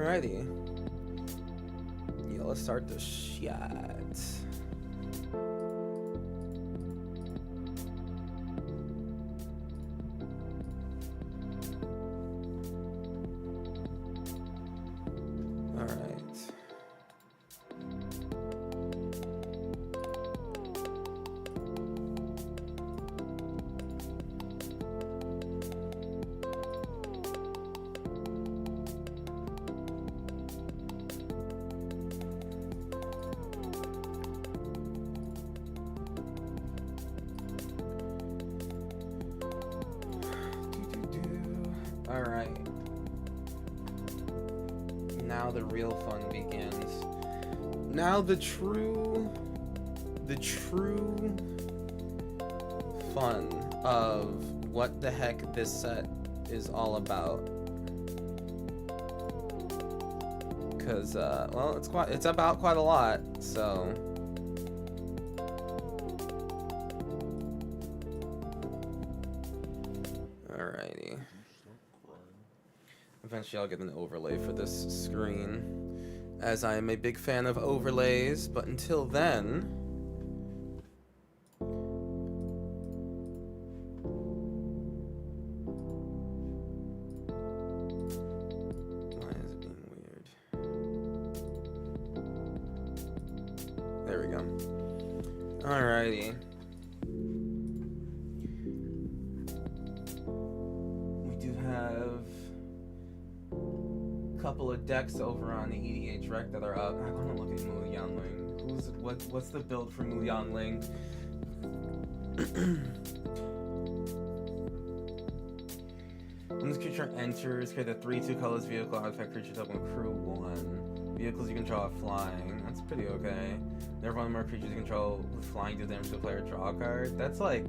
Alrighty. Yeah, let's start the shot. Alright. Now the real fun begins. Now the true fun of what the heck this set is all about. Cause well, it's about quite a lot, so alrighty. Eventually I'll get an overlay for this screen, as I am a big fan of overlays, but until then... Why is it being weird? There we go. Alrighty. We do have couple of decks over on the EDH rec that are up. I want to look at Mu Yanling. What's the build for Mu Yanling? When this creature enters, create a 3/2 colors vehicle artifact creature type and crew 1. Vehicles you control are flying. That's pretty okay. Never one more creatures you control with flying do damage to a player, draw a card. That's like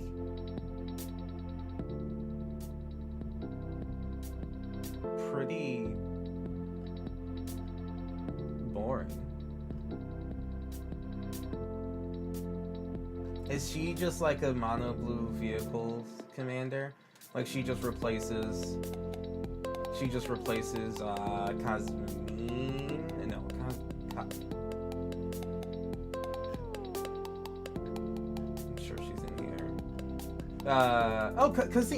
pretty boring. Is she just like a mono blue vehicles commander? Like she just replaces Cosmine? No, I'm sure she's in here.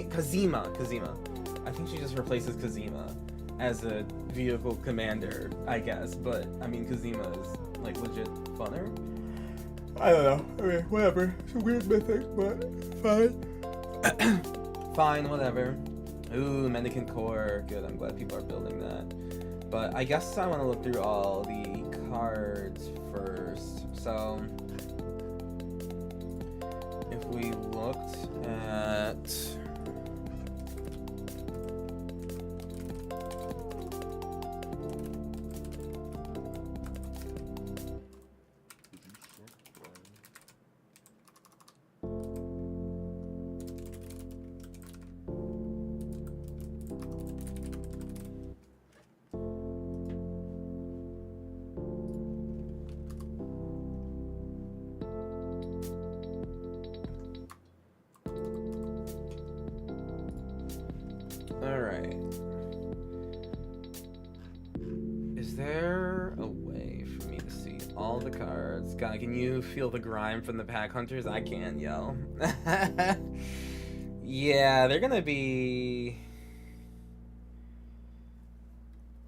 Kazima. I think she just replaces Kazima as a vehicle commander, I guess, but I mean Kazima is like legit funner. I don't know. I mean, whatever. It's a weird mythic, but fine. Fine, whatever. Ooh, Mendicant Core. Good, I'm glad people are building that. But I guess I want to look through all the cards first. So, if we looked at... Alright. Is there a way for me to see all the cards? God, can you feel the grime from the pack hunters? I can, yo. Yeah, they're gonna be...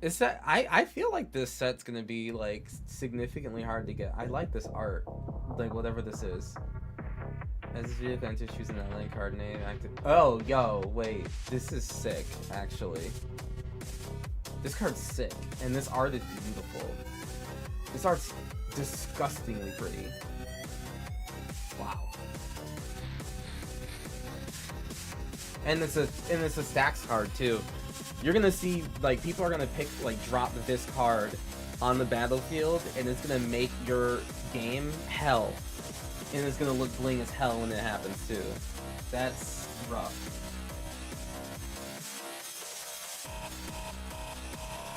Is that... I feel like this set's gonna be, like, significantly hard to get. I like this art. Like, whatever this is. As this vehicle enters, choose an LA card name. Active. Oh, yo, wait. This is sick, actually. This card's sick, and this art is beautiful. This art's disgustingly pretty. Wow. And it's a stacks card too. You're gonna see, like, people are gonna drop this card on the battlefield, and it's gonna make your game hell. And it's gonna look bling as hell when it happens too. That's rough.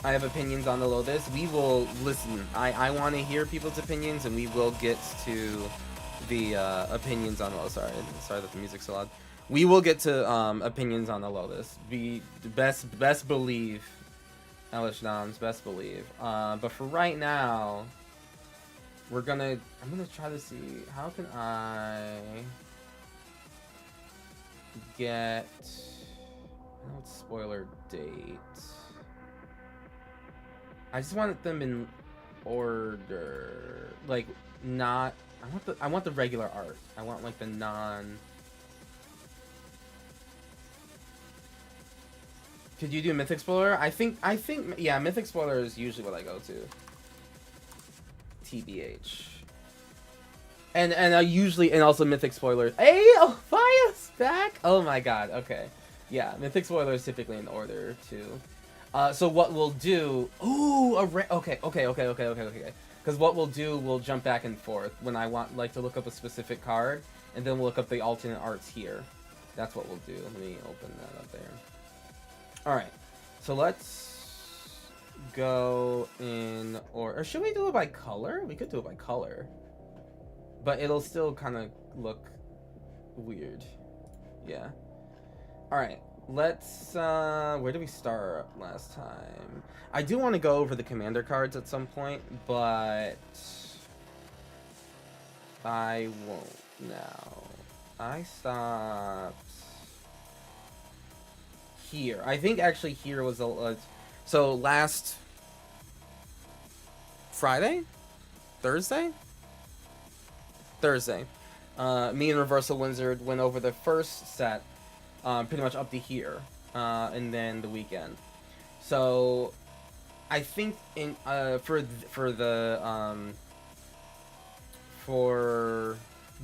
I have opinions on the Lotus. We will listen. I want to hear people's opinions, and we will get to the opinions on. Oh, sorry that the music's so loud. We will get to opinions on the Lotus. Be best believe Elish Noms, best believe. But for right now, I'm gonna try to see how can I get. I know it's spoiler date. I just want them in order, like not. I want the regular art. I want like the non. Could you do Mythic Spoiler? I think yeah, Mythic Spoiler is usually what I go to. TBH. And I usually, and also Mythic Spoiler. Hey, Ophia's back! Oh my god, okay. Yeah, Mythic Spoiler is typically in order too. So what we'll do, okay. Because what we'll do, we'll jump back and forth when I want like to look up a specific card, and then we'll look up the alternate arts here. That's what we'll do. Let me open that up there. Alright, so let's go in, or should we do it by color? We could do it by color. But it'll still kind of look weird. Yeah. Alright, let's, where did we start last time? I do want to go over the commander cards at some point, but I won't now. I stopped here. I think actually here was so last Friday? Thursday, me and Reversal Wizard went over the first set, pretty much up to here, and then the weekend. So I think in for the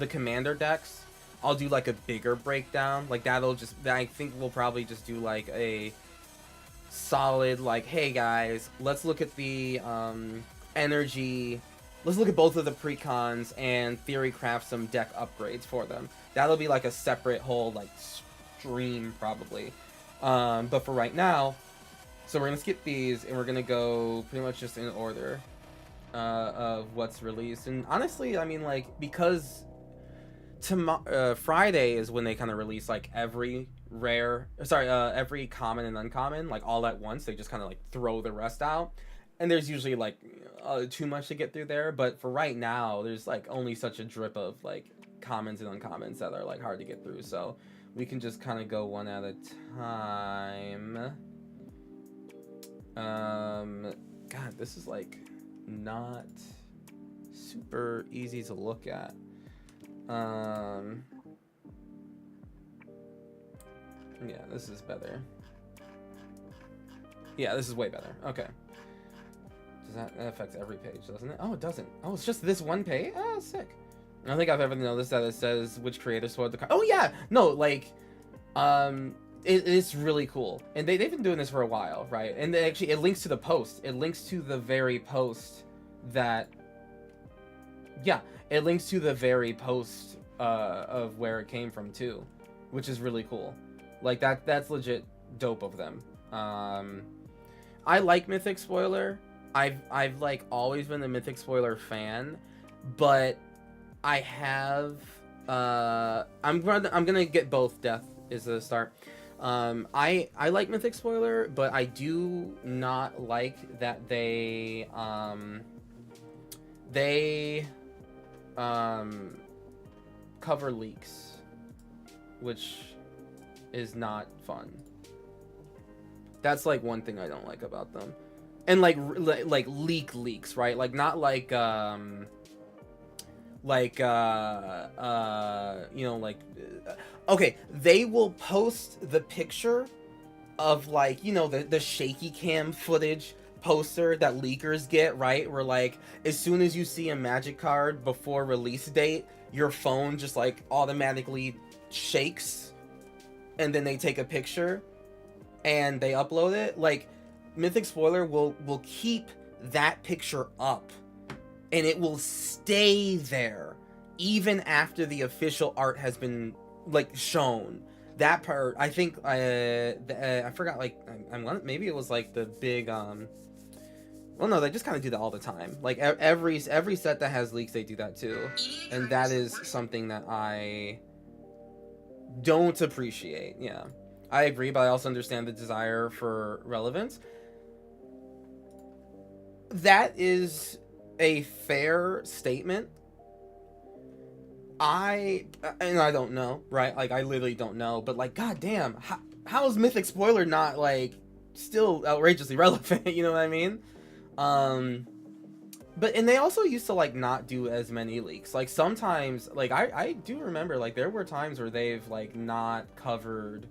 commander decks, I'll do like a bigger breakdown. Like I think we'll probably just do like a solid like, hey guys, let's look at the energy. Let's look at both of the precons and theory craft some deck upgrades for them. That'll be like a separate whole like stream probably. But for right now, so we're gonna skip these and we're gonna go pretty much just in order of what's released. And honestly, I mean, like, because Friday is when they kind of release like every every common and uncommon like all at once. They just kind of like throw the rest out, and there's usually like too much to get through there. But for right now, there's like only such a drip of like commons and uncommons that are like hard to get through, so we can just kind of go one at a time. God, this is like not super easy to look at. Yeah, this is better. Yeah, this is way better. Okay. Does that affects every page, doesn't it? Oh, it doesn't. Oh, it's just this one page? Oh, sick. I don't think I've ever noticed that it says which creator spoiled the card. Oh, yeah! No, like, it's really cool. And they've been doing this for a while, right? And it links to the post. It links to the very post that... Yeah, it links to the very post of where it came from, too. Which is really cool. Like, that's legit dope of them. I like Mythic Spoiler. I've like always been a Mythic Spoiler fan, but I have I'm gonna get both. Death is the start. I like Mythic Spoiler, but I do not like that they cover leaks, which is not fun. That's like one thing I don't like about them. And like leaks, right? Like not like you know, like okay, they will post the picture of like, you know, the shaky cam footage poster that leakers get, right? Where like as soon as you see a magic card before release date, your phone just like automatically shakes, and then they take a picture and they upload it. Like Mythic Spoiler will keep that picture up, and it will stay there even after the official art has been like shown. That part, I think, I forgot. Like, maybe it was like the big well, no, they just kind of do that all the time. Like every set that has leaks, they do that too, and that is something that I don't appreciate. Yeah, I agree, but I also understand the desire for relevance. That is a fair statement. I don't know, right? Like, I literally don't know, but like, goddamn, how is Mythic Spoiler not like still outrageously relevant? You know what I mean? But and they also used to like not do as many leaks. Like sometimes, like I do remember like there were times where they've like not covered,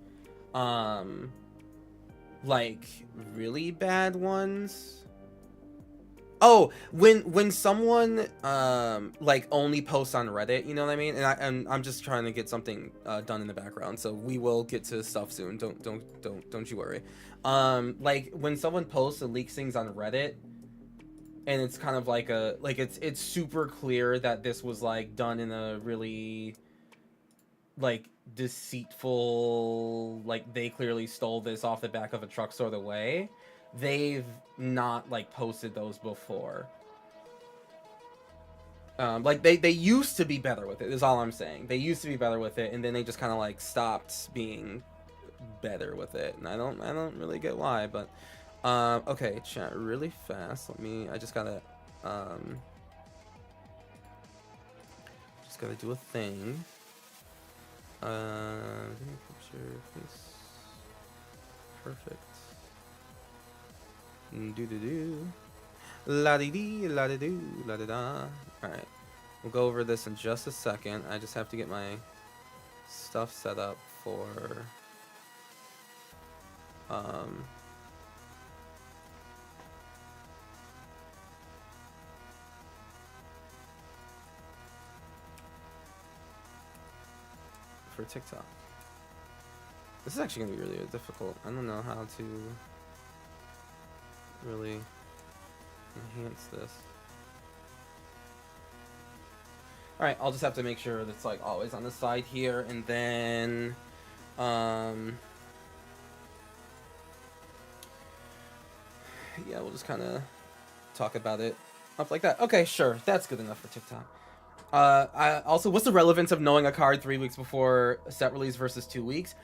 like really bad ones. Oh, when someone like only posts on Reddit, you know what I mean? And I'm just trying to get something done in the background, so we will get to stuff soon. Don't you worry. Like when someone posts and leaks things on Reddit, and it's kind of like it's super clear that this was like done in a really like deceitful, like they clearly stole this off the back of a truck sort of way. They've not like posted those before. Like they used to be better with it, is all I'm saying. They used to be better with it, and then they just kind of like stopped being better with it, and I don't really get why. But okay, chat really fast. I just gotta do a thing. Picture, please. Perfect. Do la dee dee la dee doo la da da. All right, we'll go over this in just a second. I just have to get my stuff set up for TikTok. This is actually gonna be really difficult. I don't know how to really enhance this. All right, I'll just have to make sure that's like always on the side here, and then yeah, we'll just kind of talk about it up like that. Okay, sure, that's good enough for TikTok. I also, what's the relevance of knowing a card 3 weeks before set release versus 2 weeks?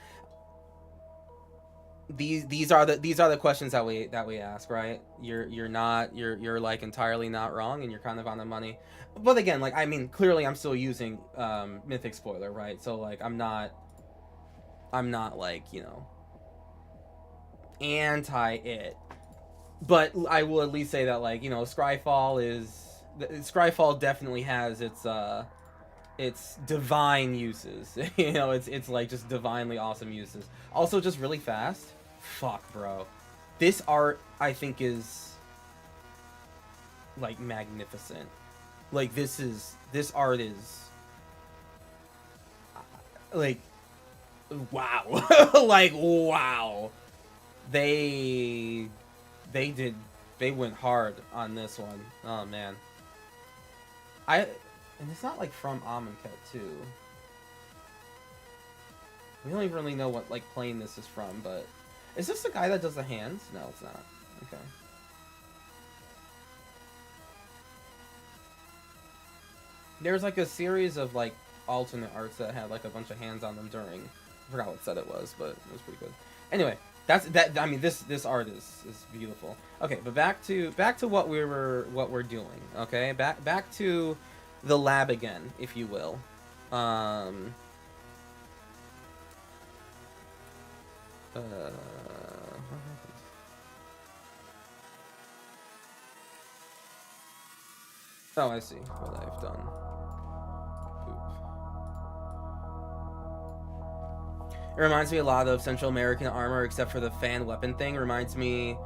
These are the questions that we ask, right? You're like entirely not wrong, and you're kind of on the money. But again, like I mean, clearly I'm still using Mythic Spoiler, right? So like I'm not like, you know, anti it. But I will at least say that, like, you know, Scryfall definitely has its divine uses. You know, it's like just divinely awesome uses. Also, just really fast. Fuck, bro. This art, I think, is like magnificent. Like this art is like wow. Like wow. They went hard on this one. Oh man. And it's not like from Amonkhet too. We don't even really know what like plane this is from, but is this the guy that does the hands? No, it's not. Okay. There's like a series of like alternate arts that had like a bunch of hands on them during. I forgot what set it was, but it was pretty good. Anyway, I mean, this art is beautiful. Okay, but back to what we're doing. Okay, back to the lab again, if you will. Oh, I see what I've done. It reminds me a lot of Central American armor, except for the fan weapon thing. It reminds me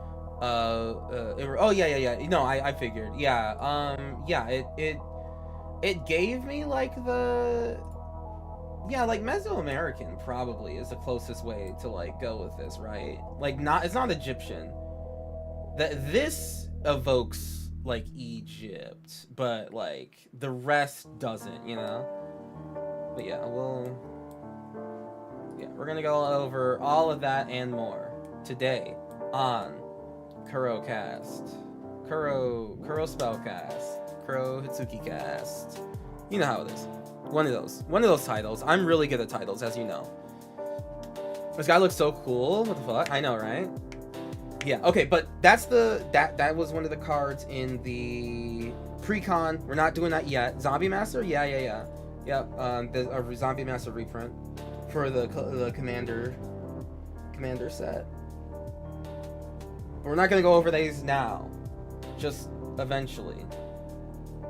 oh yeah. No, I figured. Yeah. Yeah, it gave me like like Mesoamerican probably is the closest way to like go with this, right? Like it's not Egyptian. This evokes like Egypt, but like the rest doesn't, you know? But yeah, we're gonna go over all of that and more today on KuroCast. Kuro Spellcast. Kuro Hitsuki Cast. You know how it is. One of those titles. I'm really good at titles, as you know. This guy looks so cool. What the fuck? I know, right? Yeah, okay, but that's that was one of the cards in the pre-con. We're not doing that yet. Zombie Master? Yeah. There's a Zombie Master reprint for the commander set. We're not gonna go over these now, just eventually.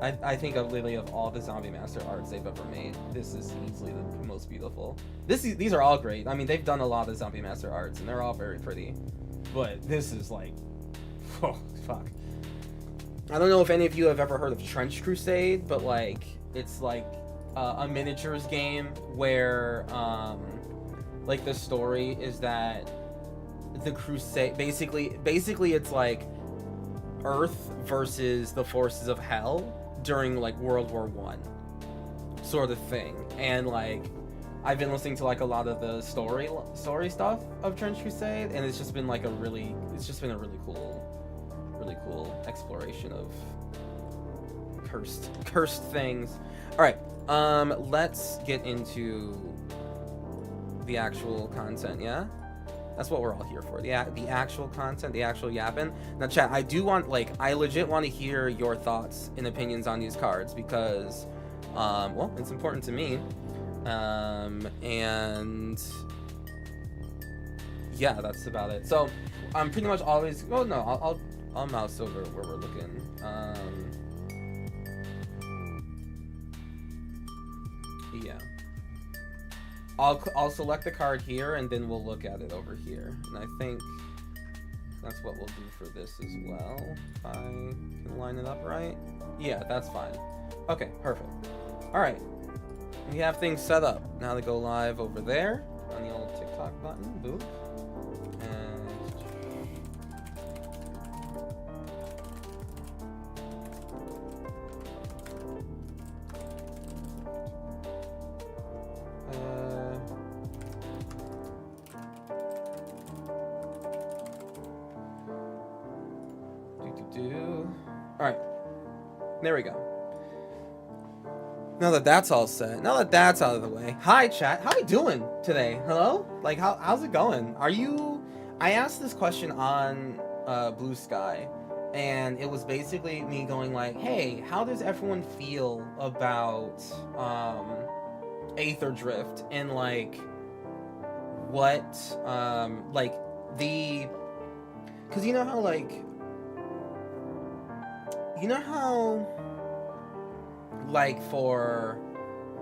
I think literally of all the Zombie Master arts they've ever made, this is easily the most beautiful. These are all great. I mean, they've done a lot of Zombie Master arts, and they're all very pretty. But this is like, oh, fuck. I don't know if any of you have ever heard of Trench Crusade, but like, it's like a miniatures game where, like, the story is that the Crusade, basically it's like Earth versus the forces of Hell during like World War I sort of thing. And like, I've been listening to like a lot of the story stuff of Trench Crusade, and it's just been like a really cool exploration of cursed things. All right, let's get into the actual content. Yeah, that's what we're all here for. The actual content, the actual yapping. Now, chat, I legit want to hear your thoughts and opinions on these cards because, well, it's important to me. And yeah, that's about it. So I'm pretty much always, oh no, I'll mouse over where we're looking. Yeah, I'll select the card here and then we'll look at it over here, and I think that's what we'll do for this as well, if I can line it up right. Yeah, that's fine. Okay, perfect. All right, we have things set up now to go live over there on the old TikTok button. Boop. All right, there we go. Now that that's all set, now that that's out of the way, hi chat, how we doing today? Hello? Like, how's it going? I asked this question on Blue Sky, and it was basically me going like, hey, how does everyone feel about Aether Drift, and like what like because you know how like for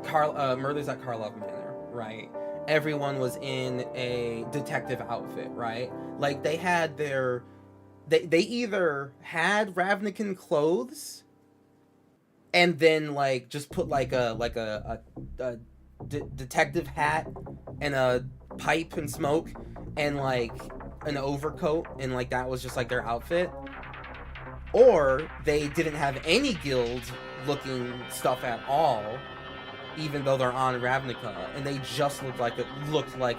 Murders at Karlov Manor, right? Everyone was in a detective outfit, right? Like they had they either had Ravnican clothes and then like just put like a detective hat and a pipe and smoke and like an overcoat, and like that was just like their outfit. Or they didn't have any guild looking stuff at all, even though they're on Ravnica, and they just looked like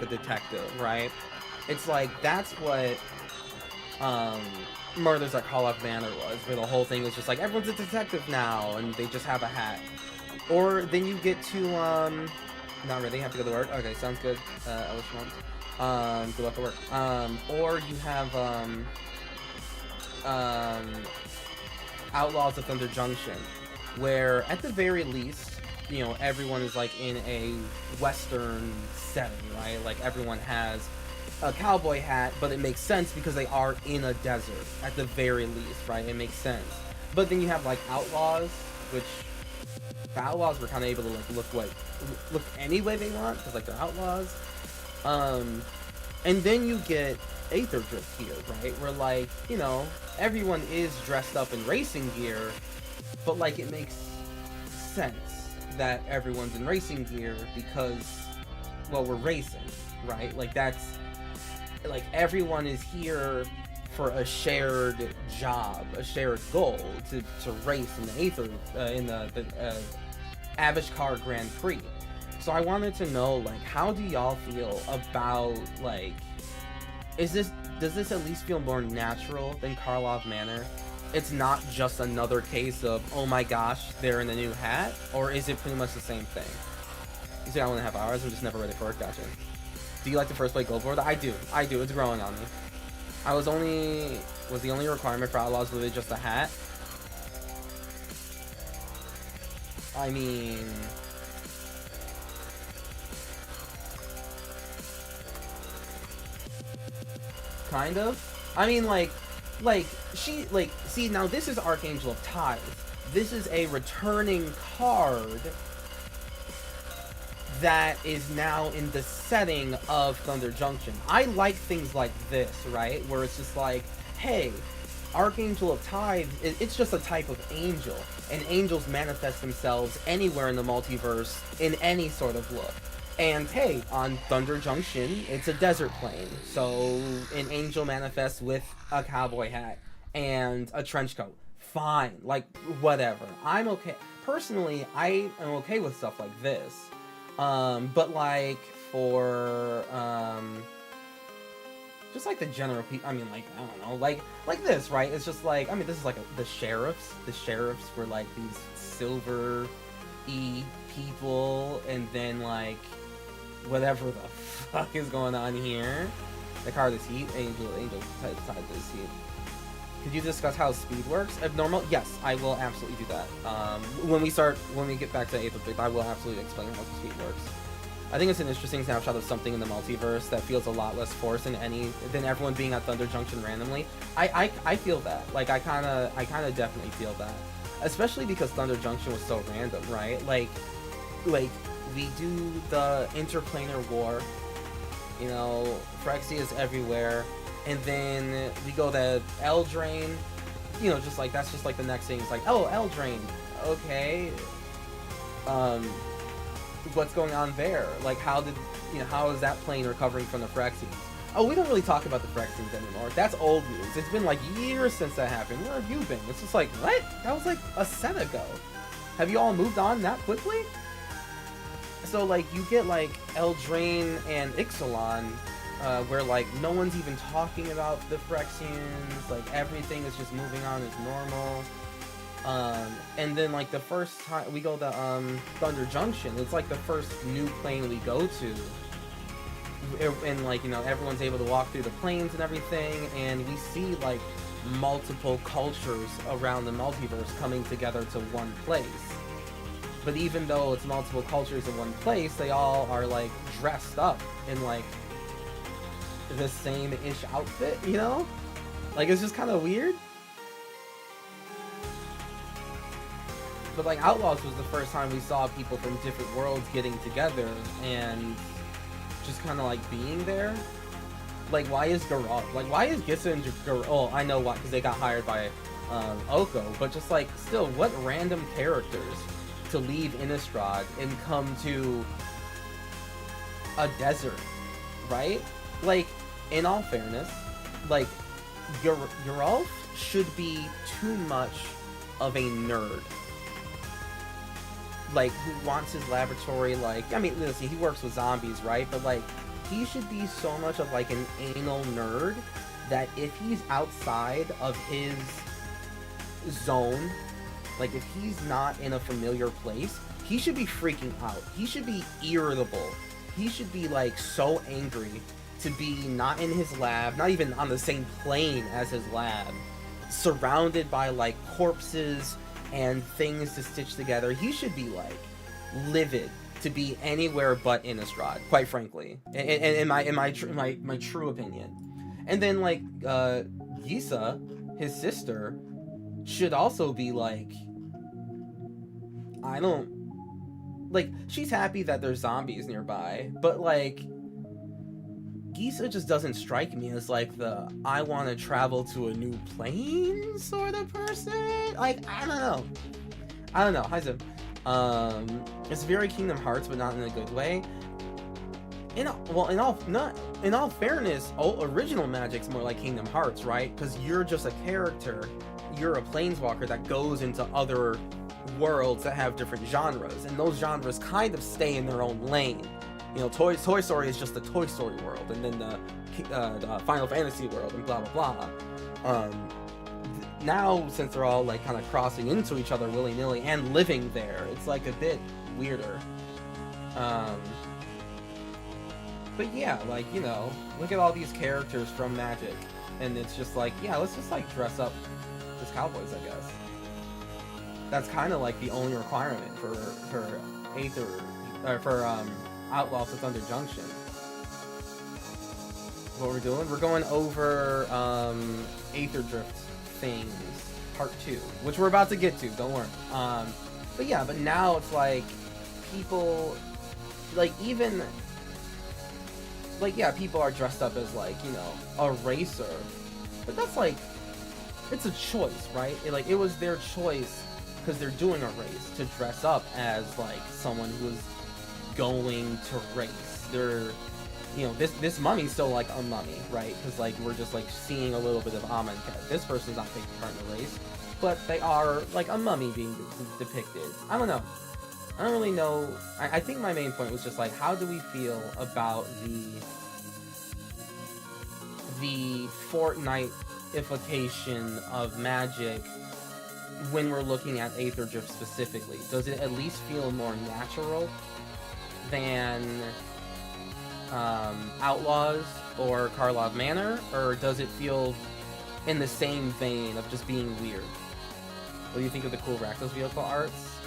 a detective, right? It's like that's what Murders at Karlov Manor was, where the whole thing was just like everyone's a detective now, and they just have a hat. Or then you get to not really have to go to work. Okay, sounds good. Elishmont. Good luck at work. Or you have Outlaws of Thunder Junction, where at the very least, you know, everyone is like in a western setting, right? Like everyone has a cowboy hat, but it makes sense because they are in a desert at the very least, right? It makes sense. But then you have like Outlaws, which the Outlaws were kind of able to like look any way they want because like they're outlaws. And then you get Aether Drift here, right? Where like, you know, everyone is dressed up in racing gear, but like it makes sense that everyone's in racing gear because, well, we're racing, right? Like that's, like everyone is here for a shared job, a shared goal to race in the Aether, in the Avishkar Grand Prix. So I wanted to know, like, how do y'all feel about, like, does this at least feel more natural than Karlov Manor? It's not just another case of, oh my gosh, they're in a new hat? Or is it pretty much the same thing? You say I only have hours, I'm just never ready for work, gotcha. Do you like the first play Gold Board? I do, it's growing on me. Was the only requirement for Outlaws literally just a hat? I mean, kind of. I mean, see, now this is Archangel of Tithe. This is a returning card that is now in the setting of Thunder Junction. I like things like this, right? Where it's just like, hey, Archangel of Tithe, it's just a type of angel. And angels manifest themselves anywhere in the multiverse in any sort of look. And hey, on Thunder Junction, it's a desert plain. So an angel manifests with a cowboy hat and a trench coat. Fine, like, whatever. I'm okay. Personally, I am okay with stuff like this. But like for just like the general people, I mean, like, I don't know, like this, right? It's just like, I mean, this is like the sheriffs. The sheriffs were like these silver-y people, and then like whatever the fuck is going on here. The card is heat. Angel type is heat. Could you discuss how speed works? Abnormal? Yes, I will absolutely do that. When we get back to AETHER, I will absolutely explain how speed works. I think it's an interesting snapshot of something in the multiverse that feels a lot less forced than everyone being at Thunder Junction randomly. I feel that. Like, I kinda definitely feel that. Especially because Thunder Junction was so random, right? Like we do the interplanar war, you know, Phyrexia is everywhere. And then we go to Eldraine, you know, just like, that's just like the next thing. It's like, oh, Eldraine, okay. What's going on there? Like, how is that plane recovering from the Phyrexians? Oh, we don't really talk about the Phyrexians anymore. That's old news. It's been like years since that happened. Where have you been? It's just like, what? That was like a set ago. Have you all moved on that quickly? So like, you get like Eldraine and Ixalan, where like no one's even talking about the Phyrexians, like everything is just moving on as normal. And then like the first time we go to Thunder Junction, it's like the first new plane we go to, and like, you know, everyone's able to walk through the planes and everything, and we see like multiple cultures around the multiverse coming together to one place. But even though it's multiple cultures in one place, they all are like dressed up in like the same-ish outfit, you know? Like, it's just kind of weird. But like, Outlaws was the first time we saw people from different worlds getting together and just kind of like being there. Like, why is Gissa and Geralt? Oh, I know why, because they got hired by Oko. But just like, still, what random characters to leave Innistrad and come to a desert, right? Like, in all fairness, like, Geralt should be too much of a nerd. Like, who wants his laboratory, like, I mean, listen, he works with zombies, right? But, like, he should be so much of, like, an anal nerd that if he's outside of his zone, like, if he's not in a familiar place, he should be freaking out. He should be irritable. He should be, like, so angry to be not in his lab, not even on the same plane as his lab, surrounded by, like, corpses and things to stitch together. He should be, like, livid to be anywhere but Innistrad, quite frankly, in my true opinion. And then, like, Gissa, his sister, should also be, like, I don't, like, she's happy that there's zombies nearby, but, like, Gissa just doesn't strike me as, like, the I want to travel to a new plane sort of person. Like, I don't know. Hi, Zim. It's very Kingdom Hearts, but not in a good way. In all fairness, original Magic's more like Kingdom Hearts, right? Because you're just a character. You're a planeswalker that goes into other worlds that have different genres, and those genres kind of stay in their own lane. You know, Toy Story is just the Toy Story world, and then the Final Fantasy world, and blah blah blah. Now, since they're all like kind of crossing into each other willy-nilly and living there, it's like a bit weirder. But yeah, like, you know, look at all these characters from Magic, and it's just like, yeah, let's just like dress up as cowboys, I guess. That's kind of like the only requirement for Aether, or for Outlaws of Thunder Junction. What we're doing? We're going over Aether Drift things, part 2, which we're about to get to. Don't worry. But yeah, but now it's like people, like even, like yeah, people are dressed up as like, you know, a racer, but that's like, it's a choice, right? It was their choice because they're doing a race to dress up as like someone who's going to race. They're, you know, this mummy's still like a mummy, right? Because like we're just like seeing a little bit of Amonkhet. This person's not taking part in the race, but they are like a mummy being depicted. I don't know. I don't really know. I think my main point was just like, how do we feel about the Fortnite-ification of magic when we're looking at Aether Drift specifically? Does it at least feel more natural than Outlaws or Karlov Manor, or does it feel in the same vein of just being weird? What do you think of the cool Rakdos vehicle arts?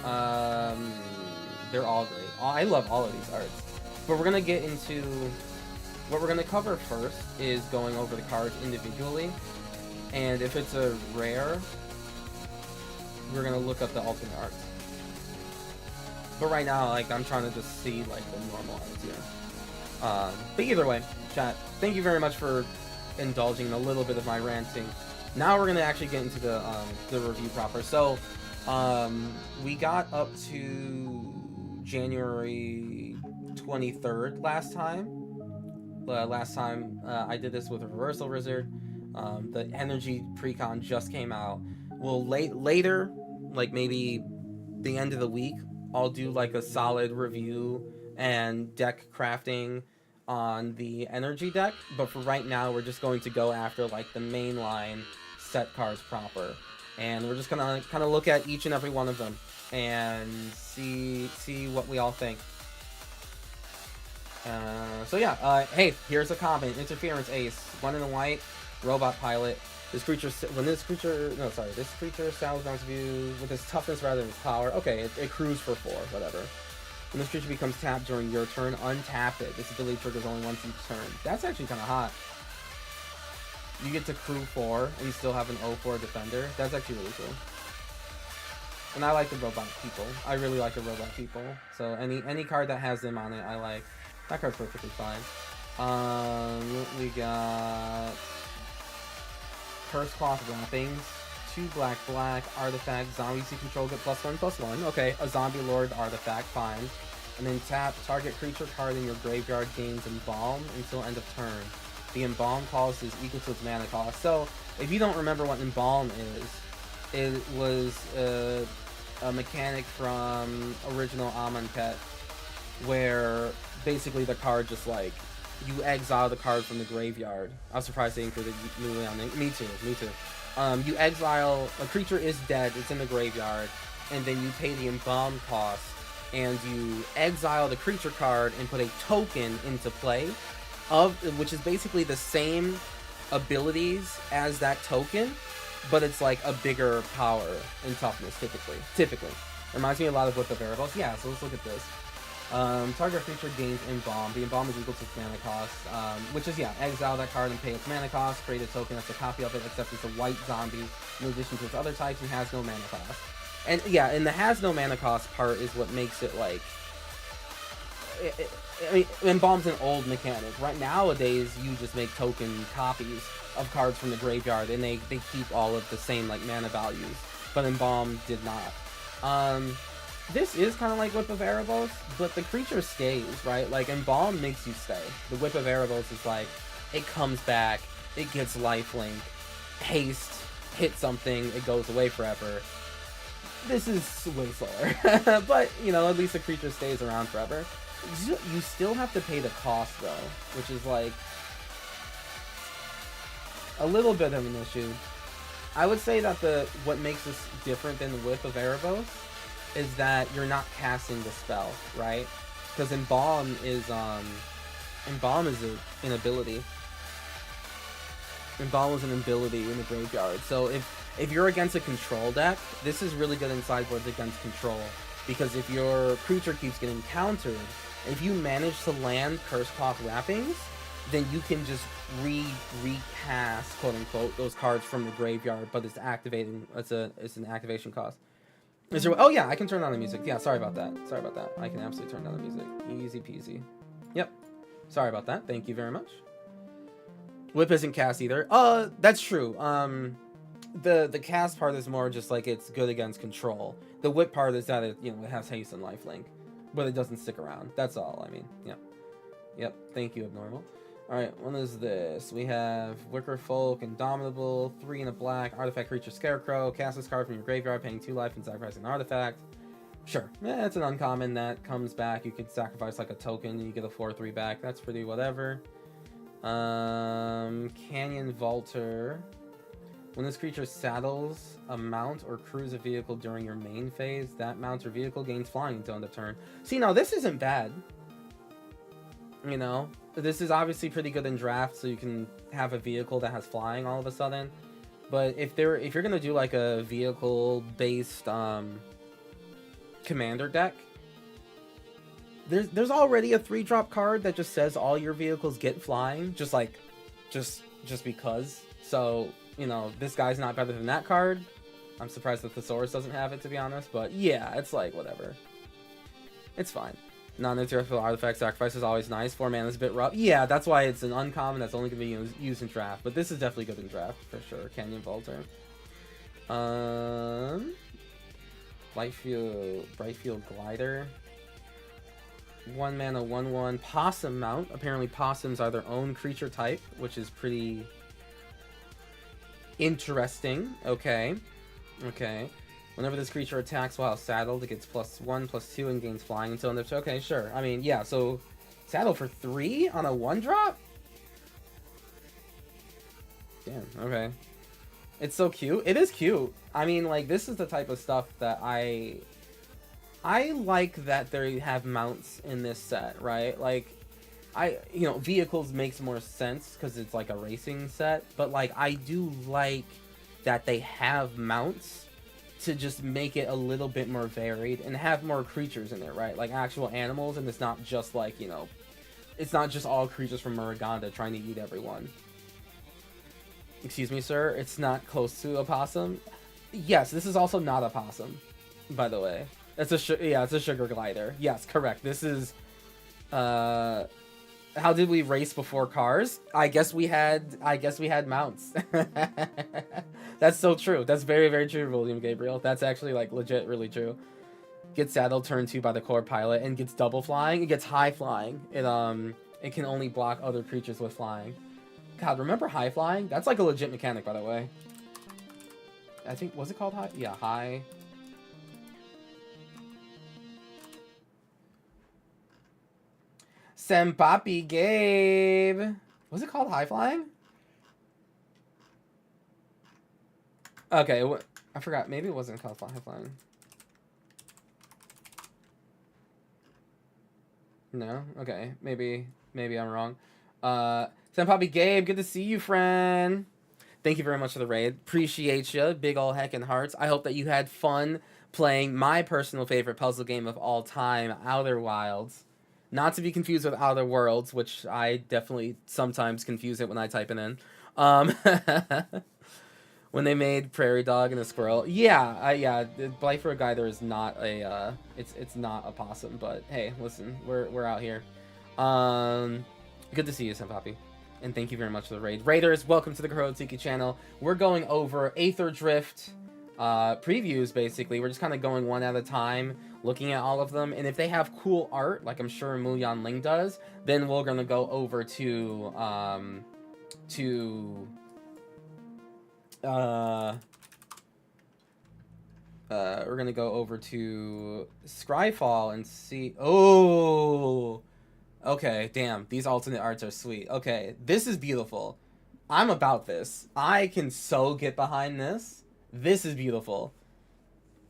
They're all great. I love all of these arts. But we're gonna get into what we're gonna cover first is going over the cards individually, and if it's a rare, we're gonna look up the alternate arts. But right now, like, I'm trying to just see like the normal arts here. But either way, chat, thank you very much for indulging in a little bit of my ranting. Now we're gonna actually get into the review proper. So, we got up to January 23rd last time. I did this with a Reversal Wizard. The Energy Precon just came out. Well, later, like maybe the end of the week, I'll do like a solid review and deck crafting on the energy deck, but for right now we're just going to go after like the mainline set cards proper, and we're just gonna kind of look at each and every one of them and see what we all think. So yeah, hey, here's a comment. Interference Ace, 1 in a white, robot pilot. This creature sounds bounce view with its toughness rather than its power. Okay, it crews for 4, whatever. When this creature becomes tapped during your turn, untap it. This ability triggers only once each turn. That's actually kind of hot. You get to crew 4 and you still have an 0-4 defender. That's actually really cool. And I like the robot people. I really like the robot people. So any card that has them on it, I like. That card's perfectly fine. We got Curse Cloth Wrappings. 2 black, artifact, zombies you control get +1/+1. Okay, a zombie lord artifact, fine. And then tap, target creature card in your graveyard gains Embalm until end of turn. The Embalm cost is equal to its mana cost. So, if you don't remember what Embalm is, it was a mechanic from original Amonkhet, where basically the card just like, you exile the card from the graveyard. I was surprised they included Yulia on it. Me too. You exile, a creature is dead, it's in the graveyard, and then you pay the Embalm cost, and you exile the creature card and put a token into play, which is basically the same abilities as that token, but it's like a bigger power and toughness, typically. Reminds me a lot of Whip of Erebos. Yeah, so let's look at this. Target creature gains Embalm. The Embalm is equal to its mana cost, which is, yeah, exile that card and pay its mana cost, create a token that's a copy of it, except it's a white zombie, in addition to its other types, and has no mana cost. And, yeah, and the has no mana cost part is what makes it, like, I mean, Embalm's an old mechanic. Right nowadays, you just make token copies of cards from the graveyard, and they keep all of the same, like, mana values, but Embalm did not. This is kind of like Whip of Erebos, but the creature stays, right? Like, Embalm makes you stay. The Whip of Erebos is like, it comes back, it gets lifelink, haste, hit something, it goes away forever. This is way slower. But, you know, at least the creature stays around forever. You still have to pay the cost, though, which is like a little bit of an issue. I would say that what makes this different than the Whip of Erebos is that you're not casting the spell, right? Because Embalm is an ability. Embalm is an ability in the graveyard. So if you're against a control deck, this is really good in sideboards against control. Because if your creature keeps getting countered, if you manage to land Cursecloth Wrappings, then you can just recast, quote unquote, those cards from the graveyard, but it's activating. It's an activation cost. Is there? Oh yeah, I can turn on the music. Yeah, sorry about that. Sorry about that. I can absolutely turn down the music. Easy peasy. Yep. Sorry about that. Thank you very much. Whip isn't cast either. That's true. The cast part is more just like it's good against control. The whip part is that it, it has haste and lifelink, but it doesn't stick around. That's all. I mean, yeah. Yep. Thank you, Abnormal. All right. What is this? We have Wicker Folk, Indomitable, 3 in a black, artifact creature Scarecrow. Cast this card from your graveyard, paying 2 life and sacrificing an artifact. Sure. Yeah, it's an uncommon that comes back. You can sacrifice like a token and you get a 4/3 back. That's pretty whatever. Canyon Vaulter. When this creature saddles a mount or crews a vehicle during your main phase, that mount or vehicle gains flying until end of turn. See, now this isn't bad. This is obviously pretty good in draft, so you can have a vehicle that has flying all of a sudden. But if you're gonna do like a vehicle-based commander deck, there's already a 3-drop card that just says all your vehicles get flying, just because. So, this guy's not better than that card. I'm surprised that Thesaurus doesn't have it, to be honest, but yeah, it's like, whatever. It's fine. Non-interruptible artifact sacrifice is always nice. 4 mana is a bit rough. Yeah, that's why it's an uncommon that's only going to be used in draft, but this is definitely good in draft, for sure. Canyon Vaulter. Brightfield Glider. 1 mana, 1/1. Possum Mount. Apparently possums are their own creature type, which is pretty interesting. Okay. Whenever this creature attacks while saddled, it gets +1/+2 and gains flying until end of turn. Okay, sure. I mean, yeah, so saddle for 3 on a 1-drop? Damn, okay. It's so cute. It is cute. I mean, like, this is the type of stuff that I like that they have mounts in this set, right? Like, vehicles makes more sense because it's like a racing set, but like, I do like that they have mounts to just make it a little bit more varied and have more creatures in there, right? Like actual animals, and it's not just like, it's not just all creatures from Muruganda trying to eat everyone. Excuse me, sir, it's not close to a possum. Yes, this is also not a possum, by the way. It's a sugar glider. Yes, correct. This is how did we race before cars? I guess we had mounts. That's so true. That's very, very true, William Gabriel. That's actually like legit really true. Gets saddled turn 2 by the core pilot and gets double flying. It gets high flying. It can only block other creatures with flying. God, remember high flying? That's like a legit mechanic, by the way. I think, was it called high? Yeah, high. Senpapi Gabe. Was it called high flying? Okay, I forgot. Maybe it wasn't called high flying. No? Okay. Maybe I'm wrong. Senpapi Gabe, good to see you, friend. Thank you very much for the raid. Appreciate you. Big ol' heckin' hearts. I hope that you had fun playing my personal favorite puzzle game of all time, Outer Wilds. Not to be confused with Outer Worlds, which I definitely sometimes confuse it when I type it in. When they made Prairie Dog and a Squirrel. Yeah, Blight for a Glider is not a, it's not a possum, but hey, listen, we're out here. Good to see you, Senpapi. And thank you very much for the raid. Raiders, welcome to the Kurotsiki channel. We're going over Aether Drift previews, basically. We're just kind of going one at a time, looking at all of them. And if they have cool art, like I'm sure Muyan Ling does, then we're going to go over to we're gonna go over to Scryfall and see. Oh, okay, damn, these alternate arts are sweet. Okay, this is beautiful. I'm about this. I can so get behind this. This is beautiful.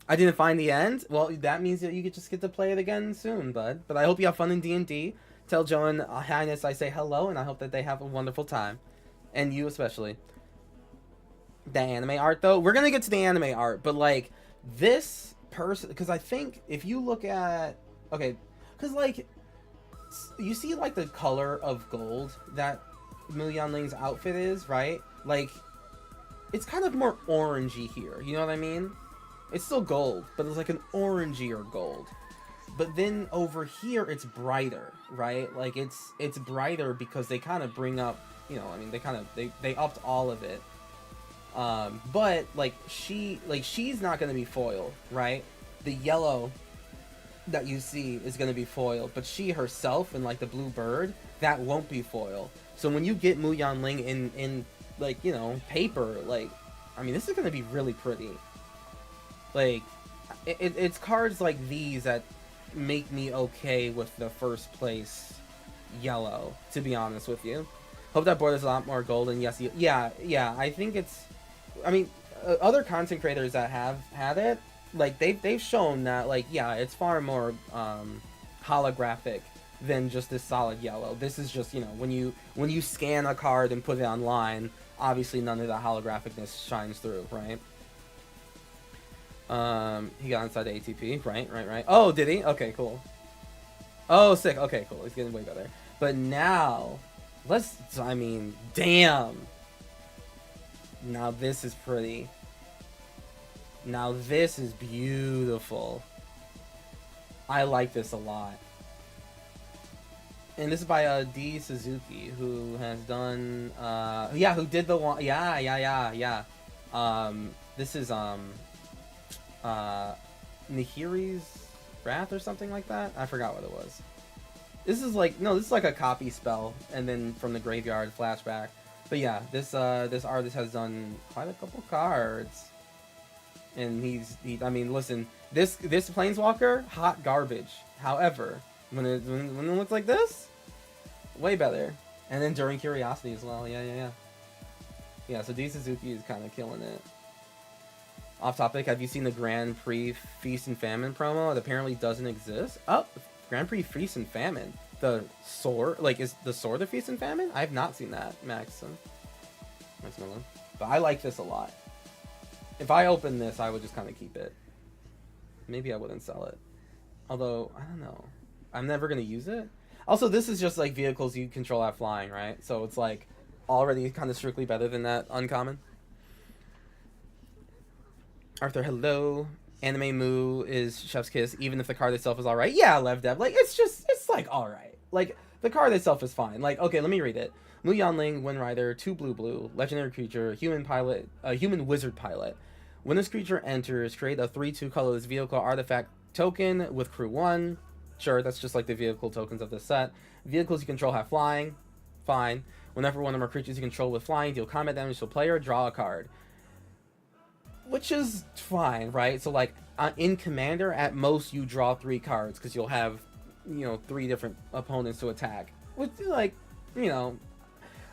I didn't find the end. Well, that means that you could just get to play it again soon, bud. But I hope you have fun in D&D. Tell Joe and Highness I say hello, and I hope that they have a wonderful time. And you especially. the anime art though. We're gonna get to the anime art, but like this person, because I think if you look at, okay, because like you see like the color of gold that Mu Yanling's outfit is, right? Like it's kind of more orangey here, you know what I mean? It's still gold, but it's like an orangier gold. But then over here it's brighter, right? Like it's brighter because they kind of bring up, you know, I mean they upped all of it. But like she's not gonna be foiled, right? The yellow that you see is gonna be foiled, but she herself and like the blue bird, that won't be foiled. So when you get Mu Yanling in like, you know, paper, like, I mean, this is gonna be really pretty. Like, it's cards like these that make me okay with the first place yellow, to be honest with you. Hope that board is a lot more golden. Yes, yeah, I think it's, I mean, other content creators that have had it, like they've shown that, like, yeah, it's far more holographic than just this solid yellow. This is just, you know, when you scan a card and put it online, obviously none of the holographicness shines through, right? He got inside the ATP, right. Oh, did he? Okay, cool. Oh, sick. Okay, cool. He's getting way better. But now, I mean, damn. Now this is pretty. Now this is beautiful. I like this a lot. And this is by D Suzuki, who has done yeah, who did the one, yeah. This is Nihiri's Wrath or something like that. I forgot what it was. This is like, no, this is like a copy spell and then from the graveyard flashback. But yeah, this artist has done quite a couple cards. And I mean, listen, this Planeswalker, hot garbage. However, when it looks like this, way better. And then Enduring Curiosity as well. Yeah, so D Suzuki is kind of killing it. Off topic, have you seen the Grand Prix Feast and Famine promo? It apparently doesn't exist. Oh, Grand Prix Feast and Famine. The sword, like, is the sword of Feast and Famine? I have not seen that, Max Millen. But I like this a lot. If I open this, I would just kind of keep it. Maybe I wouldn't sell it. Although, I don't know. I'm never going to use it. Also, this is just like vehicles you control at flying, right? So it's like already kind of strictly better than that uncommon. Arthur, hello. Anime Moo is Chef's Kiss, even if the card itself is alright. Yeah, LevDev, like, it's like alright. Like, the card itself is fine. Like, okay, let me read it. Mu Yanling, Wind Rider, 2 blue, legendary creature, human wizard pilot. When this creature enters, create a 3/2 colorless vehicle artifact token with crew 1. Sure, that's just like the vehicle tokens of this set. Vehicles you control have flying. Fine. Whenever one of our creatures you control with flying deal combat damage to a player, draw a card. Which is fine, right? So, like, in Commander, at most, you draw 3 cards, because you'll have, you know, 3 different opponents to attack. Which, like, you know,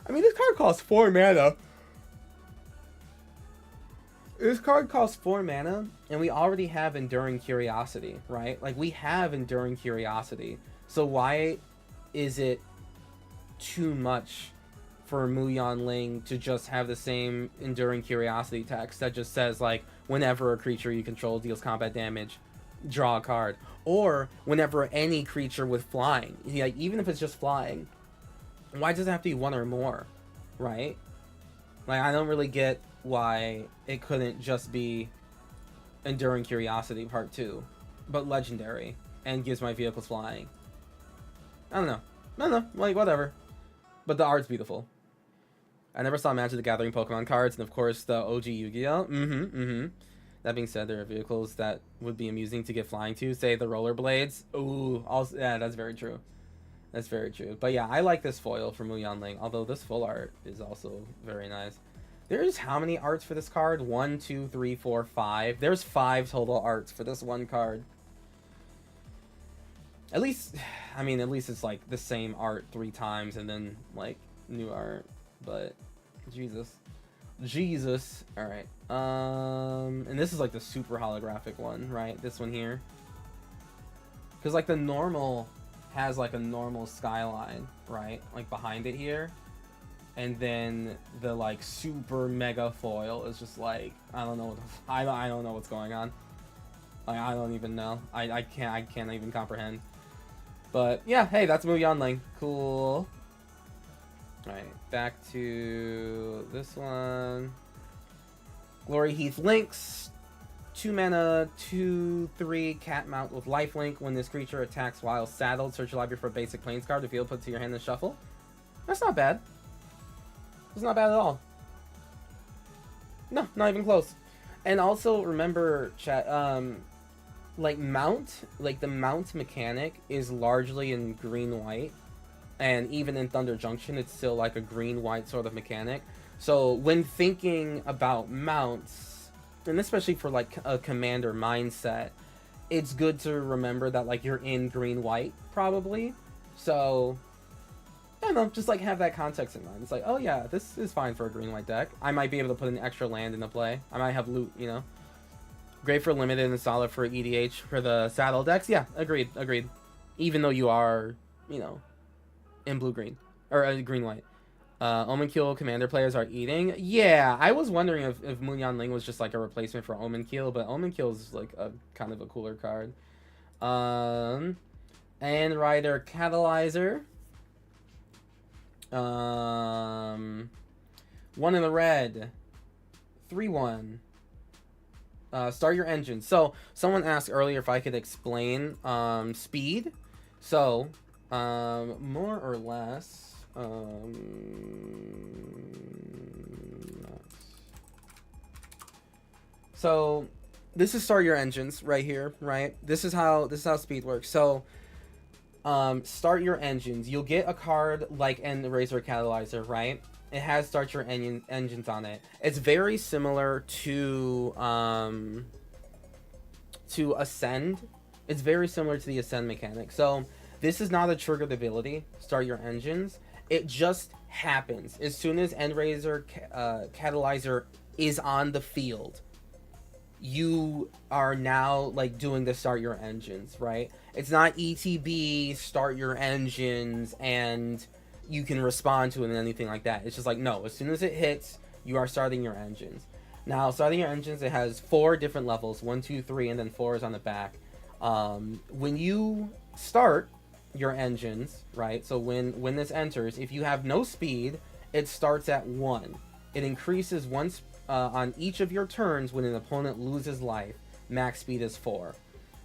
I mean, this card costs 4 mana. This card costs 4 mana, and we already have Enduring Curiosity, right? Like, we have Enduring Curiosity. So why is it too much for Mu Yanling to just have the same Enduring Curiosity text that just says, like, whenever a creature you control deals combat damage, draw a card? Or whenever any creature with flying, like, even if it's just flying, why does it have to be 1 or more, right? Like, I don't really get why it couldn't just be Enduring Curiosity Part 2, but legendary, and gives my vehicles flying. I don't know, like, whatever. But the art's beautiful. I never saw Magic the Gathering Pokemon cards, and of course the OG Yu-Gi-Oh! That being said, there are vehicles that would be amusing to get flying to, say the rollerblades. Ooh, also, yeah, that's very true. That's very true. But yeah, I like this foil for Mu Yanling, although this full art is also very nice. There's how many arts for this card? 1, 2, 3, 4, 5. There's 5 total arts for this one card. At least, I mean, at least it's like the same art 3 times and then like new art. But Jesus. All right. And this is like the super holographic one, right? This one here. Because like the normal has like a normal skyline, right? Like behind it here. and then the like super mega foil is just like I don't know. I don't know what's going on. Like, I don't even know. I can't even comprehend. But yeah, hey, that's Muyan Ling. Cool. Alright, back to this one. Glory Heath Links. 2 mana, 2/3 cat mount with lifelink. When this creature attacks while saddled, search your library for a basic plains card. If you put it to your hand and shuffle. That's not bad. It's not bad at all. No, not even close. And also remember, chat, like the mount mechanic is largely in green-white, and even in Thunder Junction it's still like a green-white sort of mechanic. So when thinking about mounts, and especially for like a commander mindset, it's good to remember that like you're in green-white probably. So I don't know, just like have that context in mind. It's like, oh yeah, this is fine for a green-white deck. I might be able to put an extra land into play. I might have loot, you know. Great for limited and solid for EDH for the saddle decks. Yeah, agreed. Even though you are, you know, in blue-green. Or green-white. Omen Keel commander players are eating. Yeah, I was wondering if Muyan Ling was just like a replacement for Omen Keel, but Omen Keel is like a kind of a cooler card. And Rider Catalyzer. 1 in the red. 3/1. Start your engine. So someone asked earlier if I could explain speed. So more or less so this is start your engines right here, right? This is how speed works. So start your engines. You'll get a card like End Razor Catalyzer, right? It has start your engines on it. It's very similar to Ascend. It's very similar to the Ascend mechanic. So this is not a triggered ability, start your engines. It just happens. As soon as End Razor Catalyzer is on the field, you are now like doing the start your engines, right? It's not ETB, start your engines, and you can respond to it and anything like that. It's just like, no, as soon as it hits, you are starting your engines. Now, starting your engines, it has 4 different levels, 1, 2, 3, and then 4 is on the back. When you start your engines, right, so when this enters, if you have no speed, it starts at 1. It increases once on each of your turns when an opponent loses life. Max speed is 4.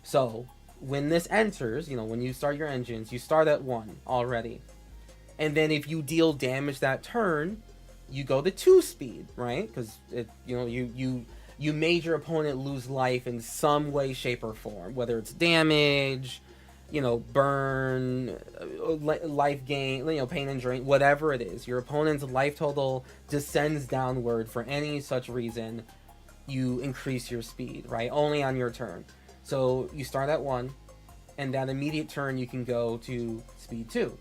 So when this enters, you know, when you start your engines, you start at 1 already. And then if you deal damage that turn, you go to 2 speed, right? Because it, you know, you made your opponent lose life in some way, shape, or form, whether it's damage, you know, burn, life gain, you know, pain and drain, whatever it is. Your opponent's life total descends downward for any such reason. You increase your speed, right? Only on your turn. So you start at 1, and that immediate turn you can go to speed 2.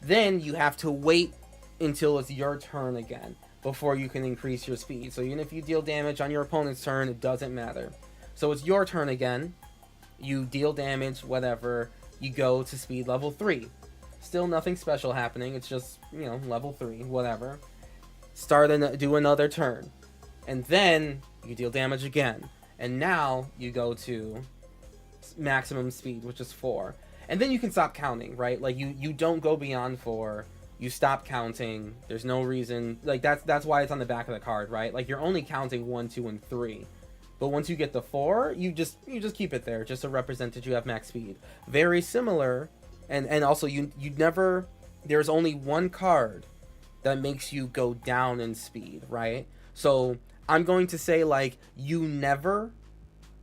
Then you have to wait until it's your turn again before you can increase your speed. So even if you deal damage on your opponent's turn, it doesn't matter. So it's your turn again. You deal damage, whatever. You go to speed level 3. Still nothing special happening. It's just, you know, level 3, whatever. Do another turn. And then you deal damage again. And now you go to maximum speed, which is 4. And then you can stop counting, right? Like you don't go beyond 4. You stop counting. There's no reason. Like that's why it's on the back of the card, right? Like you're only counting 1, 2, and 3. But once you get to 4, you just keep it there, just to represent that you have max speed. Very similar, and also you never. There's only one card that makes you go down in speed, right? So I'm going to say like you never,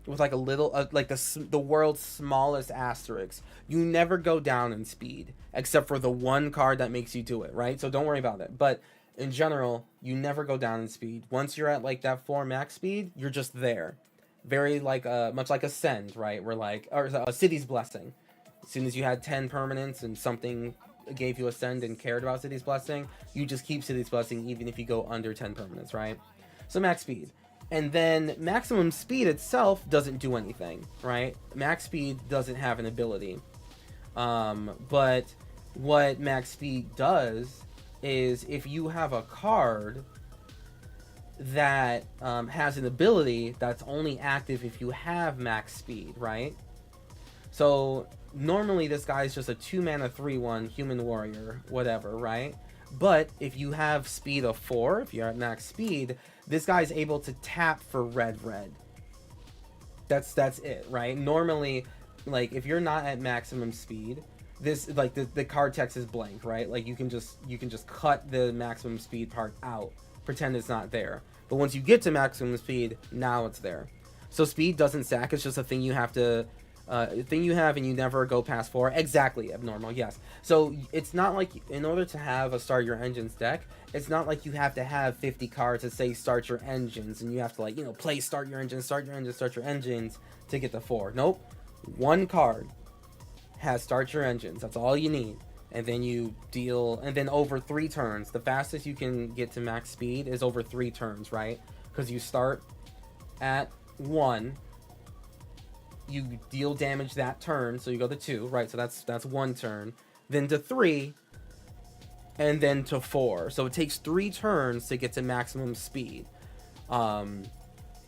with like a little like the world's smallest asterisk, you never go down in speed except for the one card that makes you do it, right? So don't worry about it. But in general, you never go down in speed. Once you're at like that 4 max speed, you're just there. Very like much like Ascend, right? Where like, or a City's Blessing. As soon as you had 10 permanents and something gave you Ascend and cared about City's Blessing, you just keep City's Blessing even if you go under 10 permanents, right? So max speed. And then maximum speed itself doesn't do anything, right? Max speed doesn't have an ability. But what max speed does is if you have a card that has an ability that's only active if you have max speed, right? So normally this guy is just a 2-mana 3/1 human warrior, whatever, right? But if you have speed of 4, if you're at max speed, this guy's able to tap for red. That's it, right? Normally, like if you're not at maximum speed, this like the card text is blank, right? Like you can just cut the maximum speed part out, pretend it's not there. But once you get to maximum speed, now it's there. So speed doesn't stack. It's just a thing you have to thing you have and you never go past 4. Exactly, abnormal, yes. So it's not like in order to have a start your engines deck, it's not like you have to have 50 cards that say start your engines and you have to like, you know, play start your engines to get the 4. Nope. One card has start your engines. That's all you need. And then you deal, and then over 3 turns, the fastest you can get to max speed is over 3 turns, right? Because you start at 1, you deal damage that turn, so you go to 2, right? So that's 1 turn, then to 3, and then to 4. So it takes 3 turns to get to maximum speed, and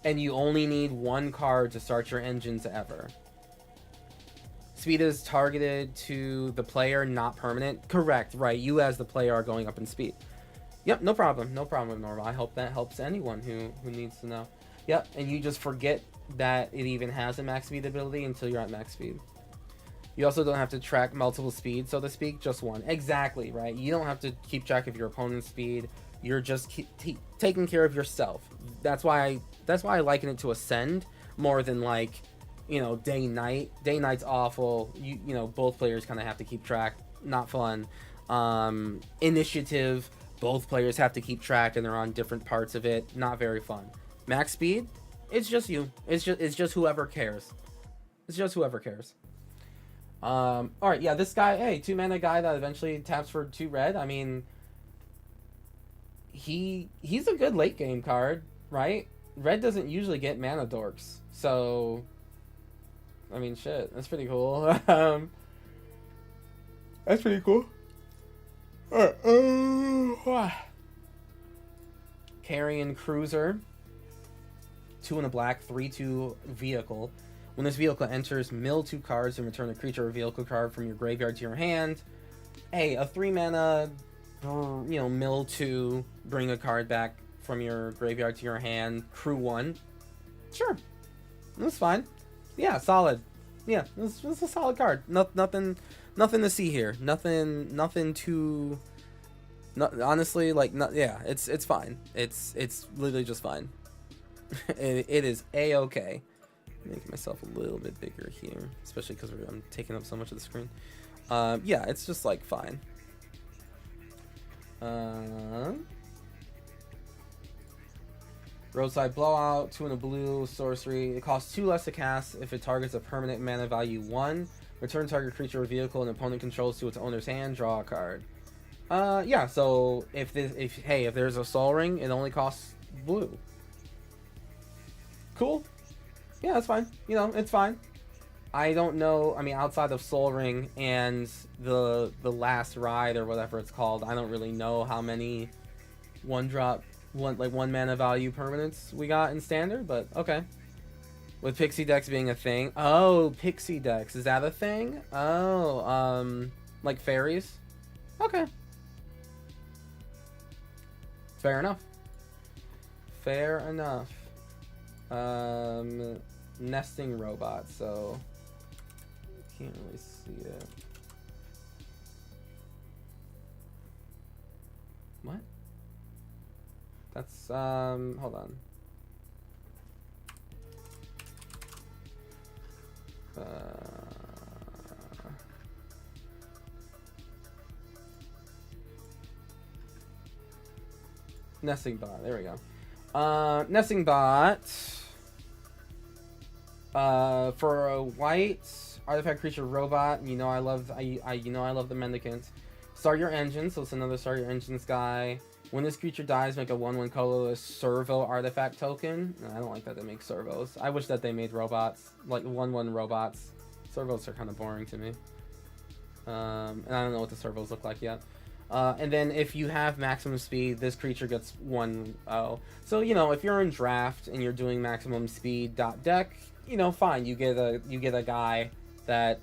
you only need 1 card to start your engines ever. Speed is targeted to the player, not permanent. Correct, right? You as the player are going up in speed. Yep, no problem, Normal. I hope that helps anyone who needs to know. Yep, and you just forget that it even has a max speed ability until you're at max speed. You also don't have to track multiple speeds, so to speak, just one. Exactly, right? You don't have to keep track of your opponent's speed. You're just taking care of yourself. That's why I liken it to Ascend more than like, you know, day night. Day night's awful. You know, both players kind of have to keep track. Not fun. Initiative, both players have to keep track and they're on different parts of it. Not very fun. Max speed, it's just you. It's just whoever cares. It's just whoever cares. All right, yeah, this guy, hey, 2-mana guy that eventually taps for 2 red. I mean, he's a good late game card, right? Red doesn't usually get mana dorks, so I mean, shit, that's pretty cool. That's pretty cool. Alright, Carrion Cruiser, 2 and a black, 3/2 vehicle. When this vehicle enters, mill 2 cards and return a creature or vehicle card from your graveyard to your hand. Hey, a 3-mana, you know, mill 2, bring a card back from your graveyard to your hand, crew 1. Sure, that's fine. Yeah, solid. Yeah, this a solid card. Nothing to see here. Nothing too. Honestly, like, yeah, it's fine. It's literally just fine. It is a-okay. Making myself a little bit bigger here, especially because I'm taking up so much of the screen. Yeah, it's just like fine. Roadside Blowout, 2 and a blue, sorcery. It costs 2 less to cast if it targets a permanent mana value 1. Return target creature or vehicle an opponent controls to its owner's hand. Draw a card. Yeah. So if there's a Soul Ring, it only costs blue. Cool. Yeah, that's fine. You know, it's fine. I don't know. I mean, outside of Soul Ring and the last ride or whatever it's called, I don't really know how many 1 mana value permanents we got in standard, but okay. With Pixie decks being a thing. Oh, Pixie decks, is that a thing? Oh, like fairies? Okay. Fair enough. Fair enough. Nesting robot, so can't really see it. What? That's hold on. Nesting bot. There we go. Nesting bot. For a white artifact creature robot, you know I love the Mendicant. Start your engine, so it's another start your engines guy. When this creature dies, make a 1/1 colorless servo artifact token. No, I don't like that they make servos. I wish that they made robots, like 1/1 robots. Servos are kind of boring to me. And I don't know what the servos look like yet. And then if you have maximum speed, this creature gets 1-0. So, you know, if you're in draft and you're doing maximum speed dot deck, you know, fine. You get a guy that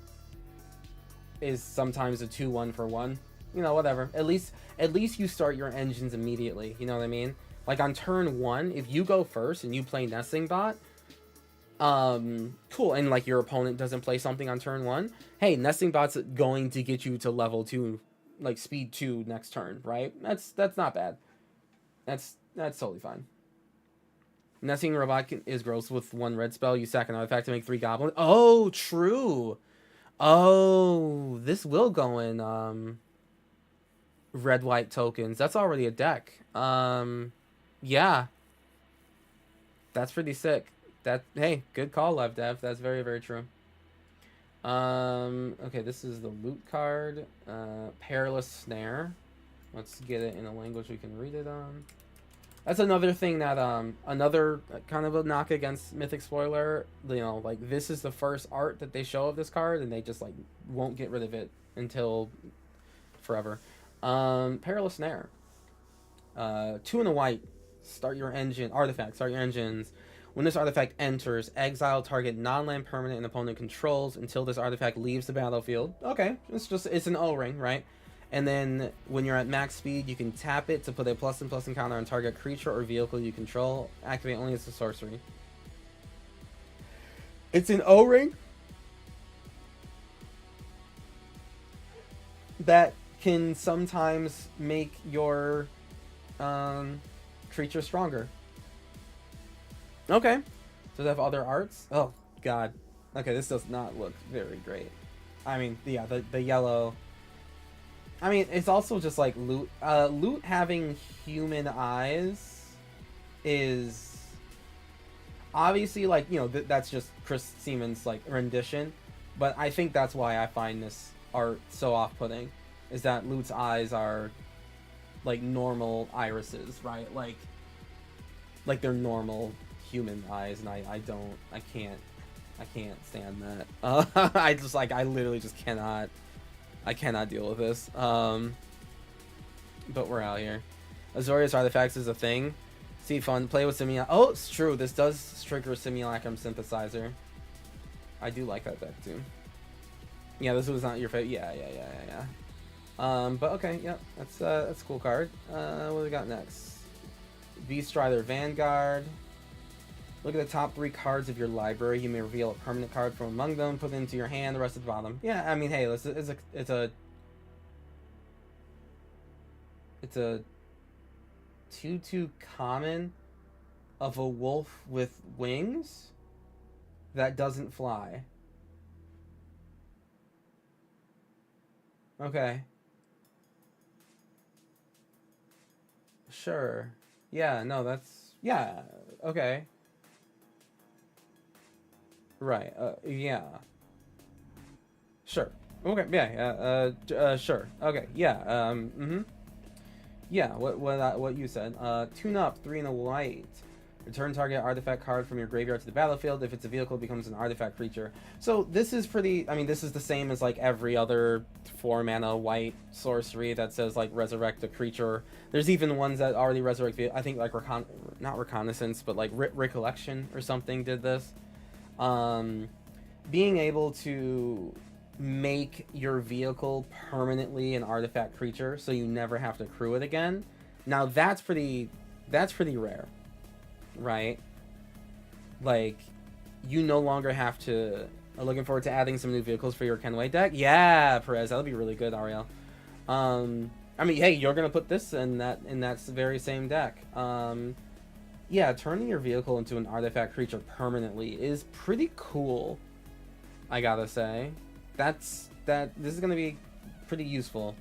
is sometimes a 2-1 for 1. You know, whatever. At least you start your engines immediately. You know what I mean? Like on turn 1, if you go first and you play Nesting Bot, cool, and like your opponent doesn't play something on turn 1, hey, Nesting Bot's going to get you to level 2, like speed 2 next turn, right? That's not bad. That's totally fine. Nesting Robot is gross with 1 red spell. You sack an artifact to make 3 goblins. Oh, true. Oh, this will go in red white tokens. That's already a deck. Yeah. That's pretty sick. That, hey, good call, Lev Dev. That's very, very true. Okay, this is the loot card. Perilous Snare. Let's get it in a language we can read it on. That's another thing that, another kind of a knock against Mythic Spoiler. You know, like, this is the first art that they show of this card, and they just, like, won't get rid of it until forever. Perilous Snare. 2 and a white. Start your engine. Artifact. Start your engines. When this artifact enters, exile target non-land permanent an opponent controls until this artifact leaves the battlefield. Okay, it's an O-ring, right? And then when you're at max speed, you can tap it to put a +++ encounter on target creature or vehicle you control. Activate only as a sorcery. It's an O-ring that can sometimes make your creature stronger. Okay. Does it have other arts? Oh, God. Okay, this does not look very great. I mean, yeah, the yellow... I mean, it's also just like loot. Loot having human eyes is obviously, like, you know, that's just Chris Siemens' like rendition. But I think that's why I find this art so off-putting, is that Loot's eyes are like normal irises, right? Like they're normal human eyes, and I can't stand that. I literally just cannot. I cannot deal with this. But we're out here. Azorius Artifacts is a thing. See, fun. Play with Simulacrum. Oh, it's true. This does trigger Simulacrum Synthesizer. I do like that deck, too. Yeah, this was not your favorite. Yeah. But okay, yeah. That's a cool card. What do we got next? Beast Rider Vanguard. Look at the top 3 cards of your library. You may reveal a permanent card from among them, put it into your hand, the rest at the bottom. Yeah, I mean, hey, it's a 2/2 common of a wolf with wings that doesn't fly. Okay. Sure. Yeah, no, that's... Yeah, okay. Right, yeah. Sure. Okay, yeah, sure. Okay, yeah, Yeah, what you said. Tune up, 3 and a white. Return target artifact card from your graveyard to the battlefield. If it's a vehicle, it becomes an artifact creature. So this is pretty, I mean, this is the same as like every other 4 mana white sorcery that says like resurrect a creature. There's even ones that already resurrect, I think like not Reconnaissance, but like Recollection or something did this. Being able to make your vehicle permanently an artifact creature so you never have to crew it again. Now that's pretty rare, right? Like, you no longer have to... looking forward to adding some new vehicles for your Kenway deck. Yeah, Perez, that'll be really good, Ariel. I mean, hey, you're gonna put this in that very same deck. Yeah, turning your vehicle into an artifact creature permanently is pretty cool, I gotta say. This is gonna be pretty useful.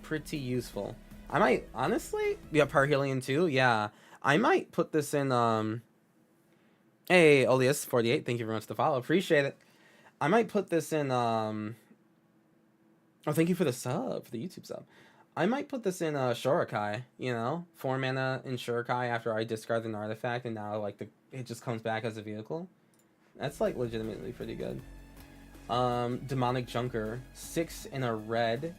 Pretty useful. I might, honestly, yeah, Parhelion too, yeah. I might put this in, hey, Olius48, thank you very much for the follow, appreciate it. I might put this in, oh, thank you for the sub, for the YouTube sub. I might put this in Shurikai, you know? 4 mana in Shurikai after I discard an artifact, and now, like, it just comes back as a vehicle. That's, like, legitimately pretty good. Demonic Junker. 6 in a red.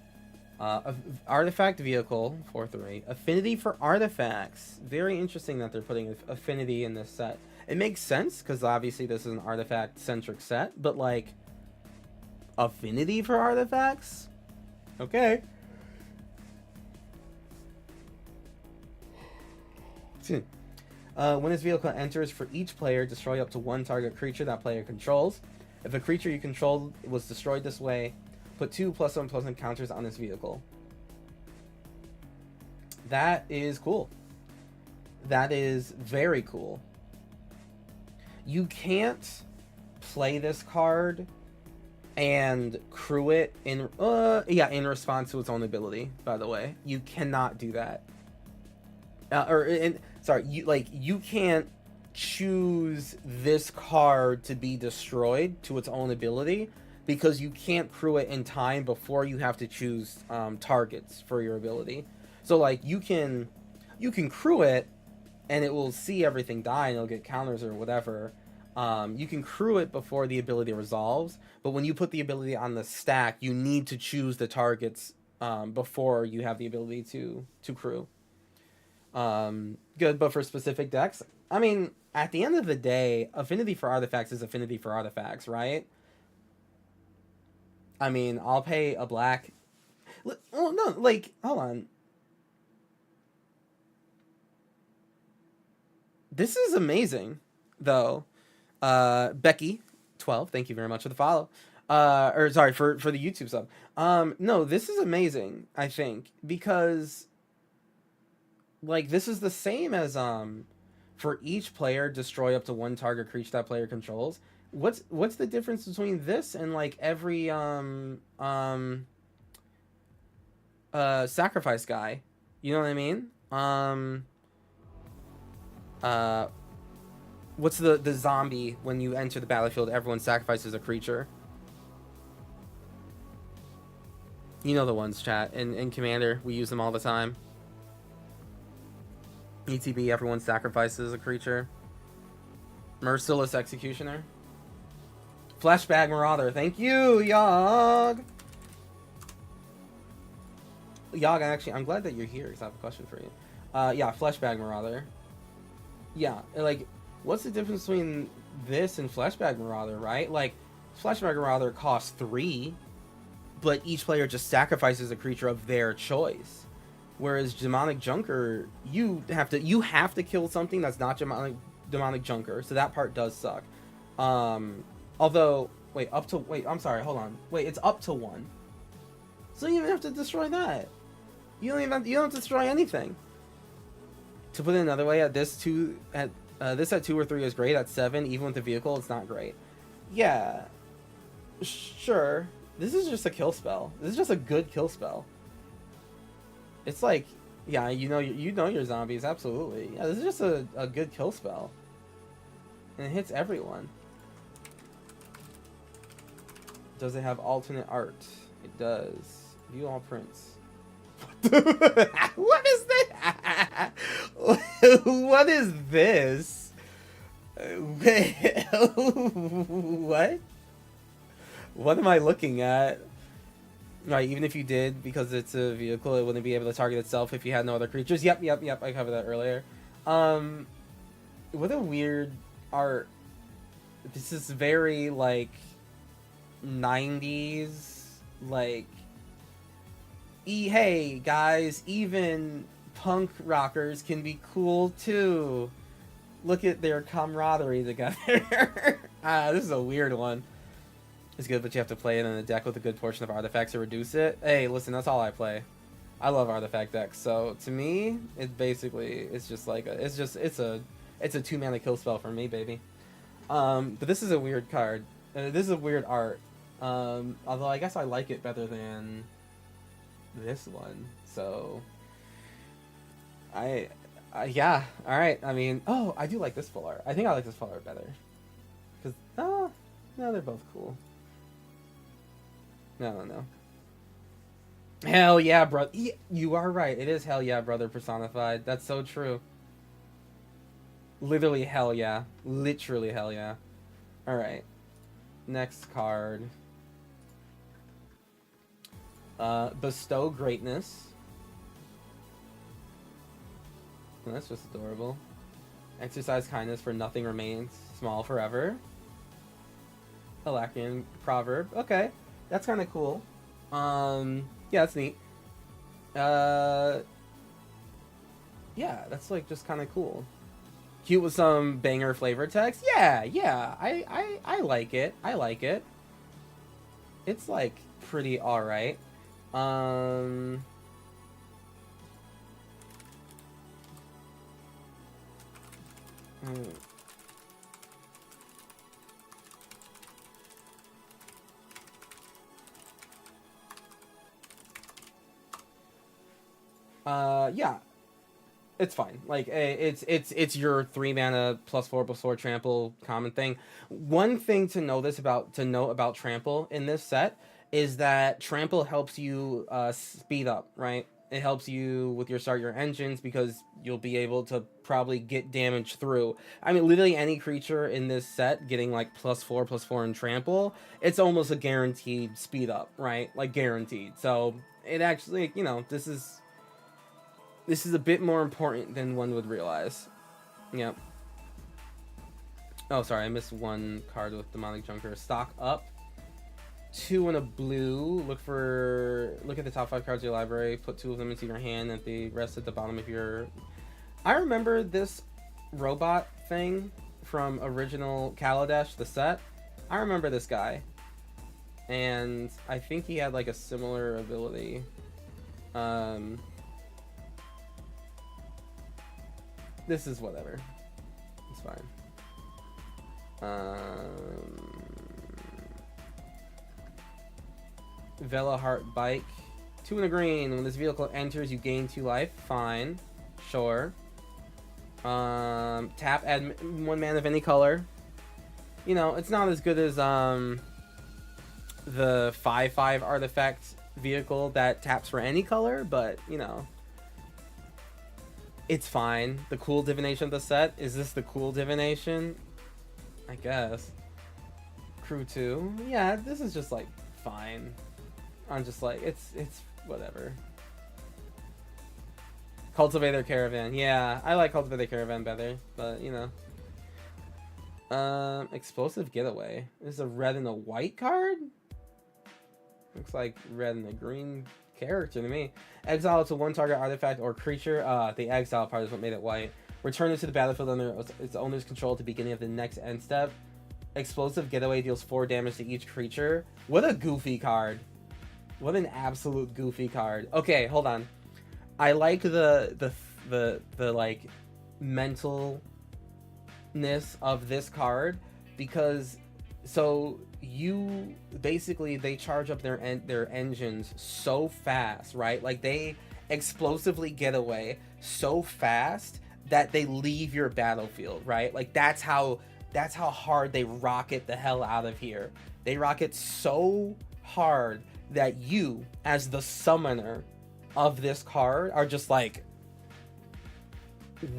Artifact vehicle 4-3. Affinity for artifacts. Very interesting that they're putting affinity in this set. It makes sense because obviously this is an artifact centric set, but like affinity for artifacts? Okay. When this vehicle enters, for each player, destroy up to one target creature that player controls. If a creature you control was destroyed this way, put 2 +1/+1 counters on this vehicle. That is cool. That is very cool. You can't play this card and crew it in in response to its own ability, by the way. You cannot do that. You can't choose this card to be destroyed to its own ability because you can't crew it in time before you have to choose targets for your ability. So like you can crew it and it will see everything die and it'll get counters or whatever. You can crew it before the ability resolves, but when you put the ability on the stack, you need to choose the targets before you have the ability to crew. Good, but for specific decks, I mean, at the end of the day, affinity for artifacts is affinity for artifacts, right? I mean, I'll pay a black. Oh no, like, hold on. This is amazing, though. Becky, 12, thank you very much for the follow. Or sorry for the YouTube sub. No, this is amazing. I think because like this is the same as for each player destroy up to one target creature that player controls. What's the difference between this and like every sacrifice guy? You know what I mean? What's the zombie when you enter the battlefield? Everyone sacrifices a creature. You know the ones, chat. In Commander, we use them all the time. ETB, everyone sacrifices a creature. Merciless Executioner. Flashbag Marauder. Thank you, Yog. Yog, actually, I'm glad that you're here because I have a question for you. Yeah, Flashbag Marauder. Yeah, like, what's the difference between this and Flashbag Marauder, right? Like, Flashbag Marauder costs 3, but each player just sacrifices a creature of their choice. Whereas Demonic Junker, you have to kill something that's not Demonic Junker, so that part does suck. Although, I'm sorry, hold on. Wait, it's up to 1. So you don't even have to destroy that. You don't have to destroy anything. To put it another way, this at 2 or 3 is great. At 7, even with the vehicle, it's not great. Yeah, sure. This is just a kill spell. This is just a good kill spell. It's like, yeah, you know your zombies, absolutely. Yeah, this is just a good kill spell. And it hits everyone. Does it have alternate art? It does. View all prints. What is this? What is this? What? What am I looking at? Right, even if you did, because it's a vehicle, it wouldn't be able to target itself if you had no other creatures. Yep, I covered that earlier. What a weird art. This is very, like, 90s, like, hey, guys, even punk rockers can be cool, too. Look at their camaraderie together. This is a weird one. It's good, but you have to play it in a deck with a good portion of artifacts to reduce it. Hey, listen, that's all I play. I love artifact decks, so to me, it's just like it's a 2-mana kill spell for me, baby. But this is a weird card. This is a weird art. Although I guess I like it better than this one. So yeah, all right. I mean, oh, I do like this full art. I think I like this full art better. Cause no, they're both cool. No. Hell yeah, bro. You are right. It is hell yeah, brother personified. That's so true. Literally hell yeah. Literally hell yeah. Alright. Next card. Bestow greatness. Well, that's just adorable. Exercise kindness, for nothing remains small forever. Alacrian proverb. Okay, that's kind of cool. Yeah, that's neat. Yeah, that's like just kind of cool. Cute with some banger flavor text. Yeah, I like it. I like it. It's like pretty alright. Yeah, it's fine. Like it's your 3 mana +4/+4 trample common thing. One thing to note about trample in this set is that trample helps you speed up, right? It helps you with your engines because you'll be able to probably get damage through. I mean, literally any creature in this set getting like +4/+4 in trample, it's almost a guaranteed speed up, right? Like guaranteed. So it actually, this is a bit more important than one would realize. Yep. Oh, sorry, I missed one card with Demonic Junker. Stock up. 2 and a blue. Look at the top 5 cards of your library. Put 2 of them into your hand and the rest at the bottom of your... I remember this robot thing from original Kaladesh, the set. I remember this guy. And I think he had like a similar ability. This is whatever. It's fine. Velahart Bike. 2 and a green. When this vehicle enters, you gain 2 life. Fine. Sure. Tap, add 1 mana of any color. You know, it's not as good as the 5/5 artifact vehicle that taps for any color, but, you know. It's fine. The cool divination of the set. Is this the cool divination? I guess. Crew 2. Yeah, this is just like fine. I'm just like, it's whatever. Cultivator Caravan. Yeah, I like Cultivator Caravan better, but you know. Explosive Getaway. This is a red and a white card? Looks like red and a green character to me. Exile it to 1 target artifact or creature. The exile part is what made it white. Return it to the battlefield under its owner's control at the beginning of the next end step. Explosive Getaway deals 4 damage to each creature. What a goofy card. What an absolute goofy card. Okay, hold on. I like the like mentalness of this card because so you basically they charge up their engines so fast, right? Like they explosively get away so fast that they leave your battlefield, right? Like that's how hard they rocket the hell out of here. They rocket so hard that you, as the summoner of this card, are just like,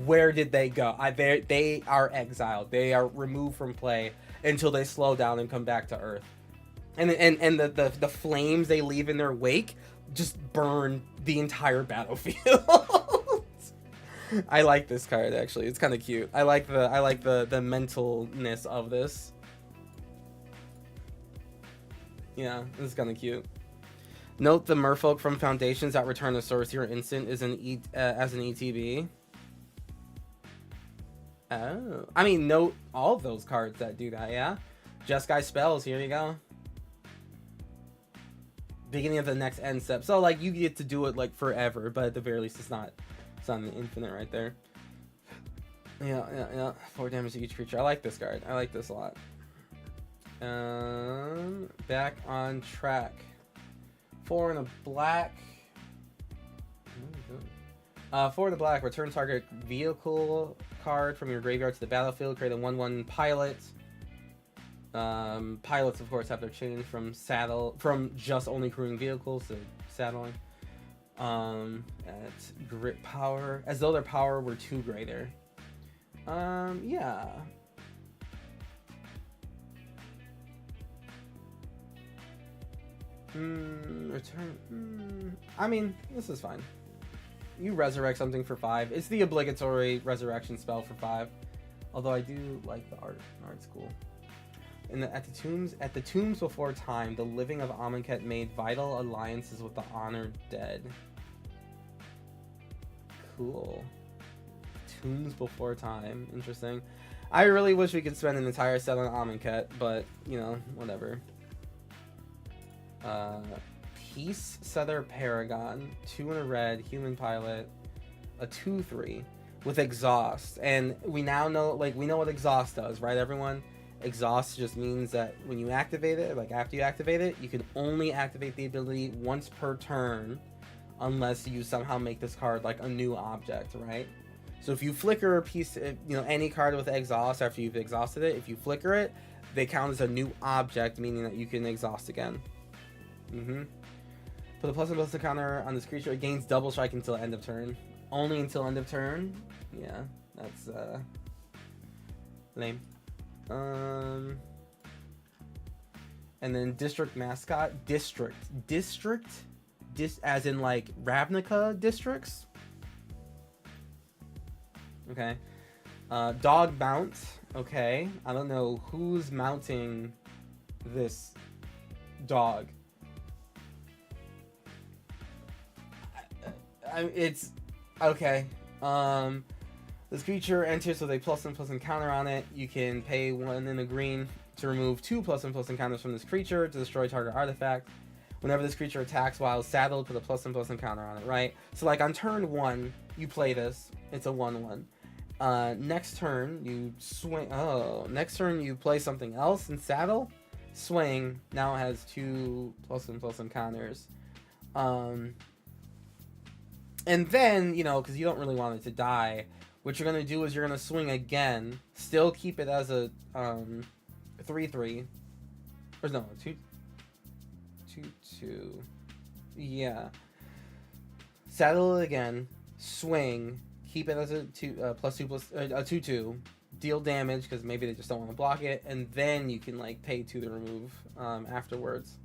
where did they go? They are exiled. They are removed from play until they slow down and come back to Earth. And the flames they leave in their wake just burn the entire battlefield. I like this card actually. It's kind of cute. I like the mentalness of this. Yeah, this is kind of cute. Note the merfolk from Foundations that return a sorcerer instant is as an ETB. Oh, I mean, note all of those cards that do that. Yeah, Jeskai spells. Here you go. Beginning of the next end step. So like you get to do it like forever, but at the very least, it's not an infinite right there. Yeah. 4 damage to each creature. I like this card. I like this a lot. Back on track. 4 and a black. 4 and a black. Return target vehicle card from your graveyard to the battlefield. Create a 1/1 pilot. Pilots, of course, have their change from just only crewing vehicles to saddling. At grit power, as though their power were 2 greater. Yeah. Return. I mean, this is fine. You resurrect something for 5. It's the obligatory resurrection spell for 5. Although I do like the art. Art's cool. At the tombs before time, the living of Amonkhet made vital alliances with the honored dead. Cool. Tombs before time. Interesting. I really wish we could spend an entire set on Amonkhet, but, you know, whatever. Peace Setter Paragon, 2 in a red, human pilot, a 2/3 with exhaust. And we now know, like, we know what exhaust does, right, everyone? Exhaust just means that when you activate it, like after you activate it, you can only activate the ability once per turn unless you somehow make this card like a new object, right? So if you flicker a piece, you know, any card with exhaust after you've exhausted it, if you flicker it, they count as a new object, meaning that you can exhaust again. Put a +1/+1 counter on this creature. It gains double strike until end of turn. Only until end of turn? Yeah, that's lame. And then district mascot. District as in like Ravnica districts. Okay. Dog mount. Okay. I don't know who's mounting this dog. It's okay. This creature enters with a +1/+1 counter on it. You can pay 1 in a green to remove 2 +1/+1 counters from this creature to destroy target artifact. Whenever this creature attacks while saddled, put a +1/+1 counter on it, right? So like on turn 1, you play this. It's a 1/1. Next turn, you swing. Oh, next turn you play something else and saddle. Swing. Now it has 2 +1/+1 counters. And then, you know, because you don't really want it to die, what you're going to do is you're going to swing again. Still keep it as a 3/3. Or no, 2/2. Yeah. Saddle it again. Swing. Keep it as a 2/2. Deal damage, because maybe they just don't want to block it. And then you can, like, pay 2 to remove afterwards.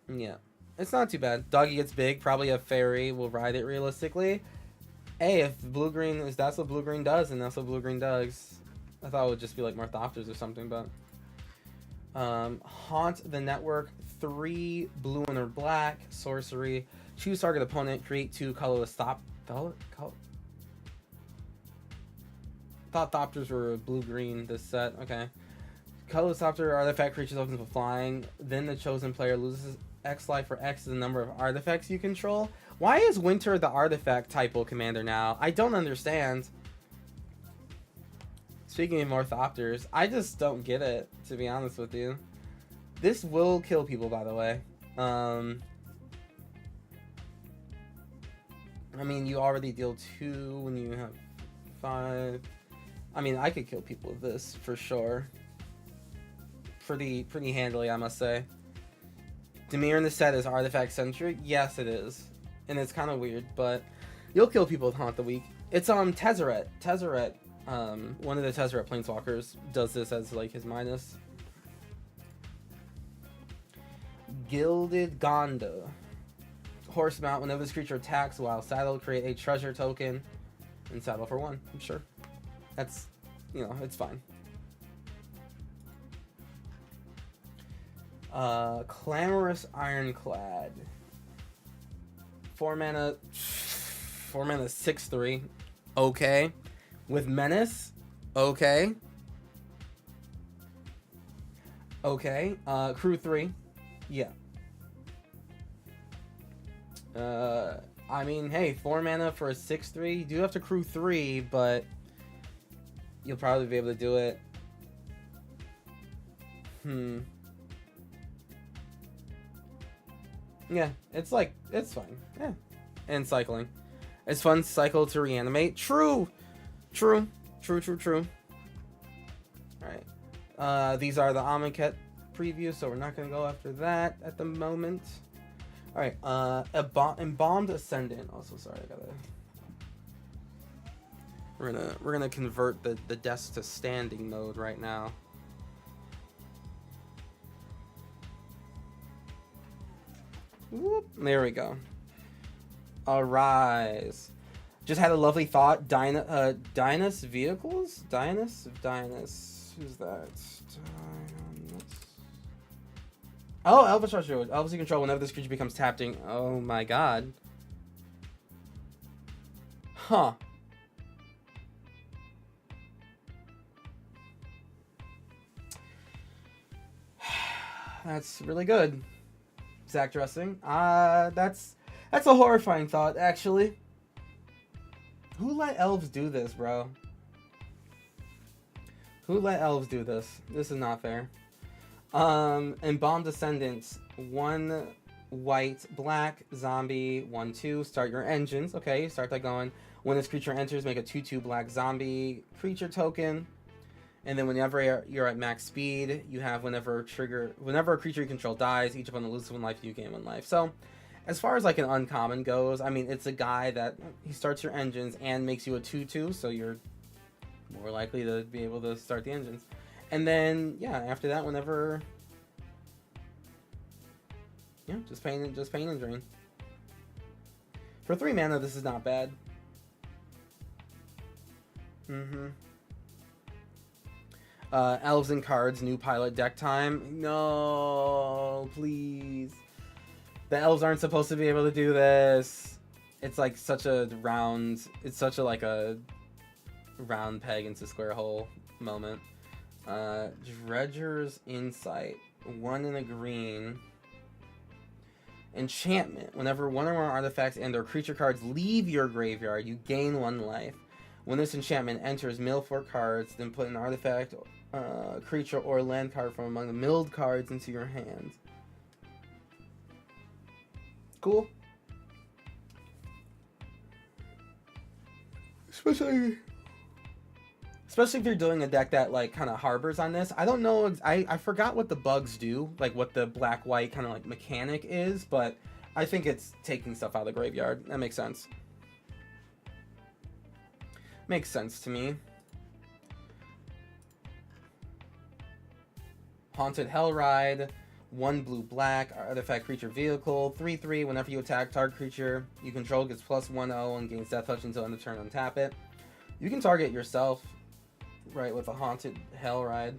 Yeah. It's not too bad. Doggy gets big. Probably a fairy will ride it realistically. Hey, if blue-green is that's what blue-green does, and that's what blue-green does. I thought it would just be like Marthopters or something, but haunt the network. 3 blue and or black sorcery. Choose target opponent. Create 2 colorless thought. Thought Thopters were blue-green this set. Okay. Colorless Thopter artifact creatures opens with flying. Then the chosen player loses X life, for X is the number of artifacts you control. Why is Winter the artifact typo commander now? I don't understand. Speaking of Orthopters, I just don't get it, to be honest with you. This will kill people, by the way. I mean, you already deal 2 when you have 5. I mean, I could kill people with this, for sure. Pretty handily, I must say. Dimir in the set is artifact centric. Yes, it is, and it's kind of weird, but you'll kill people with Haunt the Weak. It's Tezzeret. Tezzeret, one of the Tezzeret planeswalkers does this as like his minus. Gilded Gonda. Horse mount. Whenever this creature attacks while saddled, create a treasure token and saddle for 1. I'm sure. That's, you know, it's fine. Clamorous Ironclad. 4 mana 6/3. Okay. With Menace. Okay. Okay. Crew 3. Yeah. I mean, hey, 4 mana for a 6/3. You do have to crew 3, but you'll probably be able to do it. Yeah, it's like, it's fine. Yeah. And cycling. It's fun cycle to reanimate. True. Alright. These are the Amonkhet previews, so we're not going to go after that at the moment. Alright, Embalmed Ascendant. Also, sorry, we're gonna convert the desk to standing mode right now. Whoop. There we go. Arise. Just had a lovely thought. Dynus Vehicles? Dynus. Who's that? Oh, Elvish Archer. Elves you control whenever this creature becomes tapped. Oh my god. Huh. That's really good. Zach dressing. That's a horrifying thought, actually. Who let elves do this, bro? Who let elves do this? This is not fair. Embalmed Descendants. 1 white, black, zombie, 1/2. Start your engines. Okay, start that going. When this creature enters, make a 2/2 black zombie creature token. And then whenever you're at max speed, you have whenever a creature you control dies, each opponent loses 1 life, you gain 1 life. So, as far as like an uncommon goes, I mean, it's a guy that he starts your engines and makes you a 2/2, so you're more likely to be able to start the engines. And then, yeah, after that, whenever, yeah, just pain and drain. For 3 mana, this is not bad. Elves and cards, new pilot deck time. No, please. The elves aren't supposed to be able to do this. It's like such a round. It's such a like a round peg into square hole moment. Dredger's Insight. 1 in a green. Enchantment. Whenever 1 or more artifacts and/or creature cards leave your graveyard, you gain 1 life. When this enchantment enters, mill 4 cards, then put an artifact, creature, or land card from among the milled cards into your hand. Cool. Especially if you're doing a deck that like kind of harbors on this. I don't know. I forgot what the bugs do, like what the black-white kind of like mechanic is, but I think it's taking stuff out of the graveyard. That makes sense. Makes sense to me. Haunted Hellride. 1 blue-black artifact creature vehicle. 3/3. Whenever you attack target creature you control gets +1/0 and gains death touch until end of turn. Untap it. You can target yourself, right, with a Haunted Hellride.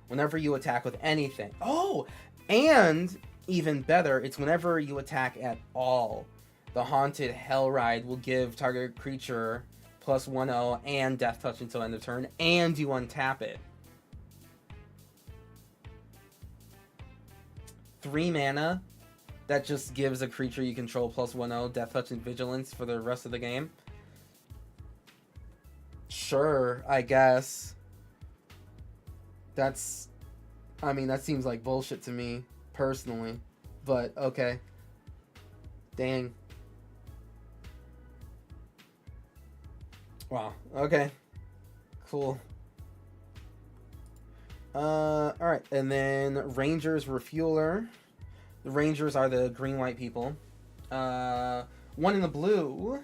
Whenever you attack with anything. Oh, and even better, it's whenever you attack at all. The Haunted Hellride will give target creature +1/0 and death touch until end of turn, and you untap it. 3 mana that just gives a creature you control +1/0 death touch and vigilance for the rest of the game. Sure, I guess. That's, I mean, that seems like bullshit to me personally, but okay. Dang. Wow. Okay. Cool. Alright, and then Rangers Refueler. The Rangers are the green-white people. 1 in the blue.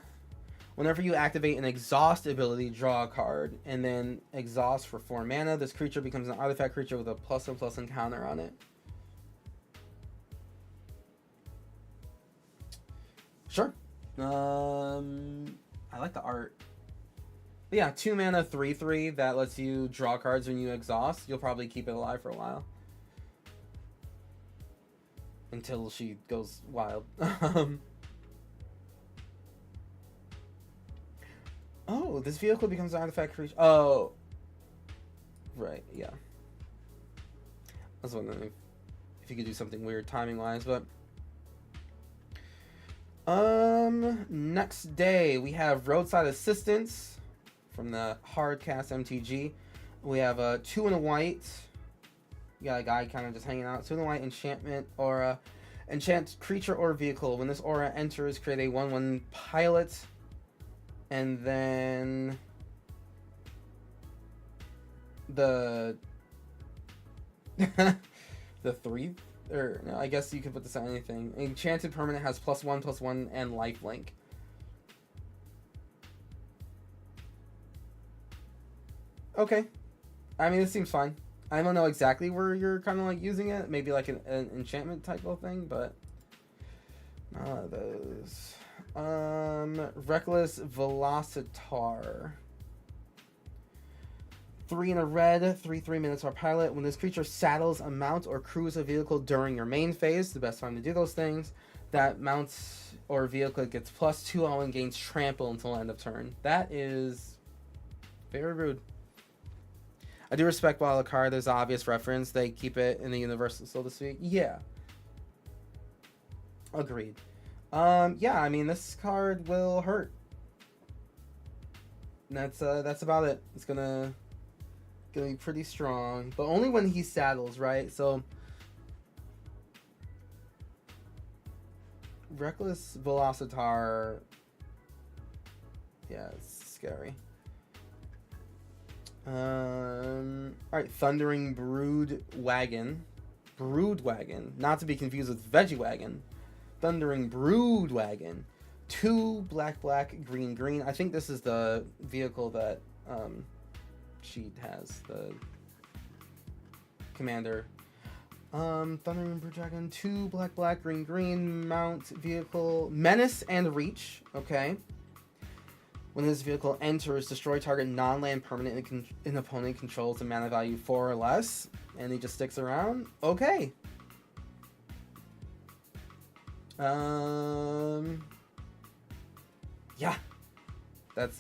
Whenever you activate an exhaust ability, draw a card, and then exhaust for 4 mana. This creature becomes an artifact creature with a +1/+1 encounter on it. Sure. I like the art. But yeah, 2 mana, 3/3 that lets you draw cards when you exhaust. You'll probably keep it alive for a while. Until she goes wild. Oh, this vehicle becomes an artifact creature. Oh. Right, yeah. I was wondering if you could do something weird timing-wise, but... Next day, we have Roadside Assistance from the Hardcast MTG. We have a 2 and a white. You got a guy kind of just hanging out. 2 and a white enchantment aura. Enchant creature or vehicle. When this aura enters, create a 1/1 pilot. And then the the 3, or no, I guess you could put this on anything. Enchanted permanent has +1/+1 and lifelink. Okay, I mean, it seems fine. I don't know exactly where you're kind of like using it. Maybe like an enchantment type of thing, but Those. Reckless Velocitar. 3 in a red, 3 Minotaur pilot. When this creature saddles a mount or cruise a vehicle during your main phase, the best time to do those things, that mount or vehicle gets +2 all and gains trample until end of turn. That is very rude. I do respect while the card is obvious reference, they keep it in the universal, so to speak. Yeah. Agreed. Yeah, I mean, this card will hurt. And that's about it. It's gonna be pretty strong, but only when he saddles, right? So Reckless Velocitar, yeah, it's scary. Alright, Thundering Broodwagon, not to be confused with Veggie Wagon. Thundering Broodwagon, 2 black, green. I think this is the vehicle that she has, the commander. Thundering Broodwagon, 2 black, green, mount, vehicle, menace and reach. Okay. When this vehicle enters, destroy target non-land permanent an opponent controls a mana value 4 or less, and he just sticks around. Okay. Yeah. That's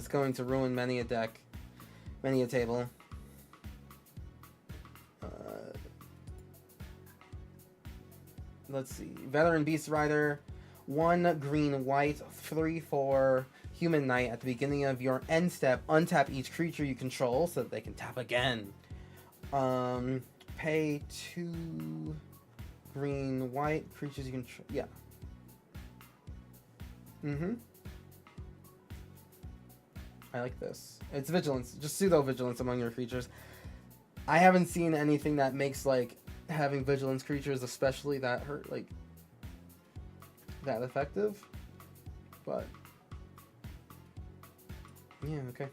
going to ruin many a deck, many a table. Let's see. Veteran Beast Rider, 1 green, white, 3/4 human knight. At the beginning of your end step, untap each creature you control so that they can tap again. Pay 2 green, white creatures you control. Yeah. I like this. It's vigilance. Just pseudo vigilance among your creatures. I haven't seen anything that makes like having vigilance creatures, especially that hurt, like that effective. But yeah, okay.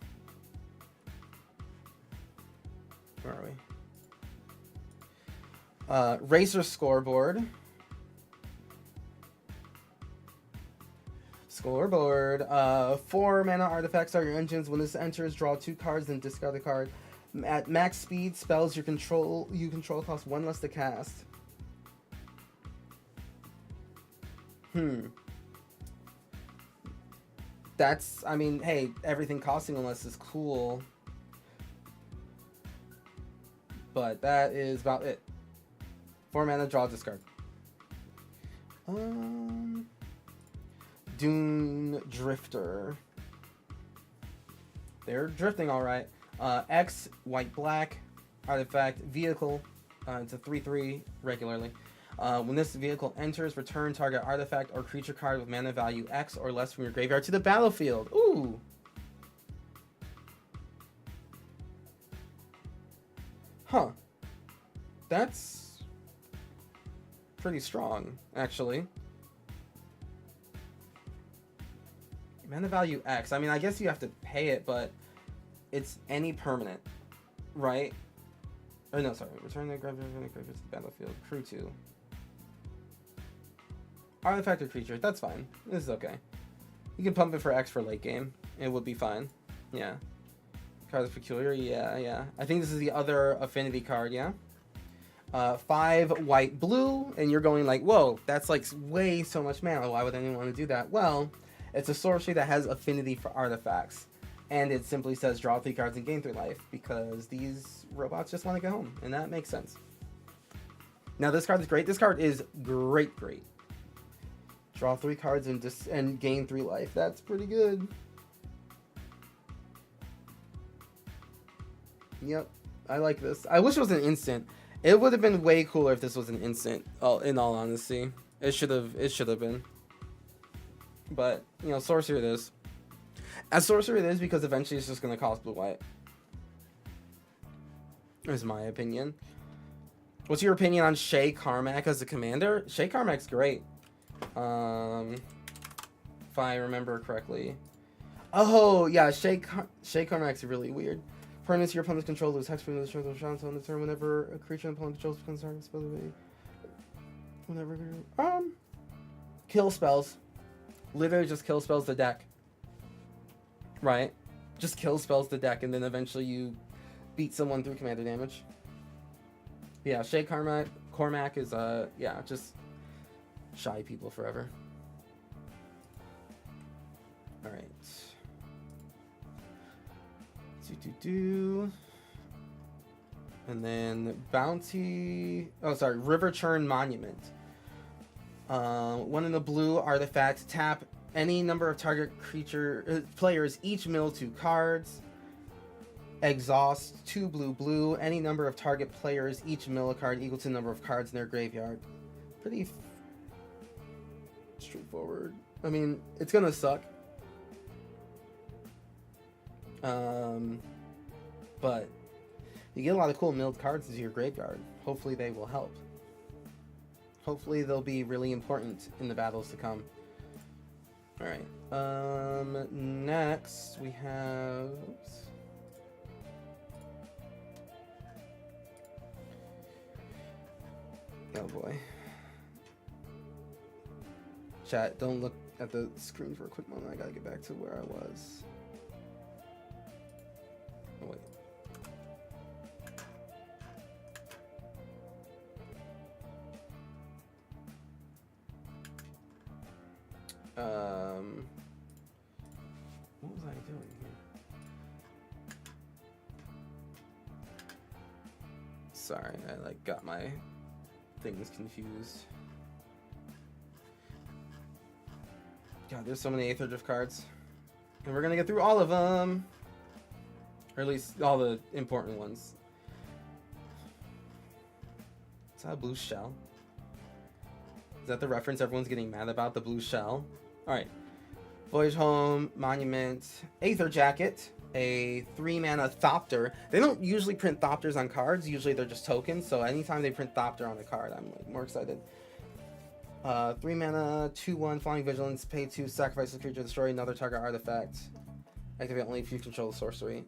Where are we? Racer Scoreboard. Scoreboard. 4 mana artifacts are your engines. When this enters, draw 2 cards, then discard a card. At max speed, spells you control cost 1 less to cast. That's, I mean, hey, everything costing 1 less is cool. But that is about it. 4 mana, draw, discard. Dune Drifter. They're drifting alright. X, white, black, artifact, vehicle. It's a 3/3 regularly. When this vehicle enters, return target artifact or creature card with mana value X or less from your graveyard to the battlefield. Ooh! Huh. That's pretty strong, actually. Mana value X. I mean, I guess you have to pay it, but it's any permanent, right? Oh, no, sorry. Return the graveyard to the battlefield. Crew 2. Artifact or creature. That's fine. This is okay. You can pump it for X for late game. It would be fine. Yeah. Card is peculiar. Yeah. I think this is the other affinity card, yeah? 5 white, blue, and you're going like, whoa, that's like way so much mana. Why would anyone want to do that? Well, it's a sorcery that has affinity for artifacts. And it simply says draw 3 cards and gain 3 life, because these robots just want to go home, and that makes sense. Now this card is great. This card is great. Draw 3 cards and gain 3 life. That's pretty good. Yep, I like this. I wish it was an instant. It would have been way cooler if this was an instant. Oh, in all honesty, it should have been. But you know, sorcery it is. As sorcery it is because eventually it's just gonna cost blue-white. Is my opinion. What's your opinion on Shay Carmack as a commander? Shay Carmack's great. If I remember correctly. Oh yeah, Shay Carmack's really weird. Permanents your opponent's control lose hex from the strength of shots on the turn whenever a creature an opponent controls becomes target spell. Whenever. kill spells. Literally just kill spells the deck. Right? Just kill spells the deck, and then eventually you beat someone through commander damage. Yeah, Shay Cormac is, yeah, just shy people forever. Alright. And then Bounty... Oh, sorry. River Churn Monument. One in the blue artifact. Tap any number of target players. Each mill 2 cards. Exhaust 2 blue. Any number of target players. Each mill a card equal to the number of cards in their graveyard. Pretty straightforward. I mean, it's gonna suck. But you get a lot of cool milled cards into your graveyard. Hopefully they will help. Hopefully they'll be really important in the battles to come. Alright. Next we have... Oops. Oh boy. Chat, don't look at the screen for a quick moment. I gotta get back to where I was. Oh, wait. What was I doing here? Sorry, I like got my things confused. God, there's so many Aether Drift cards. And we're gonna get through all of them. Or at least all the important ones. Is that a blue shell? Is that the reference everyone's getting mad about? The blue shell? Alright. Voyage Home, Monument, Aether Jacket, a 3-mana Thopter. They don't usually print Thopters on cards. Usually they're just tokens. So anytime they print Thopter on a card, I'm like more excited. 3 mana, 2/1, Flying Vigilance, pay 2, sacrifice the creature, destroy another target artifact. Activate only if you control the sorcery.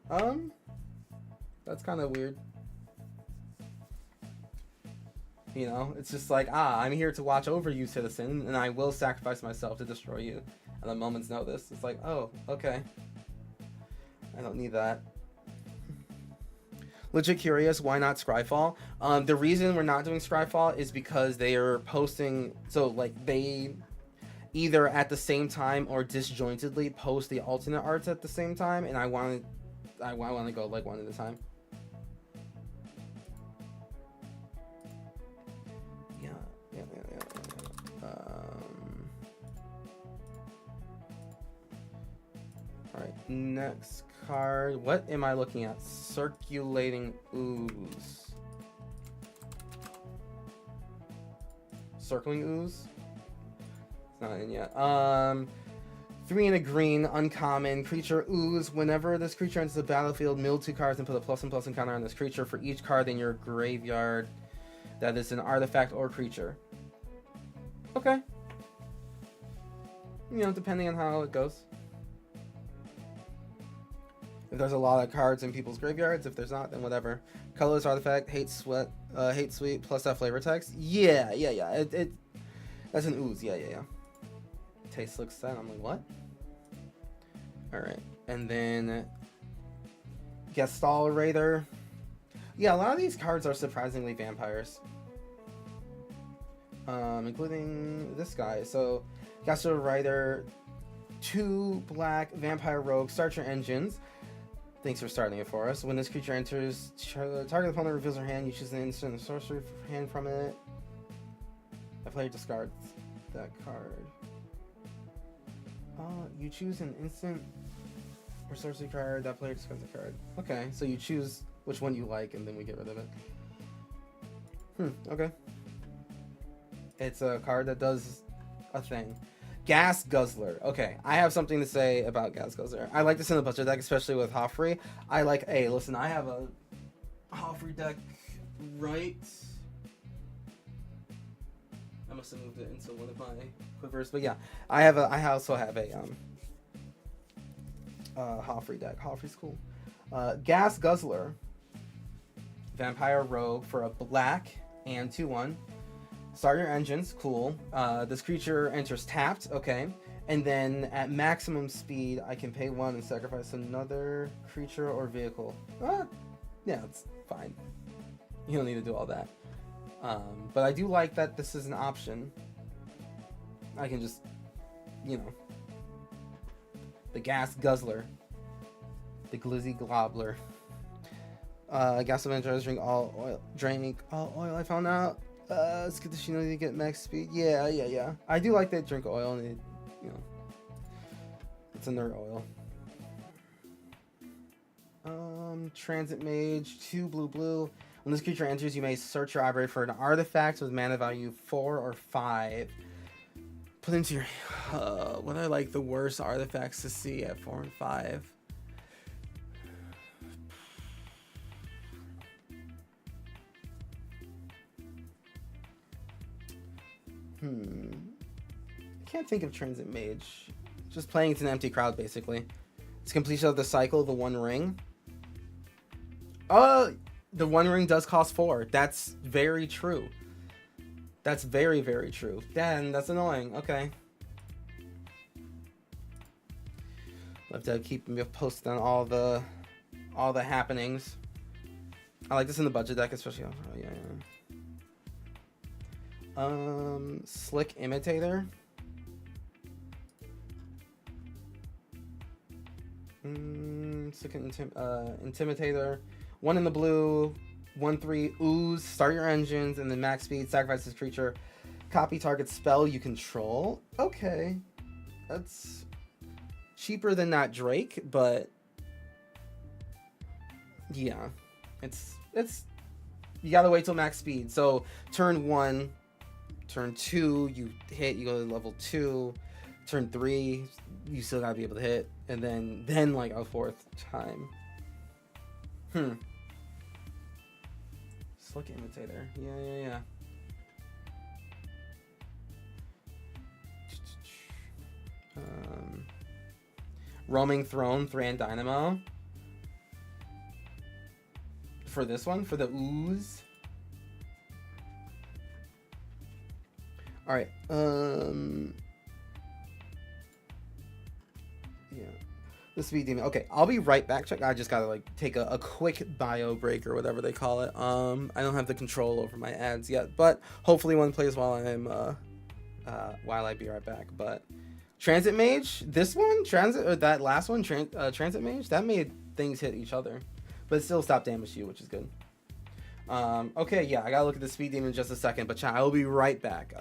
That's kind of weird. You know, it's just like, I'm here to watch over you, citizen, and I will sacrifice myself to destroy you at a moment's notice. It's like, oh, okay. I don't need that. Legit curious, why not Scryfall? The reason we're not doing Scryfall is because they are posting, so like they either at the same time or disjointedly post the alternate arts at the same time, and I want to go like one at a time. Yeah. All right, next card. What am I looking at? Circulating Ooze. Circling Ooze? It's not in yet. 3 and a green, uncommon. Creature Ooze. Whenever this creature enters the battlefield, mill 2 cards and put a +1/+1 counter on this creature for each card in your graveyard that is an artifact or creature. Okay. You know, depending on how it goes. If there's a lot of cards in people's graveyards, if there's not, then whatever. Colorless artifact, hate sweet, plus that flavor text. Yeah. It that's an ooze. Yeah. Taste looks sad. I'm like, what? All right, and then Gestalt Raider. Yeah, a lot of these cards are surprisingly vampires, including this guy. So, Gestalt Raider, 2 black vampire rogue. Start your engines. Thanks for starting it for us. When this creature enters, target opponent reveals their hand. You choose an instant sorcery hand from it. The player discards that card. You choose an instant or sorcery card. That player discards a card. Okay, so you choose which one you like, and then we get rid of it. Okay. It's a card that does a thing. Gas Guzzler. Okay, I have something to say about Gas Guzzler. I like this in the budget deck, especially with Hoffrey. I like, listen, I have a Hoffrey deck right. I must have moved it into one of my quivers, but yeah, I also have a Hoffrey deck. Hoffrey's cool. Gas Guzzler, Vampire Rogue for a black and 2/1. Start your engines, cool. This creature enters tapped, okay. And then at maximum speed, I can pay 1 and sacrifice another creature or vehicle. Yeah, it's fine. You don't need to do all that. But I do like that this is an option. I can just, you know, the gas guzzler, the glizzy globler. Gas Avengers drink all oil. Drink all oil. I found out. It's good that you know you get max speed. Yeah. I do like that drink oil, and it, you know, it's a nerd oil. Transit Mage, 2 blue. When this creature enters, you may search your library for an artifact with mana value 4 or 5. Put into your... what are like the worst artifacts to see at 4 and 5? I can't think of Transit Mage. Just playing it's an empty crowd, basically. It's completion of the cycle, the 1 ring. Oh, the 1 ring does cost 4. That's very true. That's very, very true. Then that's annoying. Okay. We'll have to keep me posted on all the happenings. I like this in the budget deck, especially. Oh yeah. Slick Imitator. Slick Intimidator. 1 in the blue. 1/3 ooze. Start your engines and then max speed. Sacrifice this creature. Copy target spell you control. Okay, that's cheaper than that Drake, but yeah, it's you gotta wait till max speed. So turn 1, turn 2, you hit, you go to level 2. Turn 3, you still gotta be able to hit, and then like a 4th time. Slick Imitator. Yeah. Roaming Throne, Thran Dynamo. For this one, for the ooze. Alright, yeah. The speed demon. Okay, I'll be right back. Check. I just gotta like take a quick bio break or whatever they call it. I don't have the control over my ads yet, but hopefully one plays while I'm while I be right back. But Transit Mage, this one, that last one, Transit Mage, that made things hit each other, but it still stopped damage to you, which is good. Okay, yeah, I gotta look at the speed demon in just a second, but I will be right back.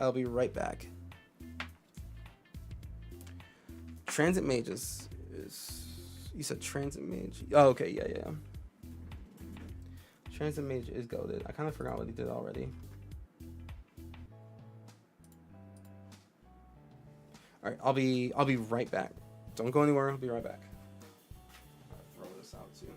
Transit Mage is you said Transit Mage? Oh, okay, yeah. Transit Mage is goated. I kind of forgot what he did already. All right, I'll be right back. Don't go anywhere. I'll be right back. I'll throw this out too.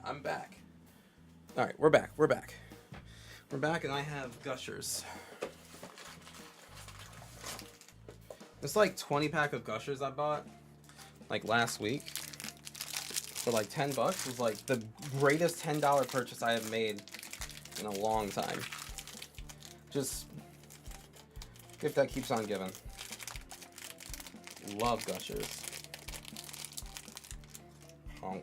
I'm back. All right, we're back. We're back. We're back, and I have Gushers. It's like 20 pack of Gushers I bought like last week for like $10. It was like the greatest $10 purchase I have made in a long time. Just gift that keeps on giving. Love Gushers. Oh.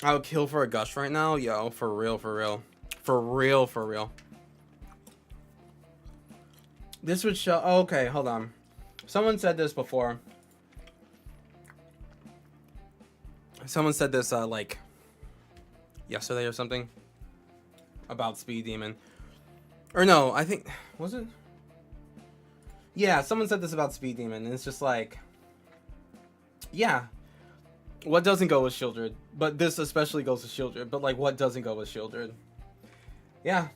I would kill for a Gush right now, yo. For real, for real. For real, for real. This would show... Oh, okay, hold on. Someone said this before. Someone said this, like... yesterday or something. About Speed Demon. Or no, I think... Was it? Yeah, someone said this about Speed Demon, and it's just like... Yeah. What doesn't go with Shieldred? But this especially goes with Shieldred. But, like, what doesn't go with Shieldred? Yeah.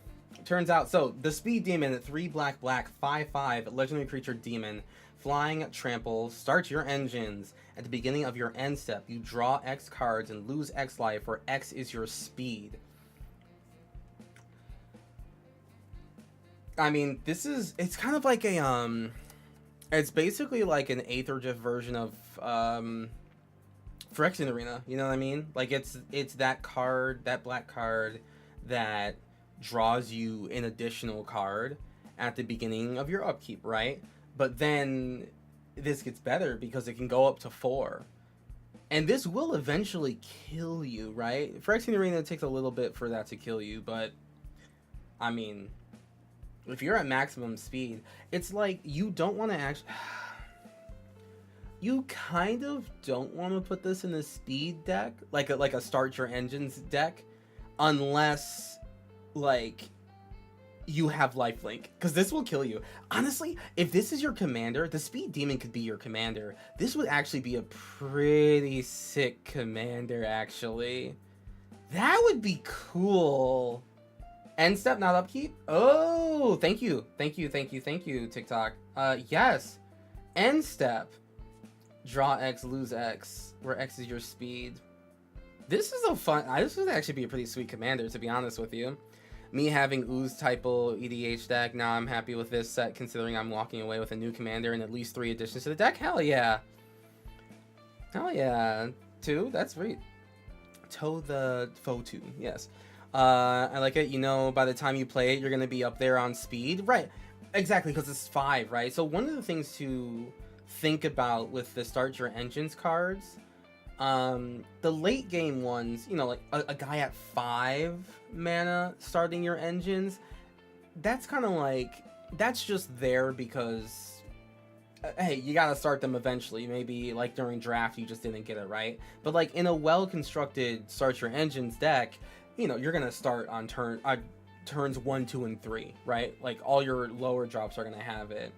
Turns out, so, the Speed Demon, 3 black, 5/5, legendary creature demon, flying, trample, start your engines. At the beginning of your end step, you draw X cards and lose X life, where X is your speed. I mean, this is, it's kind of like a, it's basically like an AETHER version of, Phyrexian Arena, you know what I mean? Like, it's that card, that black card, that draws you an additional card at the beginning of your upkeep, right? But then this gets better because it can go up to 4. And this will eventually kill you, right? Phyrexian Arena takes a little bit for that to kill you, but I mean, if you're at maximum speed, it's like you don't want to actually... You kind of don't want to put this in a speed deck, like a start your engines deck, unless like you have lifelink, because this will kill you. Honestly, if this is your commander, the Speed Demon could be your commander. This would actually be a pretty sick commander, actually. That would be cool. End step, not upkeep? Oh, thank you, TikTok. Yes. End step. Draw X, lose X, where X is your speed. This is a fun... This would actually be a pretty sweet commander, to be honest with you. Me having Ooze typo EDH deck, now I'm happy with this set, considering I'm walking away with a new commander and at least 3 additions to the deck. Hell yeah. Hell yeah. 2? That's sweet. Toe the foe 2, yes. I like it. You know, by the time you play it, you're going to be up there on speed. Right. Exactly, because it's 5, right? So one of the things to think about with the Start Your Engines cards, the late game ones, you know, like a guy at 5 mana starting your engines, that's kind of like, that's just there because, hey, you gotta start them eventually. Maybe like during draft you just didn't get it right, but like in a well-constructed Start Your Engines deck, you know, you're gonna start on turns 1, 2, and 3, right? Like all your lower drops are gonna have it.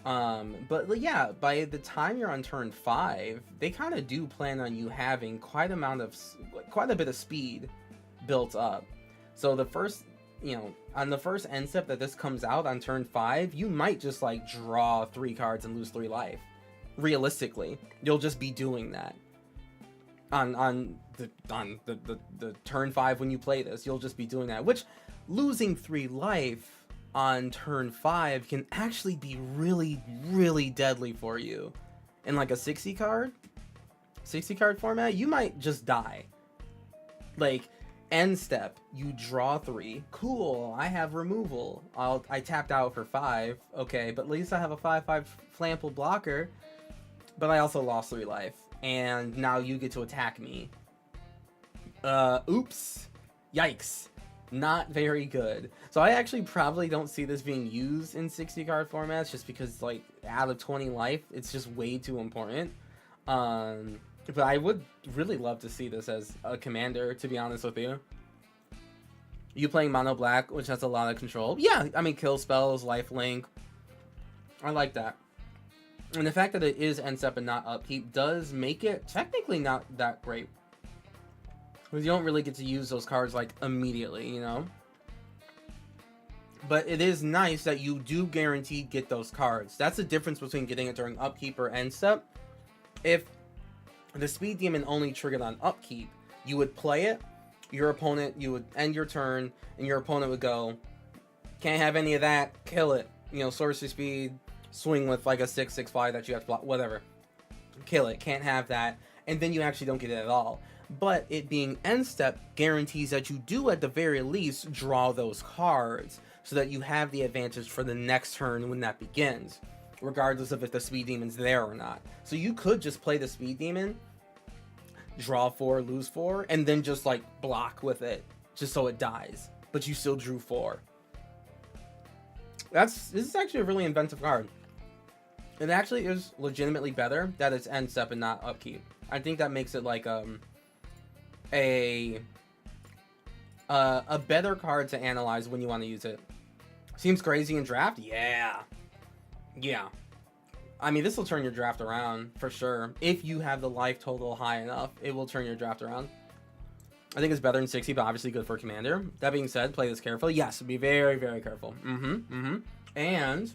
But yeah, by the time you're on turn 5, they kind of do plan on you having quite a bit of speed built up. So the first, you know, on the first end step that this comes out on turn 5, you might just like draw 3 cards and lose 3 life. Realistically, you'll just be doing that. On the turn 5 when you play this, you'll just be doing that, which losing 3 life on turn 5 can actually be really, really deadly for you. In like a 60 card format, you might just die. Like, end step, you draw 3. Cool, I have removal. I tapped out for 5. Okay, but at least I have a 5/5 flample blocker. But I also lost 3 life. And now you get to attack me. Oops. Yikes. Not very good. So I actually probably don't see this being used in 60 card formats, just because like out of 20 life, it's just way too important. But I would really love to see this as a commander, to be honest with you. You playing mono black, which has a lot of control. Yeah, I mean, kill spells, lifelink. I like that. And the fact that it is end step and not upkeep does make it technically not that great. Because you don't really get to use those cards, like, immediately, you know? But it is nice that you do guaranteed get those cards. That's the difference between getting it during upkeep or end step. If the Speed Demon only triggered on upkeep, You would play it, your opponent, you would end your turn, and your opponent would go, can't have any of that, kill it. You know, sorcery speed, swing with like a 6/6 fly that you have to block, whatever. Kill it, can't have that. And then you actually don't get it at all. But it being end step guarantees that you do at the very least draw those cards so that you have the advantage for the next turn when that begins, regardless of if the speed demon's there or not. So you could just play the speed demon, draw 4, lose 4, and then just like block with it just so it dies, but you still drew 4. This is actually a really inventive card. It actually is legitimately better that it's end step and not upkeep. I think that makes it like a better card to analyze when you want to use it. Seems crazy in draft? Yeah. I mean, this will turn your draft around for sure. If you have the life total high enough, it will turn your draft around. I think it's better than 60, but obviously good for commander. That being said, play this carefully. Yes, be very, very careful. And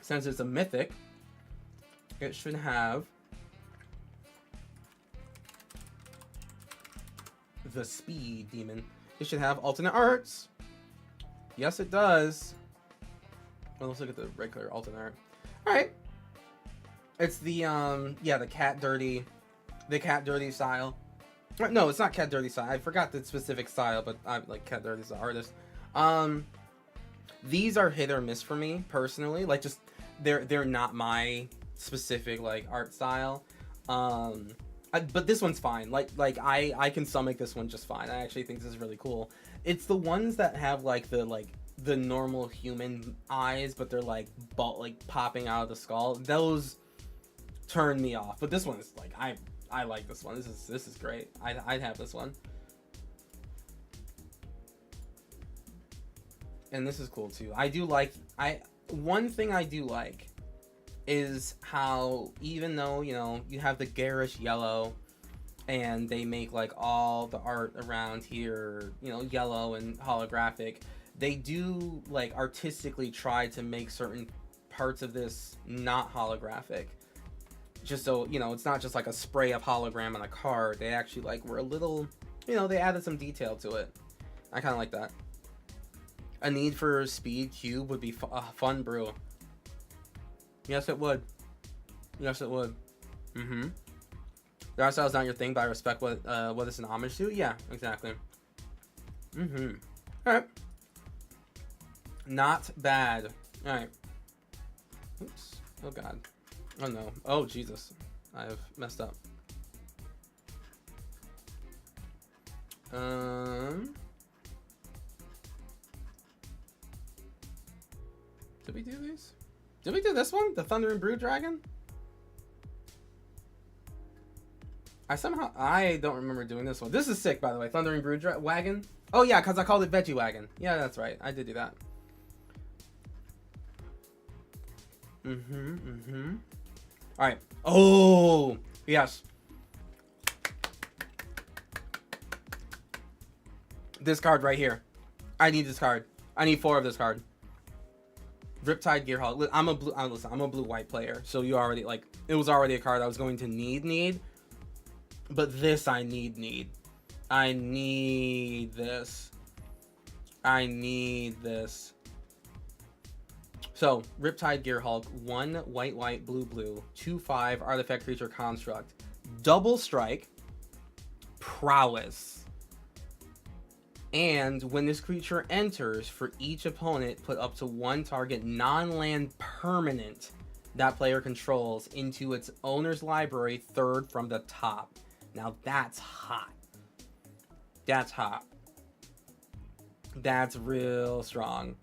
since it's a mythic, it should have the speed demon. It should have alternate arts. Yes, it does. Well, let's look at the regular alternate art. All right. It's the the cat dirty style. No, it's not cat dirty style. I forgot the specific style, but I like cat dirty as the artist. These are hit or miss for me personally. Like, just they're not my specific like art style. But this one's fine. Like I can stomach this one just fine. I actually think this is really cool. It's the ones that have like the normal human eyes, but they're like popping out of the skull. Those turn me off. But this one is like I like this one. This is great. I'd have this one. And this is cool too. One thing I do like is how, even though, you know, you have the garish yellow and they make like all the art around here, you know, yellow and holographic, they do like artistically try to make certain parts of this not holographic, just so, you know, it's not just like a spray of hologram on a card. They actually like were a little, you know, they added some detail to it. I kind of like that. A Need for Speed cube would be a fun brew. Yes, it would. Yes, it would. The art style is not your thing, but I respect what it's an homage to. Yeah, exactly. Alright. Not bad. Alright. Oops. Oh, God. Oh, no. Oh, Jesus. I have messed up. Did we do these? Did we do this one? The Thunder and Brood Dragon? I don't remember doing this one. This is sick, by the way. Thunder and Brood Wagon. Oh, yeah, because I called it Veggie Wagon. Yeah, that's right. I did do that. Alright. Oh, yes. This card right here. I need this card. I need 4 of this card. Riptide Gearhulk. I'm a blue-white player, so you already, like, it was already a card I was going to need. But this I need. I need this. So, Riptide Gearhulk, 1 white, blue, 2/5 artifact creature construct. Double strike, prowess. And when this creature enters, for each opponent, put up to 1 target non-land permanent that player controls into its owner's library, 3rd from the top. Now that's hot. That's hot. That's real strong.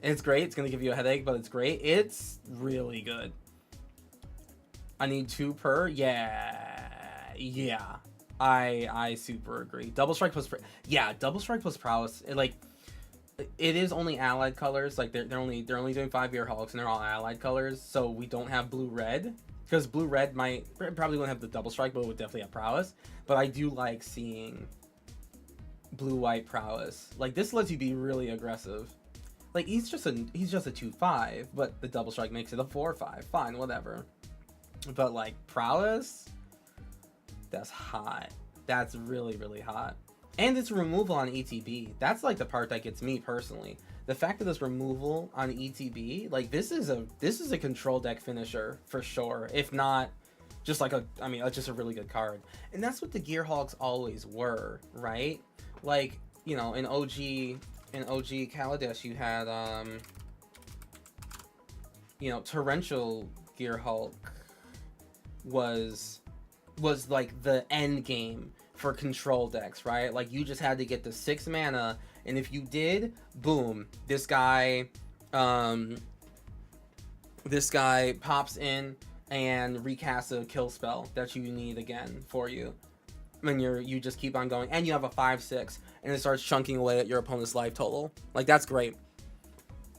It's great. It's going to give you a headache, but it's great. It's really good. I need 2 per. Yeah. I super agree. Double strike plus double strike plus prowess. It is only allied colors. Like they're only doing 5 Gearhulks and they're all allied colors. So we don't have blue red, because blue red probably won't have the double strike, but it would definitely have prowess. But I do like seeing blue white prowess. Like, this lets you be really aggressive. Like, he's just a 2/5, but the double strike makes it a 4/5. Fine, whatever. But like prowess, that's hot. That's really, really hot. And its removal on ETB. That's like the part that gets me personally. The fact that this removal on ETB, like this is a control deck finisher for sure. If not just like just a really good card. And that's what the Gearhulks always were, right? Like, you know, in OG Kaladesh you had you know, Torrential Gearhulk was like the end game for control decks, right? Like you just had to get the 6 mana, and if you did, boom, this guy pops in and recasts a kill spell that you need again for you. And you just keep on going, and you have a 5/6, and it starts chunking away at your opponent's life total. Like that's great.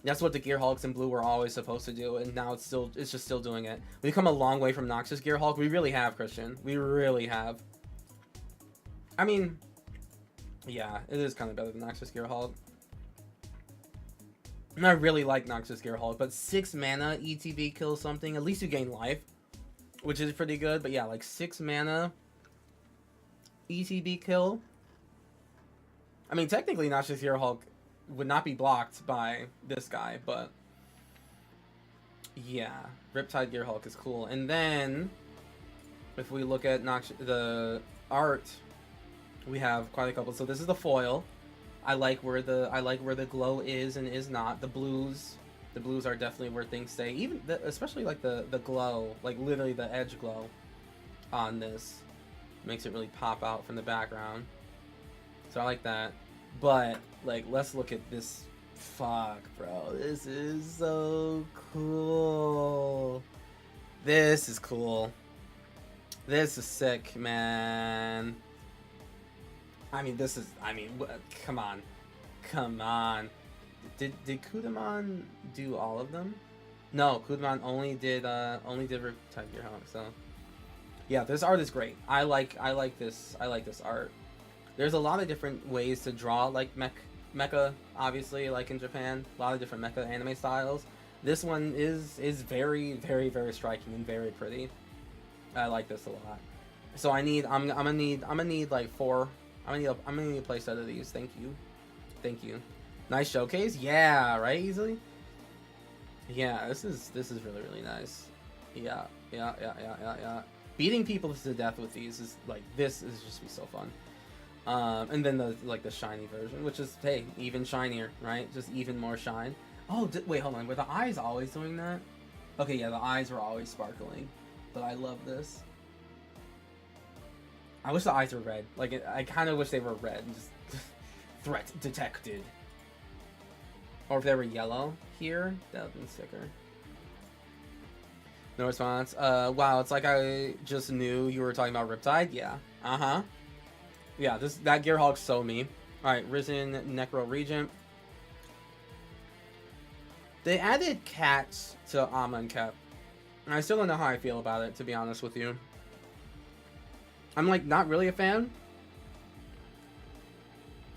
That's what the Gearhulks in blue were always supposed to do, and now it's just still doing it. We've come a long way from Noxious Gearhulk. We really have, Christian. We really have. I mean, yeah, it is kind of better than Noxious Gearhulk. And I really like Noxious Gearhulk, but 6 mana ETB kills something. At least you gain life, which is pretty good. But yeah, like 6 mana ETB kill. I mean, technically, Noxious Gearhulk would not be blocked by this guy, but yeah, Riptide Gearhulk is cool. And then if we look at the art, we have quite a couple. So this is the foil. I like where the glow is and is not. The blues are definitely where things stay. Even especially like the glow, like literally the edge glow on this makes it really pop out from the background. So I like that. But like, let's look at this. Fuck, bro, this is so cool. This is cool. This is sick, man. I mean, come on. Did Kudamon do all of them? No, Kudamon only did Riptide Gearhulk. So yeah, this art is great. I like this art. There's a lot of different ways to draw like mecha, obviously, like in Japan. A lot of different mecha anime styles. This one is very, very, very striking and very pretty. I like this a lot. So I'm gonna need like 4. I'm gonna need a play set of these. Thank you. Nice showcase. Yeah, right. Easily. Yeah, this is really, really nice. Yeah. Beating people to death with these is like, this is just be so fun. And then the shiny version, which is, hey, even shinier, right? Just even more shine. Oh, wait, hold on. Were the eyes always doing that? Okay, yeah, the eyes were always sparkling. But I love this. I wish the eyes were red. Like, I kind of wish they were red. Just threat detected. Or if they were yellow here, that would have been sicker. No response. Wow, it's like I just knew you were talking about Riptide. Yeah. Uh-huh. Yeah, that Gearhulk's so me. Alright, Risen Necro Regent. They added cats to Amonkhet. And I still don't know how I feel about it, to be honest with you. I'm like not really a fan.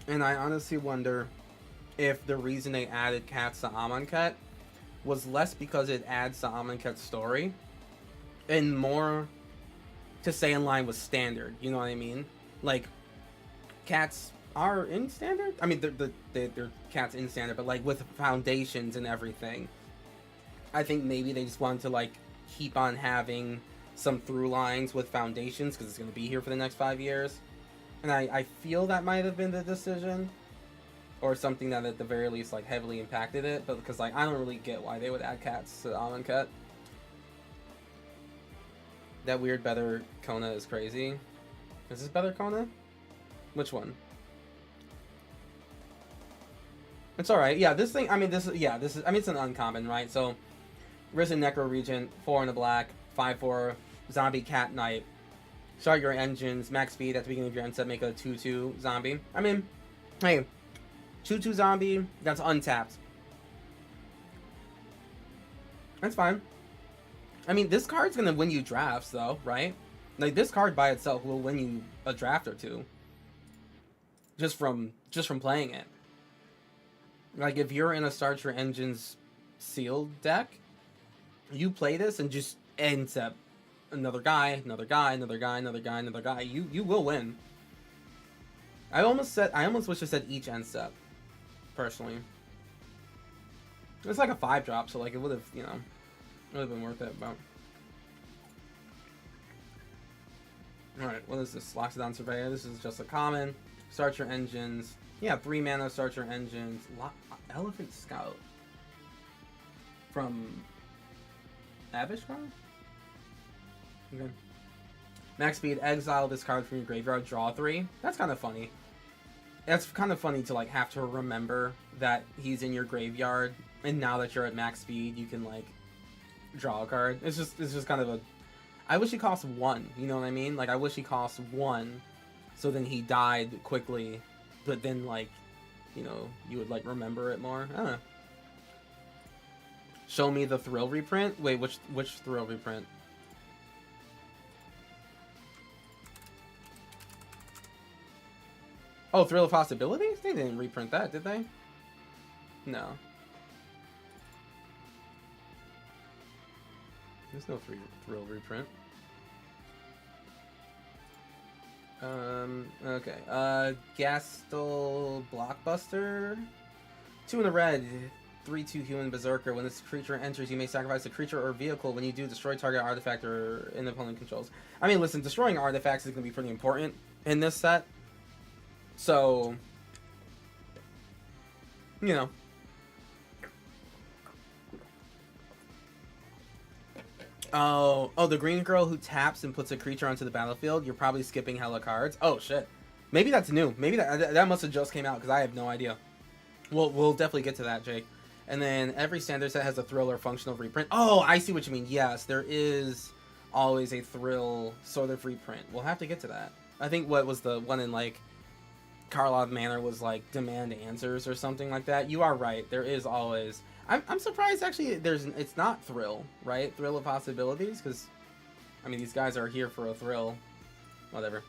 And I honestly wonder if the reason they added cats to Amonkhet was less because it adds to Amonkhet's story and more to stay in line with standard, you know what I mean? Like, cats are in standard? I mean, they're cats in standard, but like with foundations and everything. I think maybe they just wanted to like keep on having some through lines with foundations because it's going to be here for the next 5 years. And I feel that might have been the decision, or something that at the very least like heavily impacted it. But because like I don't really get why they would add cats to Amonkhet. That weird Better Kona is crazy. Is this Better Kona? Which one? It's alright. Yeah, this thing, I mean, this is, I mean, it's an uncommon, right? So, Risen Necro Regent, 4 in the black, 5/4, Zombie Cat Knight. Start your engines, max speed at the beginning of your end set, make a 2/2 zombie. I mean, hey, 2/2 zombie, that's untapped. That's fine. I mean, this card's gonna win you drafts, though, right? Like, this card by itself will win you a draft or two. Just from playing it. Like, if you're in a Start Your Engines sealed deck, you play this and just ends up another guy. You will win. I almost wish it said each end step, personally. It's like a 5-drop, so like it would have, you know, would have been worth it, but. Alright, what is this? Loxodon Surveyor. This is just a common. Start your engines. Yeah, 3 mana, start your engines. Elephant Scout. From Avishkar? Okay. Max speed, exile this card from your graveyard, draw 3. That's kind of funny. That's kind of funny to like have to remember that he's in your graveyard, and now that you're at max speed, you can like draw a card. It's just kind of a. I wish he cost 1. You know what I mean? Like I wish he cost 1, so then he died quickly, but then like, you know, you would like remember it more. I don't know. Show me the Thrill reprint. Wait, which Thrill reprint? Oh, Thrill of Possibilities? They didn't reprint that, did they? No. There's no Thrill reprint. Okay. Gastel Blockbuster. 2 in a red. 3/2 human berserker. When this creature enters, you may sacrifice a creature or vehicle. When you do, destroy target artifact or an opponent controls. I mean, listen, destroying artifacts is going to be pretty important in this set. So, you know. Oh, the green girl who taps and puts a creature onto the battlefield. You're probably skipping hella cards. Oh shit. Maybe that's new. Maybe that must have just came out because I have no idea. We'll definitely get to that, Jake. And then every standard set has a Thrill or functional reprint. Oh, I see what you mean. Yes, there is always a Thrill sort of reprint. We'll have to get to that. I think what was the one in like Karlov Manor was like Demand Answers or something like that. You are right. There is always. I'm surprised actually. It's not Thrill, right? Thrill of Possibilities, because I mean these guys are here for a thrill. Whatever.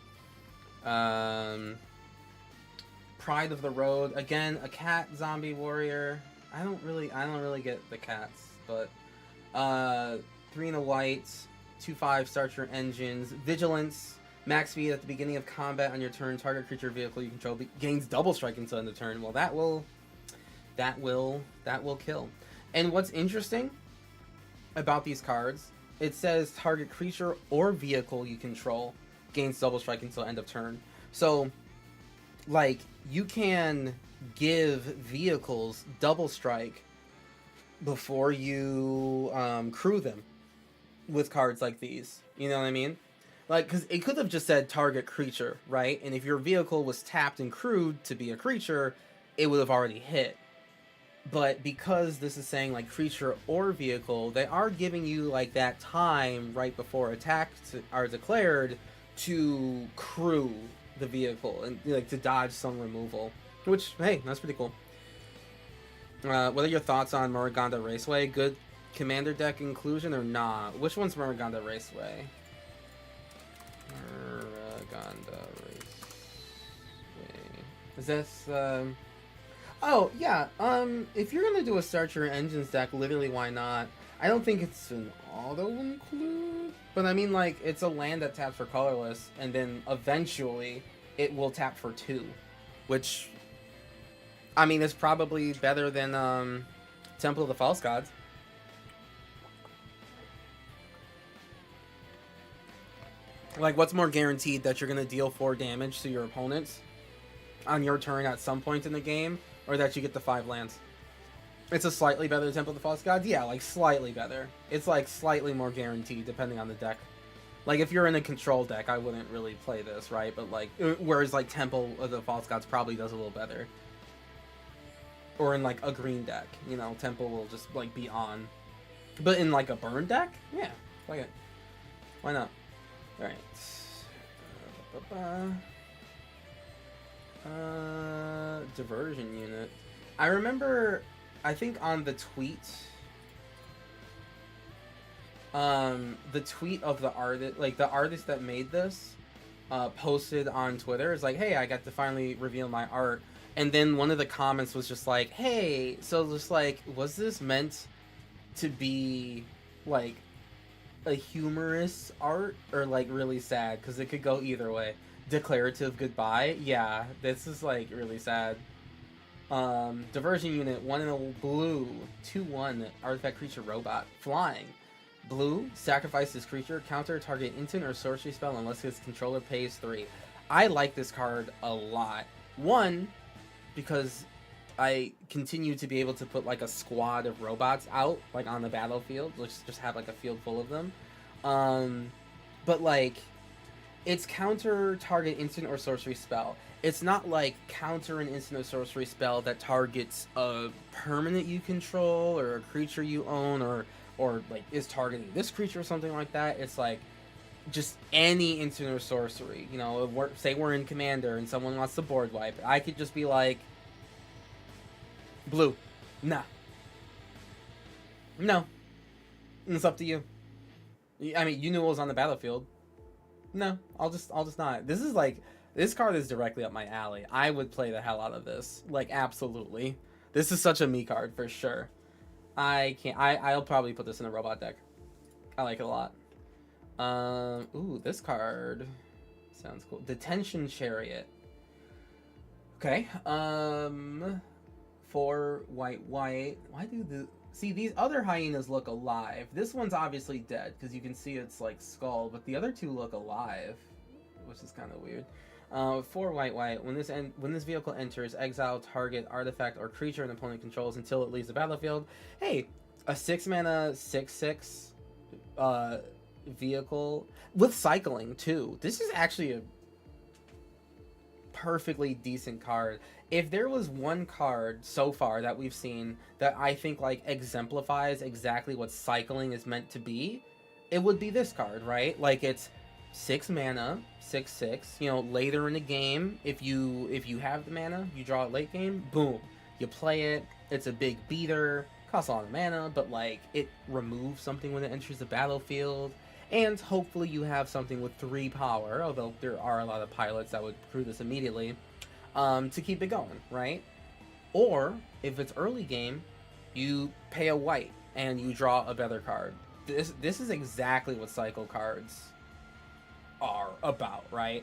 Pride of the Road, again, a cat zombie warrior. I don't really get the cats, but 3 in a white, 2/5, start your engines. Vigilance, max speed at the beginning of combat on your turn. Target creature vehicle you control gains double strike until end of turn. Well, that will kill. And what's interesting about these cards, it says target creature or vehicle you control gains double strike until end of turn. So, like, you can give vehicles double strike before you crew them with cards like these. You know what I mean? Like, because it could have just said target creature, right? And if your vehicle was tapped and crewed to be a creature, it would have already hit. But because this is saying, like, creature or vehicle, they are giving you, like, that time right before attacks are declared to crew the vehicle and, like, to dodge some removal. Which, hey, that's pretty cool. What are your thoughts on Muruganda Raceway? Good commander deck inclusion or not? Which one's Muruganda Raceway? Muruganda Raceway. Is this, Oh, yeah, if you're gonna do a Start Your Engines deck, literally, why not? I don't think it's an auto-include, but I mean, like, it's a land that taps for colorless, and then eventually it will tap for 2, which, I mean, is probably better than, Temple of the False Gods. Like, what's more guaranteed, that you're gonna deal 4 damage to your opponents on your turn at some point in the game, or that you get the 5 lands? It's a slightly better Temple of the False Gods? Yeah, like, slightly better. It's, like, slightly more guaranteed, depending on the deck. Like, if you're in a control deck, I wouldn't really play this, right? But, like, whereas, like, Temple of the False Gods probably does a little better. Or in, like, a green deck, you know, Temple will just, like, be on. But in, like, a burn deck? Yeah, like it. Why not? Alright. Diversion unit. I remember, I think on the tweet of the artist, like the artist that made this, posted on Twitter, is like, hey, I got to finally reveal my art. And then one of the comments was just like, hey, so just like, was this meant to be like a humorous art or like really sad? Because it could go either way. declarative goodbye. Yeah, this is like really sad. Diversion unit, 1 in a blue, 2/1 artifact creature robot, flying. Blue, sacrifice this creature, counter target instant or sorcery spell unless its controller pays 3. I like this card a lot. One, because I continue to be able to put like a squad of robots out like on the battlefield, just have like a field full of them. But like, it's counter target instant or sorcery spell. It's not like counter an instant or sorcery spell that targets a permanent you control or a creature you own or like is targeting this creature or something like that. It's like just any instant or sorcery. You know, say we're in Commander and someone wants to board wipe. I could just be like, blue, nah, no, it's up to you. I mean, you knew it was on the battlefield. No, I'll just not. This is like, this card is directly up my alley. I would play the hell out of this. Like, absolutely. This is such a me card for sure. I'll probably put this in a robot deck. I like it a lot. Ooh, this card sounds cool. Detention Chariot. Okay. 4 white. Why do the... See, these other hyenas look alive. This one's obviously dead, because you can see its, like, skull, but the other two look alive, which is kind of weird. 4 white. When this vehicle enters, exile target artifact or creature an opponent controls until it leaves the battlefield. Hey, a 6-mana 6/6 vehicle with cycling too. This is actually a perfectly decent card. If there was one card so far that we've seen that I think like exemplifies exactly what cycling is meant to be, it would be this card, right? Like, it's 6 mana, 6/6. You know, later in the game, if you have the mana, you draw it late game, boom, you play it. It's a big beater, costs a lot of mana, but like it removes something when it enters the battlefield. And hopefully you have something with 3 power, although there are a lot of pilots that would crew this immediately, to keep it going, right? Or if it's early game, you pay a white and you draw a better card. This is exactly what cycle cards are about, right?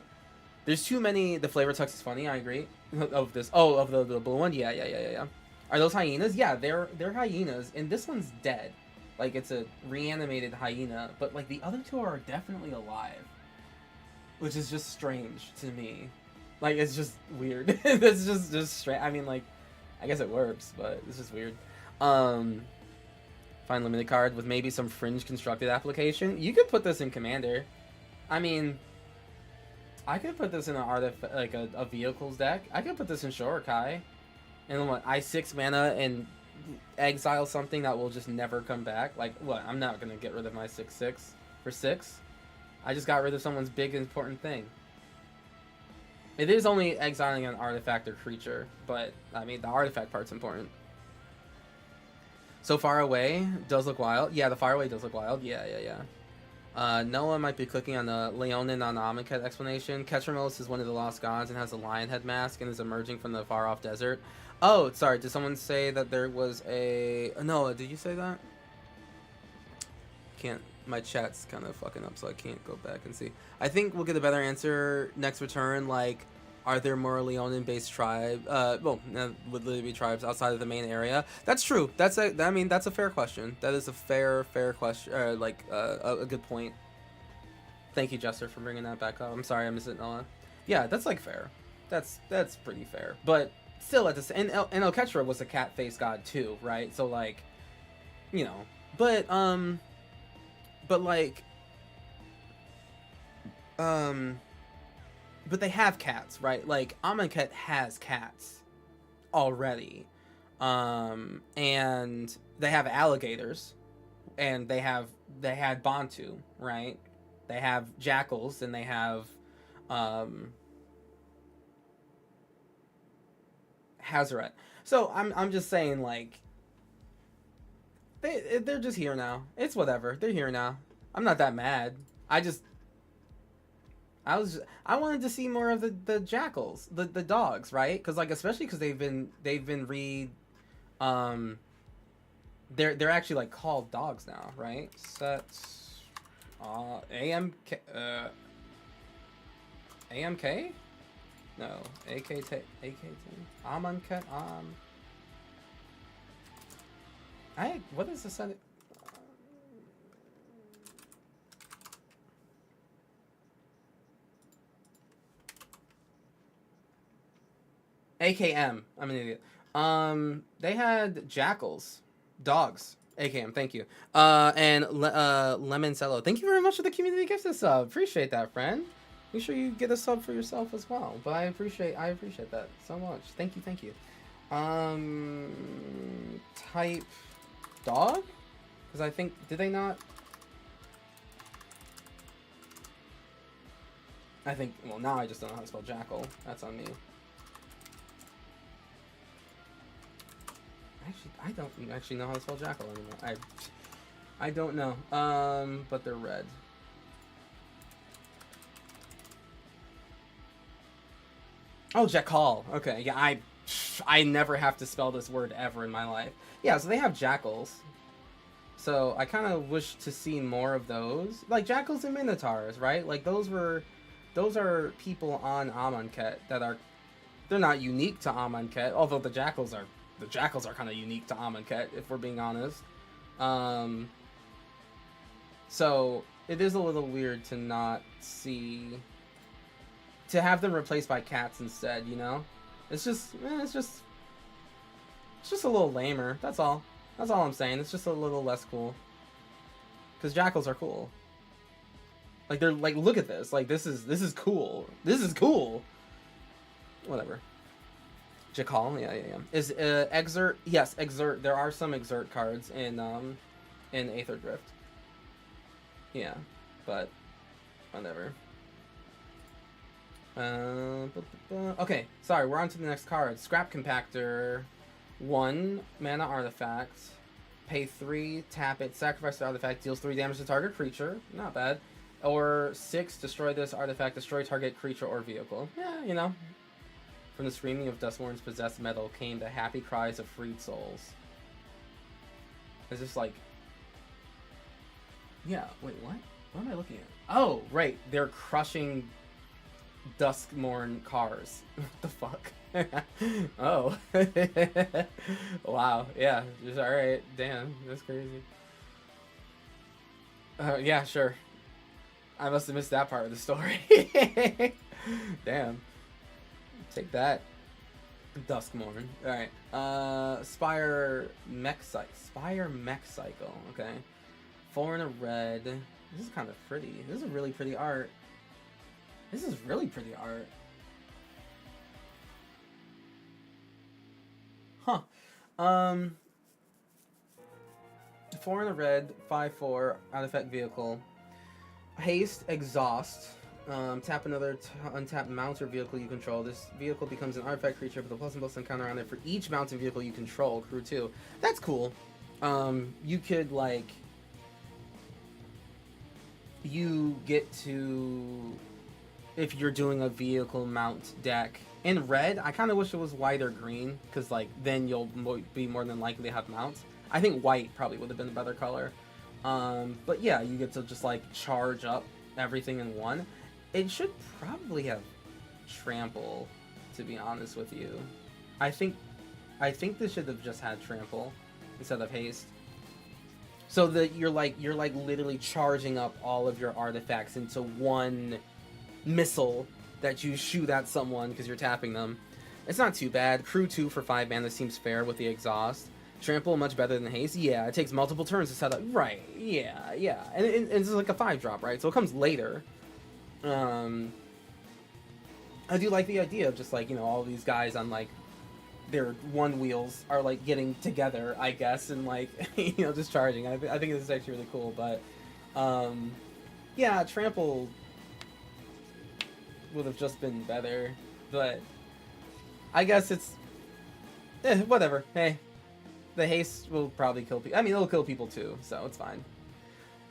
There's too many. The flavor text is funny, I agree. Of this, of the blue one, yeah. Are those hyenas? Yeah, they're hyenas, and this one's dead. Like, it's a reanimated hyena, but like the other two are definitely alive, which is just strange to me. Like, it's just weird. It's just strange. I mean, like, I guess it works, but it's just weird. Fine limited card with maybe some fringe constructed application. You could put this in Commander. I mean, I could put this in an artifact, like a vehicles deck. I could put this in Shorokai, and what, I 6 mana and exile something that will just never come back. Like, what? I'm not gonna get rid of my 6/6 for 6. I just got rid of someone's big important thing. It is only exiling an artifact or creature, but I mean the artifact part's important. So Far Away does look wild. Yeah, the Far Away does look wild. Yeah. Noah might be clicking on the Leonin on the Amonkhet explanation. Ketramos is one of the lost gods and has a lion head mask and is emerging from the far off desert. Oh, sorry, did someone say that there was a... Noah, did you say that? Can't... My chat's kind of fucking up, so I can't go back and see. I think we'll get a better answer next return, like... Are there more Leonin-based tribes? Would literally be tribes outside of the main area. That's true. That's a fair question. That is a fair question. A good point. Thank you, Jester, for bringing that back up. I'm sorry I missed it, Noah. Yeah, that's like fair. That's pretty fair. But still, at the same, and Elketra was a cat-faced god too, right? So like, you know, but they have cats, right? Like, Amonkhet has cats already. And they have alligators. And they had Bantu, right? They have jackals, and they have Hazaret. So I'm just saying, like, they're just here now. It's whatever. They're here now. I'm not that mad. I wanted to see more of the jackals, the dogs, right? Because like, especially because they've been they're actually like called dogs now, right? Sets AMK AMK? No. AKT. Amonkhet. What is the setting? AKM. I'm an idiot. They had jackals, dogs. AKM. Thank you. And Lemoncello. Thank you very much for the community gift sub. Appreciate that, friend. Make sure you get a sub for yourself as well. But I appreciate that so much. Thank you. Thank you. Type dog? Because I think, did they not? I think, well, now I just don't know how to spell jackal. That's on me. Actually, I don't actually know how to spell jackal anymore. I don't know. But they're red. Oh, jackal. Okay, yeah, I never have to spell this word ever in my life. Yeah, so they have jackals. So I kind of wish to see more of those. Like jackals and minotaurs, right? Like those are people on Amonkhet that are, they're not unique to Amonkhet, although the jackals are kind of unique to Amonkhet, if we're being honest. So it is a little weird to not see, to have them replaced by cats instead, you know? It's just a little lamer. That's all I'm saying. It's just a little less cool. Because jackals are cool. Like, they're like, look at this. Like, this is cool. This is cool. Whatever. Jackal, yeah. Is Exert? Yes, Exert. There are some Exert cards in Aether Drift. Yeah, but whatever. Okay, sorry. We're on to the next card. Scrap Compactor. 1 mana artifact. Pay 3, tap it, sacrifice the artifact, deals 3 damage to target creature. Not bad. Or 6, destroy this artifact, destroy target creature or vehicle. Yeah, you know. From the screaming of Dustmourn's possessed metal came the happy cries of freed souls. It's just like... Yeah, wait, what? What am I looking at? Oh, right, they're crushing Duskmourn cars. What the fuck? Oh. Wow, yeah, just alright. Damn, that's crazy. Yeah, sure. I must have missed that part of the story. Damn. Take that. Duskmourn. Alright. Spire Mech Cycle. Okay. 4 and a red. This is kind of pretty. This is really pretty art. This is really pretty art. Huh. 4 in a red, 5/4, artifact vehicle. Haste, exhaust. Tap another untapped mount or vehicle you control. This vehicle becomes an artifact creature with a +++ encounter on it for each mounted vehicle you control. Crew 2. That's cool. You could, like... You get to... If you're doing a vehicle mount deck... In red, I kind of wish it was white or green, because like then you'll be more than likely to have mounts. I think white probably would have been a better color. But yeah, you get to just like charge up everything in one. It should probably have trample, to be honest with you. I think this should have just had trample instead of haste. So that you're like literally charging up all of your artifacts into one missile that you shoot at someone because you're tapping them. It's not too bad. Crew 2 for 5 mana seems fair with the exhaust. Trample much better than haste. Yeah, it takes multiple turns to set up. Right. Yeah. And it's like a 5-drop, right? So it comes later. I do like the idea of just like, you know, all these guys on like their one wheels are like getting together, I guess, and like you know, just charging. I think this is actually really cool, but yeah, trample would have just been better, but I guess it's whatever. Hey, the haste will probably kill people. I mean, it'll kill people too, so it's fine.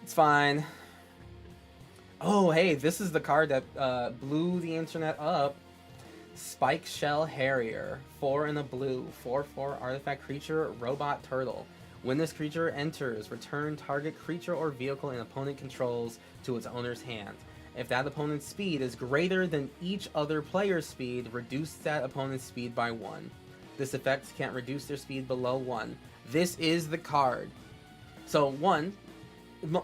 It's fine. Oh, hey, this is the card that blew the internet up. Spike Shell Harrier, 4 in a blue, 4/4 artifact creature, robot turtle. When this creature enters, return target creature or vehicle an opponent controls to its owner's hand. If that opponent's speed is greater than each other player's speed, reduce that opponent's speed by 1. This effect can't reduce their speed below 1. This is the card. So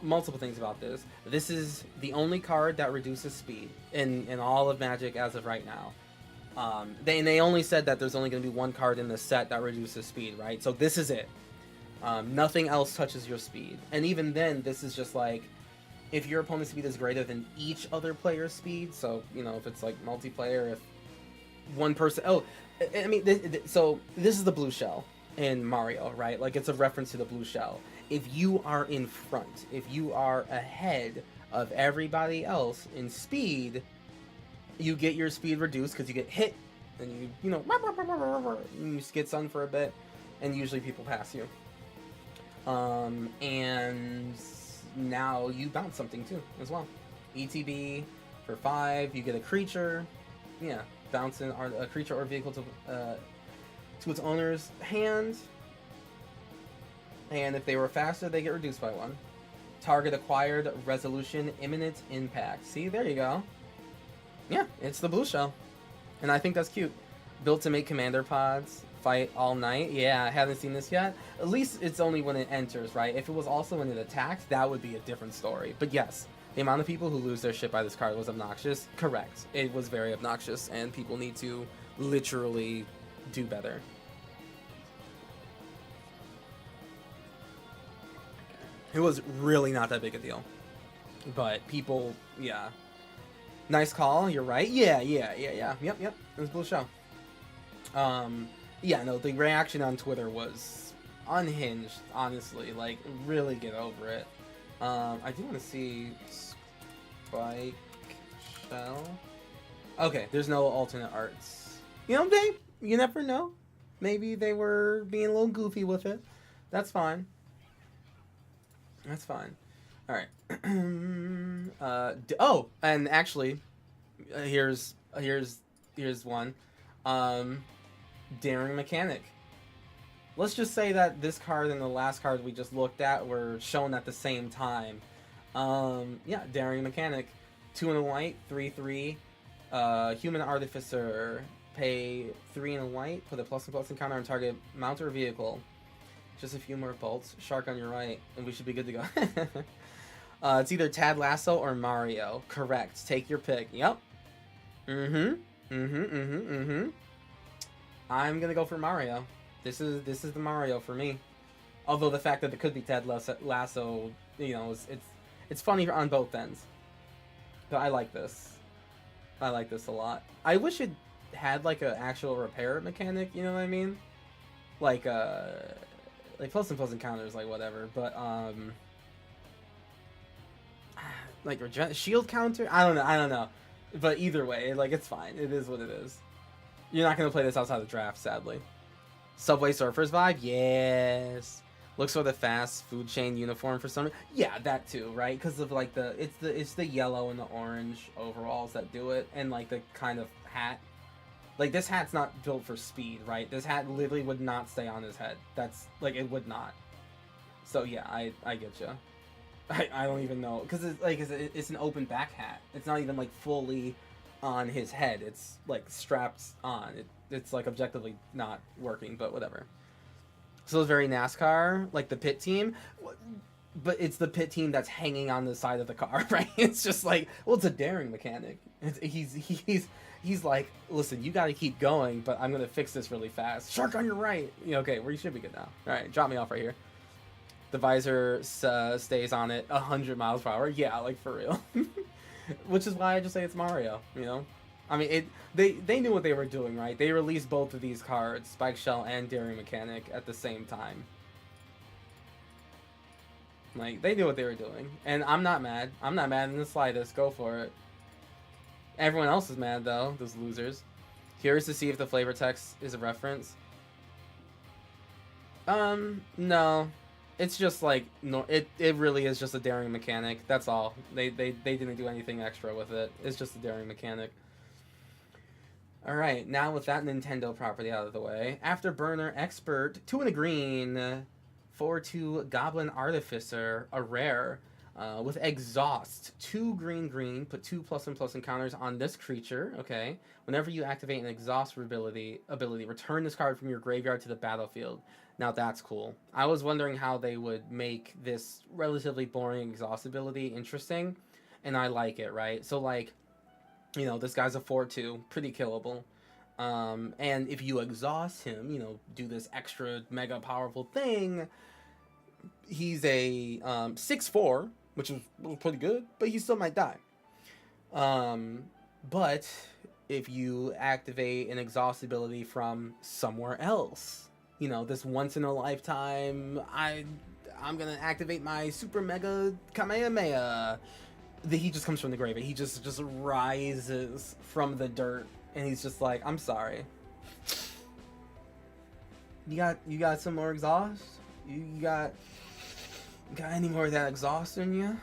multiple things about this. This is the only card that reduces speed in all of Magic as of right now. They only said that there's only going to be one card in the set that reduces speed, right? So this is it. Nothing else touches your speed. And even then, this is just like, if your opponent's speed is greater than each other player's speed, so, you know, if it's like multiplayer, if one person... Oh, I mean, so this is the blue shell in Mario, right? Like, it's a reference to the blue shell. If you are in front, if you are ahead of everybody else in speed, you get your speed reduced because you get hit, and you know, and you skid sun for a bit, and usually people pass you. And now you bounce something too, as well. ETB for 5, you get a creature, yeah, bouncing a creature or vehicle to its owner's hand. And if they were faster, they get reduced by 1. Target acquired, resolution, imminent impact. See, there you go. Yeah, it's the blue shell. And I think that's cute. Built to make commander pods, fight all night. Yeah, I haven't seen this yet. At least it's only when it enters, right? If it was also when it attacks, that would be a different story. But yes, the amount of people who lose their shit by this card was obnoxious. Correct. It was very obnoxious, and people need to literally do better. It was really not that big a deal. But people, yeah. Nice call, you're right. Yeah. Yep. It was blue shell. Yeah, no, the reaction on Twitter was unhinged, honestly. Like, really get over it. I do want to see Spike Shell. Okay, there's no alternate arts. You know, Dave, you never know. Maybe they were being a little goofy with it. That's fine. That's fine. All right. Oh, and actually, here's one. Daring Mechanic. Let's just say that this card and the last card we just looked at were shown at the same time. Yeah, Daring Mechanic. 2 and a white, 3/3. Human Artificer. Pay 3 and a white. Put a +++ encounter on target mount or vehicle. Just a few more bolts. Shark on your right, and we should be good to go. It's either Tad Lasso or Mario. Correct. Take your pick. Yep. I'm gonna go for Mario. This is the Mario for me. Although the fact that it could be Ted Lasso, you know, it's funny on both ends. But I like this. I like this a lot. I wish it had like an actual repair mechanic. You know what I mean? Like ++ encounters, like whatever. But like shield counter. I don't know. But either way, like, it's fine. It is what it is. You're not gonna play this outside the draft, sadly. Subway Surfers vibe, yes. Looks sort of fast. Food chain uniform for some. Yeah, that too, right? Because of like it's the yellow and the orange overalls that do it, and like the kind of hat. Like, this hat's not built for speed, right? This hat literally would not stay on his head. That's like, it would not. So yeah, I get you. I don't even know, because it's like it's an open back hat. It's not even like fully on his head. It's like strapped on. It's like objectively not working, but whatever. So it's very NASCAR, like the pit team, but it's the pit team that's hanging on the side of the car, right? It's just like, well, it's a Daring Mechanic. He's like, listen, you got to keep going, but I'm gonna fix this really fast. Shark on your right. Okay, where you should be good now. All right, drop me off right here. The visor stays on it 100 miles per hour. Yeah, like, for real. Which is why I just say it's Mario, you know? I mean, they knew what they were doing, right? They released both of these cards, Spike Shell and Daring Mechanic, at the same time. Like, they knew what they were doing. And I'm not mad. I'm not mad in the slightest. Go for it. Everyone else is mad, though. Those losers. Curious to see if the flavor text is a reference. No. It's just like, no, it really is just a Daring Mechanic. That's all. They didn't do anything extra with it. It's just a Daring Mechanic. Alright, now with that Nintendo property out of the way, Afterburner Expert, 2 and a green, 4/2 Goblin Artificer, a rare. with exhaust, 2 green, put 2+1/+1 counters on this creature. Okay, whenever you activate an exhaust ability, return this card from your graveyard to the battlefield. Now that's cool. I was wondering how they would make this relatively boring exhaust ability interesting, and I like it, right? So like, you know, this guy's a 4/2, pretty killable. And if you exhaust him, you know, do this extra mega powerful thing, he's a 6/4, which is pretty good, but he still might die. But if you activate an exhaust ability from somewhere else, you know, this once in a lifetime, I'm gonna activate my super mega Kamehameha. He just comes from the grave. He just rises from the dirt, and he's just like, I'm sorry. You got some more exhaust? You got any more of that exhaust in you?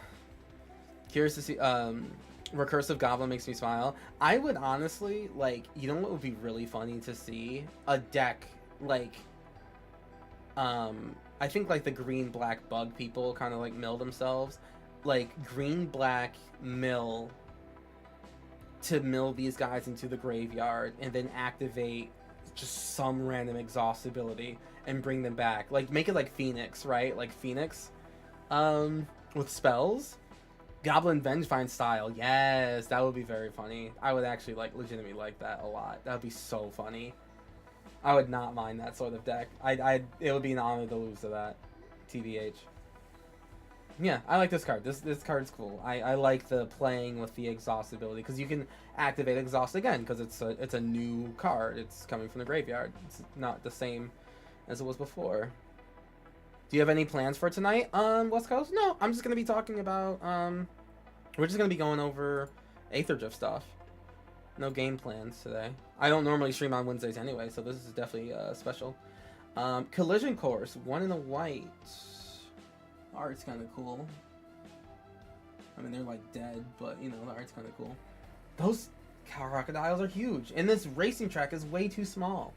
Curious to see. Recursive Goblin makes me smile. I would honestly, like, you know what would be really funny to see? A deck, like, I think, like, the green-black bug people kind of, like, mill themselves. Like, green-black mill to mill these guys into the graveyard and then activate just some random exhaust ability and bring them back. Like, make it like Phoenix, right? Like Phoenix, with spells. Goblin Vengevine style. Yes, that would be very funny. I would actually, like, legitimately like that a lot. That would be so funny. I would not mind that sort of deck. It would be an honor to lose to that. TBH. Yeah, I like this card. This card's cool. I like the playing with the exhaust ability, because you can activate exhaust again, because it's a new card. It's coming from the graveyard. It's not the same as it was before. Do you have any plans for tonight on West Coast? No, I'm just gonna be talking about we're just gonna be going over AETHER stuff. No game plans today. I don't normally stream on Wednesdays anyway, so this is definitely special. Collision Course, 1 in a white. Art's kind of cool. I mean, they're like dead, but you know, the art's kind of cool. Those crocodiles are huge, and this racing track is way too small.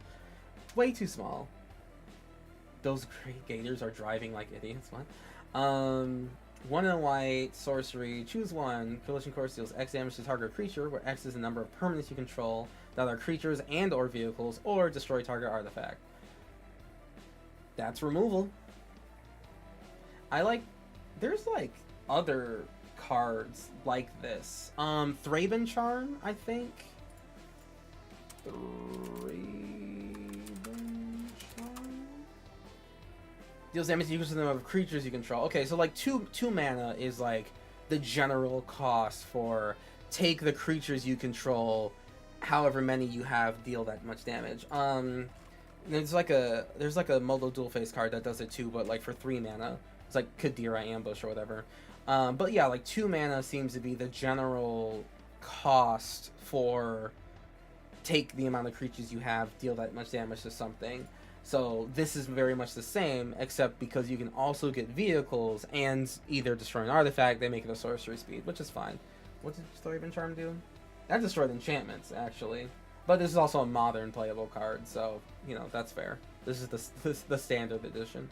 Way too small. Those great gators are driving like idiots. What? 1 in a white, sorcery, choose one. Collision Course deals X damage to target creature, where X is the number of permanents you control that are creatures and or vehicles, or destroy target artifact. That's removal. There's like other cards like this. Thraben Charm, I think. Thraben Charm deals damage equal to the number of creatures you control. Okay, so like two mana is like the general cost for take the creatures you control, however many you have, deal that much damage. There's like a Modo Dual Face card that does it too, but like for 3 mana. It's like Kadira Ambush or whatever. But yeah, like 2 mana seems to be the general cost for take the amount of creatures you have, deal that much damage to something. So this is very much the same, except because you can also get vehicles and either destroy an artifact, they make it a sorcery speed, which is fine. What did Thraben Charm do? That destroyed enchantments, actually. But this is also a modern playable card, so, you know, that's fair. This is the standard edition.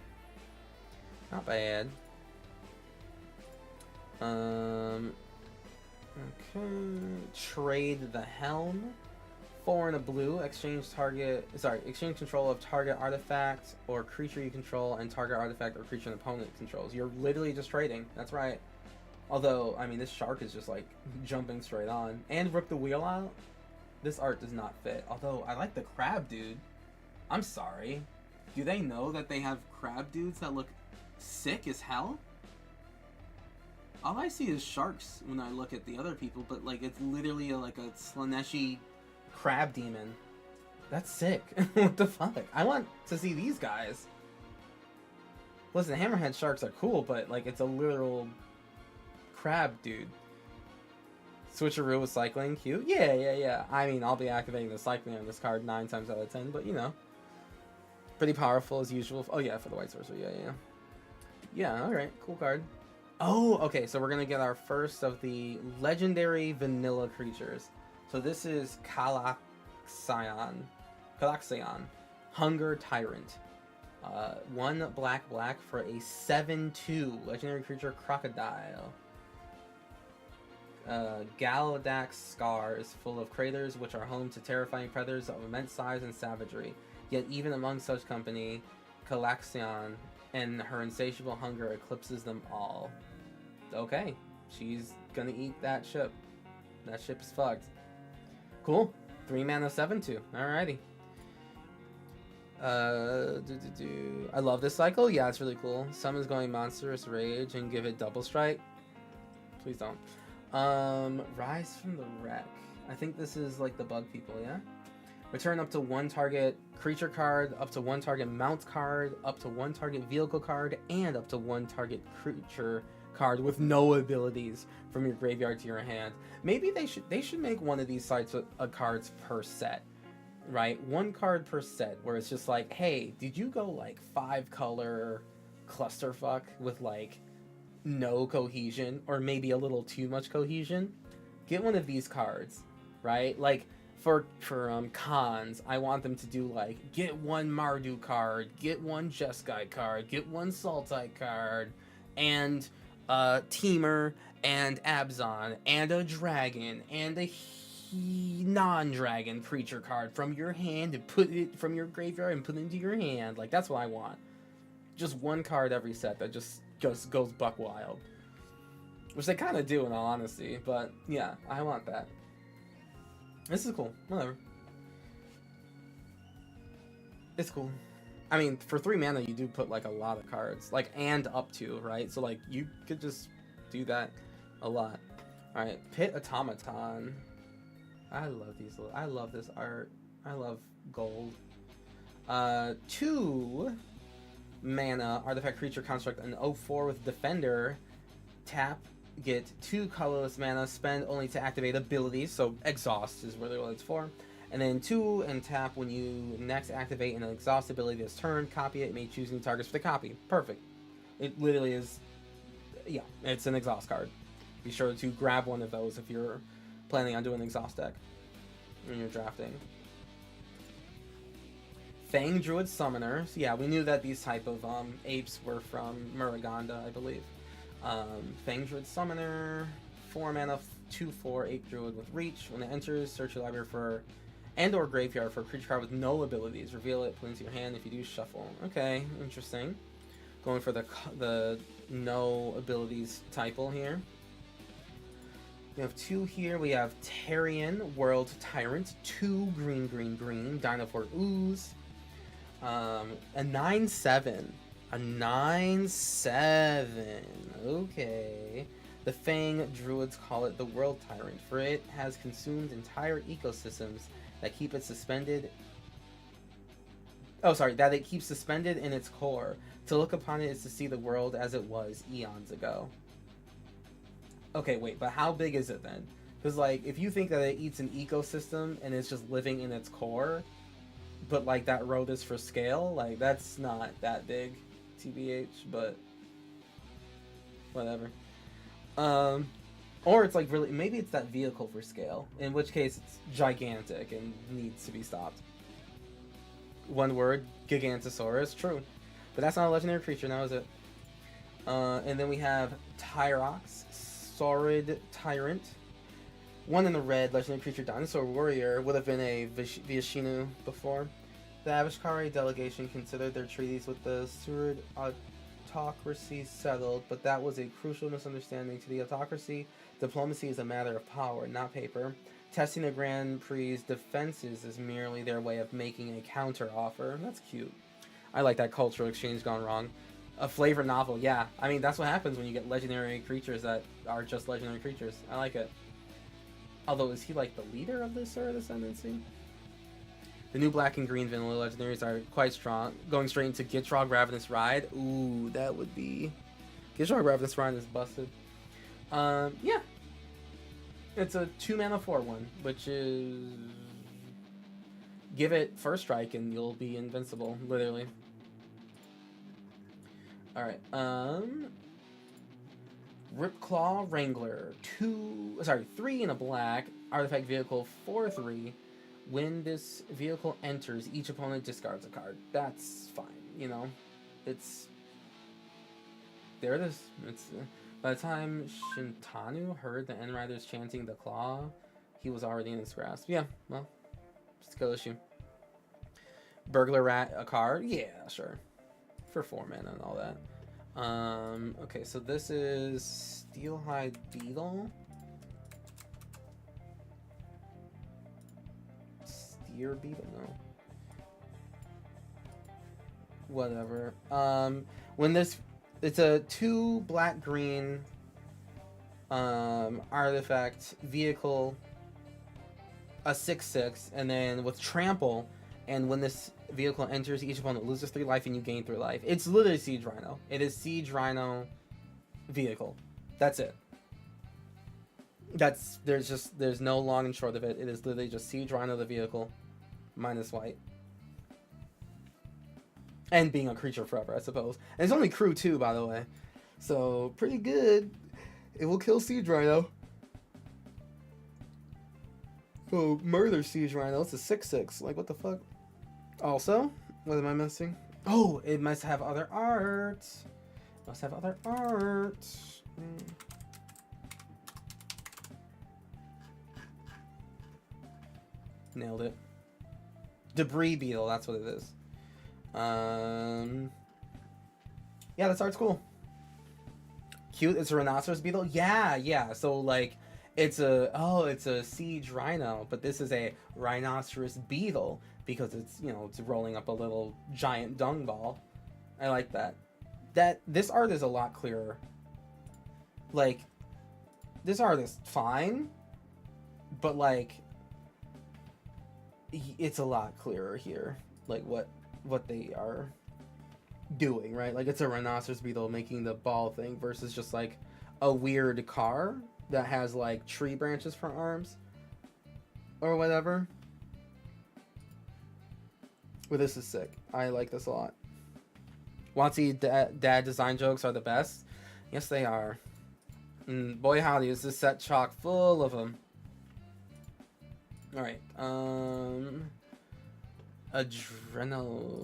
Not bad. Okay. Trade the Helm. 4 in a blue. Exchange control of target artifact or creature you control and target artifact or creature an opponent controls. You're literally just trading. That's right. Although, I mean, this shark is just like jumping straight on. And Rook the Wheel out. This art does not fit. Although, I like the crab dude. I'm sorry. Do they know that they have crab dudes that look sick as hell? All I see is sharks when I look at the other people, but like it's literally like a Slaneshi crab demon. That's sick. What the fuck? I want to see these guys. Listen, hammerhead sharks are cool, but like it's a literal crab dude. Switcheroo with cycling, cute. Yeah. I mean, I'll be activating the cycling on this card 9 times out of 10, but you know, pretty powerful as usual. Oh yeah, for the white sorcerer. Yeah, alright, cool card. Oh, okay, so we're gonna get our first of the legendary vanilla creatures. So this is Calaxion, Hunger Tyrant. One black for a 7/2 legendary creature Crocodile. Galadak Scars, full of craters which are home to terrifying predators of immense size and savagery. Yet even among such company, Calaxion and her insatiable hunger eclipses them all. Okay, she's gonna eat that ship. That ship is fucked. Cool. 3 mana 7/2. Alrighty. I love this cycle. Yeah, it's really cool. Summons going Monstrous Rage and give it double strike. Please don't. Rise from the Wreck. I think this is like the bug people, yeah? Return up to 1 target creature card, up to 1 target mount card, up to 1 target vehicle card, and up to 1 target creature card with no abilities from your graveyard to your hand. Maybe they should make one of these sites with cards per set, right? 1 card per set, where it's just like, hey, did you go like 5 color clusterfuck with like no cohesion, or maybe a little too much cohesion? Get one of these cards, right? Like for cons, I want them to do like, get 1 Mardu card, get 1 Jeskai card, get 1 Sultai card, and Teamer, and Abzan, and a dragon, and a non-dragon creature card from your hand, and put it from your graveyard and put it into your hand. Like, that's what I want. Just 1 card every set that just goes buck wild. Which they kind of do, in all honesty, but yeah, I want that. This is cool. Whatever. It's cool. I mean, for 3 mana, you do put like a lot of cards, like, and up to, right? So like, you could just do that a lot. All right, Pit Automaton. I love these. I love this art. I love gold. 2 mana artifact creature construct, an 0/4 with Defender. Tap, get 2 colorless mana, spend only to activate abilities, so exhaust is really what it's for. And then 2 and tap when you next activate an exhaust ability this turn, copy it, may choose new targets for the copy. Perfect. It literally is, yeah, it's an exhaust card. Be sure to grab one of those if you're planning on doing an exhaust deck when you're drafting. Fang Druid Summoner. So yeah, we knew that these type of apes were from Muraganda, I believe. Fang Druid Summoner, 4 mana, 2/4 ape druid with reach. When it enters, search your library for and or graveyard for a creature card with no abilities. Reveal it, put it into your hand. If you do, shuffle. Okay, interesting. Going for the no abilities typal here. We have 2 here. We have Tarian, World Tyrant, 2 green, Dynavore Ooze. A 9/7. A 9/7. Okay. The Fang Druids call it the World Tyrant, for it has consumed entire ecosystems that keep it suspended. Oh, sorry, that it keeps suspended in its core. To look upon it is to see the world as it was eons ago. Okay, wait, but how big is it then? Because, like, if you think that it eats an ecosystem and it's just living in its core, but, like, that road is for scale, like, that's not that big, TBH, but whatever. Or it's, like, really, maybe it's that vehicle for scale, in which case it's gigantic and needs to be stopped. One word, Gigantosaurus, true. But that's not a legendary creature now, is it? And then we have Tyrox, Saurid Tyrant. 1 in the red, legendary creature, dinosaur warrior. Would have been a Viashinu before. The Avishkari delegation considered their treaties with the Surid autocracy settled, but that was a crucial misunderstanding. To the autocracy, diplomacy is a matter of power, not paper. Testing the Grand Prix's defenses is merely their way of making a counter offer. That's cute. I like that cultural exchange gone wrong. A flavor novel, yeah. I mean, that's what happens when you get legendary creatures that are just legendary creatures. I like it. Although, is he like the leader of this Sort of Ascendancy? The new black and green vanilla legendaries are quite strong. Going straight into Gitrog Ravenous Ride. Ooh, that would be... Gitrog Ravenous Ride is busted. Yeah. It's a 2 mana 4/1, which is... Give it first strike and you'll be invincible, literally. Alright, Ripclaw Wrangler, 3 in a black, artifact vehicle 4/3. When this vehicle enters, each opponent discards a card. That's fine. you know, it's there. It is. It's by the time Shintanu heard the End Riders chanting the claw, he was already in his grasp. Yeah, well, skill issue. Burglar rat a card? Yeah, sure. For 4 mana and all that. Okay, so this is Steelhide Beetle. Steer Beetle? No. Whatever. When this, it's a 2 black-green artifact vehicle, a 6/6, and then with trample, and when this vehicle enters, each opponent loses 3 life and you gain 3 life. It's literally Siege Rhino. It is Siege Rhino vehicle. That's it. There's no long and short of it. It is literally just Siege Rhino the vehicle minus white. And being a creature forever, I suppose. And it's only crew too, by the way. So pretty good. It will kill Siege Rhino. Oh, murder Siege Rhino. It's a 6/6. Like, what the fuck? Also, what am I missing? Oh, it must have other art. Must have other art. Nailed it. Debris Beetle, that's what it is. Yeah, this art's cool. Cute. It's a Rhinoceros Beetle. Yeah. So like, it's a Siege Rhino, but this is a Rhinoceros Beetle because it's, you know, it's rolling up a little giant dung ball. I like that. This art is a lot clearer. Like, this art is fine, but like, it's a lot clearer here. Like what they are doing, right? Like, it's a Rhinoceros Beetle making the ball thing versus just like a weird car that has like tree branches for arms or whatever. Well, this is sick. I like this a lot. Watsy dad design jokes are the best. Yes, they are. Boy howdy, is this set chock full of them. Alright, Adrenaline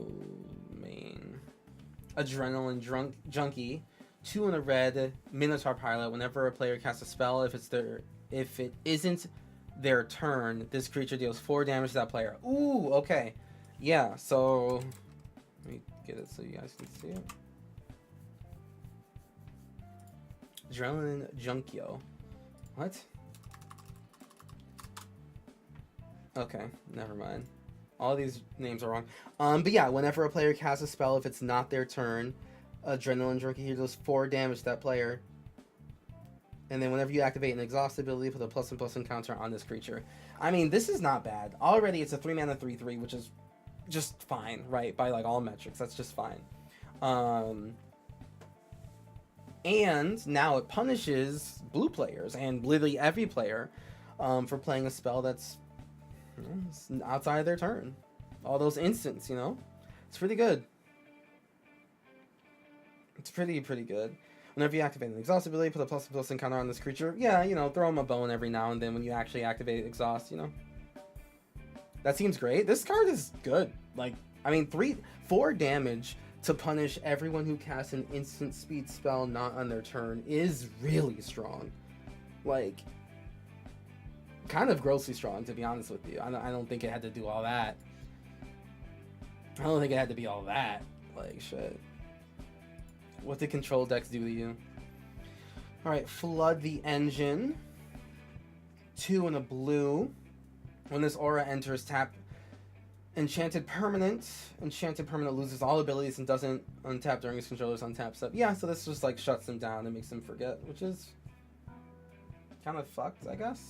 Junkie. 2 in a red Minotaur pilot. Whenever a player casts a spell, if it isn't their turn, this creature deals 4 damage to that player. Ooh, okay. Yeah, so let me get it so you guys can see it. Adrenaline Junkio. What? Okay, never mind. All these names are wrong. But yeah, whenever a player casts a spell, if it's not their turn, Adrenaline Junkie here does 4 damage to that player. And then whenever you activate an exhaust ability, put a +1/+1 counter on this creature. I mean, this is not bad. Already, it's a 3 mana 3/3, which is just fine, right? By like all metrics, that's just fine. And now it punishes blue players and literally every player for playing a spell that's outside of their turn. All those instants, you know? It's pretty good. It's pretty good. Whenever you activate an exhaust ability, put a +1/+1 counter on this creature. Yeah, you know, throw him a bone every now and then when you actually activate exhaust, you know? That seems great. This card is good. Like, I mean, 4 damage to punish everyone who casts an instant speed spell not on their turn is really strong. Like, kind of grossly strong, to be honest with you. I don't think it had to do all that. I don't think it had to be all that. Like, shit. What did control decks do to you? Alright, Flood the Engine. 2 in a blue. When this aura enters, tap Enchanted Permanent. Enchanted Permanent loses all abilities and doesn't untap during his controller's untap step. Yeah, so this just like shuts him down and makes him forget, which is kind of fucked, I guess.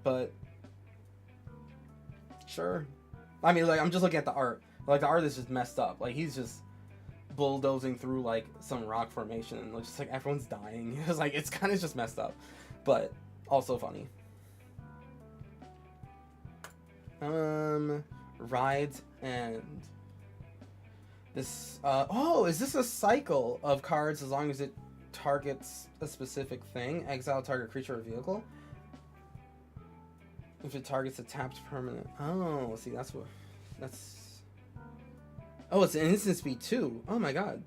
But sure. I mean, like, I'm just looking at the art. Like, the art is just messed up. Like, he's just bulldozing through like some rock formation and just like everyone's dying. It's like, it's kind of just messed up, but also funny. Rides End. This oh, is this a cycle of cards as long as it targets a specific thing? Exile target creature or vehicle. If it targets a tapped permanent. Oh, see, that's Oh, it's an instant speed too. Oh my god.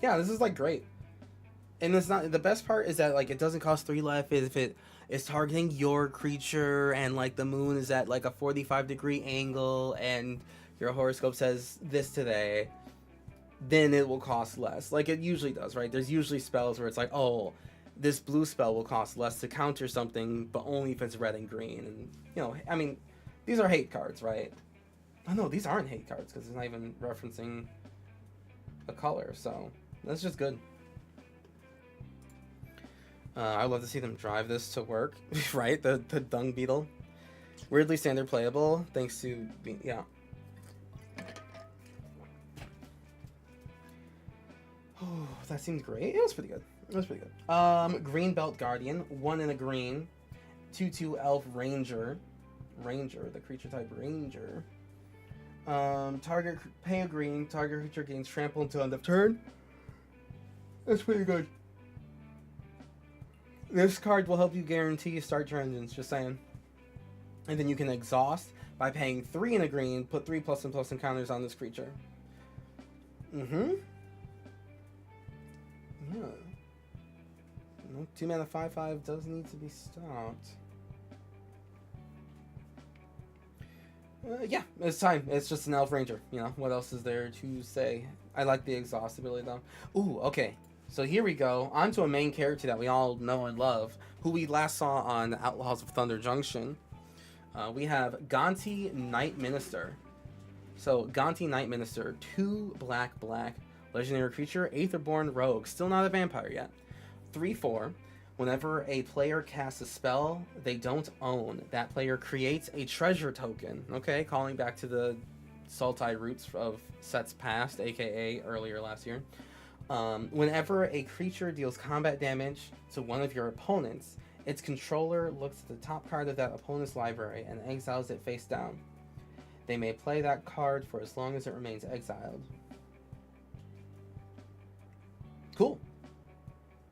Yeah, this is like great. And it's not, the best part is that like it doesn't cost 3 life if it is targeting your creature, and like the moon is at like a 45-degree angle and your horoscope says this today, then it will cost less. Like it usually does, right? There's usually spells where it's like, oh, this blue spell will cost less to counter something, but only if it's red and green. And you know, I mean, these are hate cards, right? Oh no, these aren't hate cards because it's not even referencing a color, so that's just good. I'd love to see them drive this to work, right? The dung beetle. Weirdly standard playable, thanks to, yeah. Oh, that seemed great. It was pretty good. It was pretty good. Green Belt Guardian, 1 in a green. 2/2 Elf Ranger. Ranger, the creature type Ranger. Pay a green, target creature gains trample until end of turn. That's pretty good. This card will help you guarantee start your engines, just saying. And then you can exhaust by paying 3 in a green, put 3+++ encounters on this creature. Mm-hmm. Yeah. No, 2 mana 5/5 does need to be stopped. Yeah, it's time. It's just an Elf Ranger. You know, what else is there to say? I like the exhaust ability, though. Ooh, okay. So here we go. On to a main character that we all know and love, who we last saw on Outlaws of Thunder Junction. We have Gonti Knight Minister. So, Gonti Knight Minister, 2 black, legendary creature, Aetherborn Rogue. Still not a vampire yet. 3/4. Whenever a player casts a spell they don't own, that player creates a treasure token. Okay, calling back to the Sultai roots of sets past, aka earlier last year. Whenever a creature deals combat damage to one of your opponents, its controller looks at the top card of that opponent's library and exiles it face down. They may play that card for as long as it remains exiled. Cool.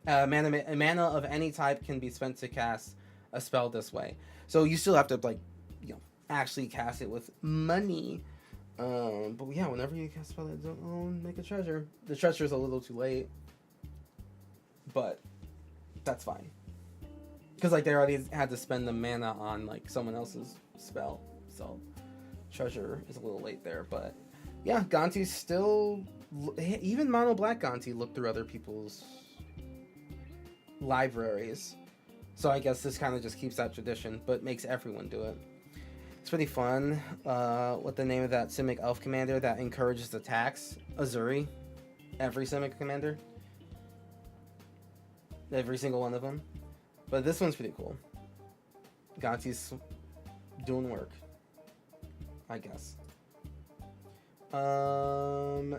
Mana of any type can be spent to cast a spell this way. So you still have to, like, you know, actually cast it with money. But yeah, whenever you cast a spell that you don't own, make a treasure. The treasure's a little too late, but that's fine. Because, like, they already had to spend the mana on, like, someone else's spell. So treasure is a little late there, but yeah, Gonti's still... Even Mono Black Gonti looked through other people's libraries, so I guess this kind of just keeps that tradition, but makes everyone do it. It's pretty fun. What the name of that Simic Elf commander that encourages attacks? Azuri. Every Simic commander. Every single one of them. But this one's pretty cool. Gonti's doing work, I guess.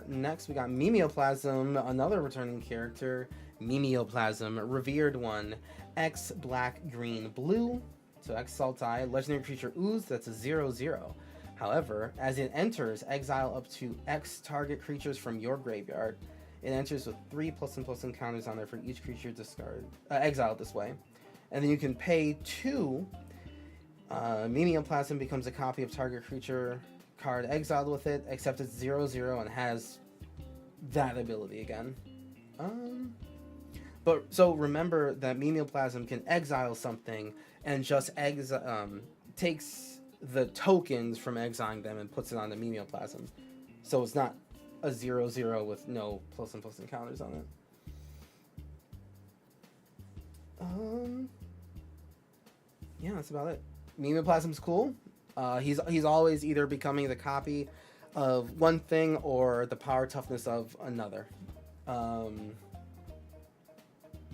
Next we got Mimeoplasm, another returning character. Mimeoplasm, revered one, X black green blue, so X Sultai, legendary creature Ooze, that's a 0/0. However, as it enters, exile up to X target creatures from your graveyard. It enters with 3+++ encounters on there for each creature exiled this way. And then you can pay 2. Mimeoplasm becomes a copy of target creature card exiled with it, except it's 0/0 and has that ability again. But so remember that Mimeoplasm can exile something and just takes the tokens from exiling them and puts it on the Mimeoplasm. So it's not a 0/0 with no ++ encounters on it. Yeah, that's about it. Mimeoplasm's cool. He's always either becoming the copy of one thing or the power toughness of another.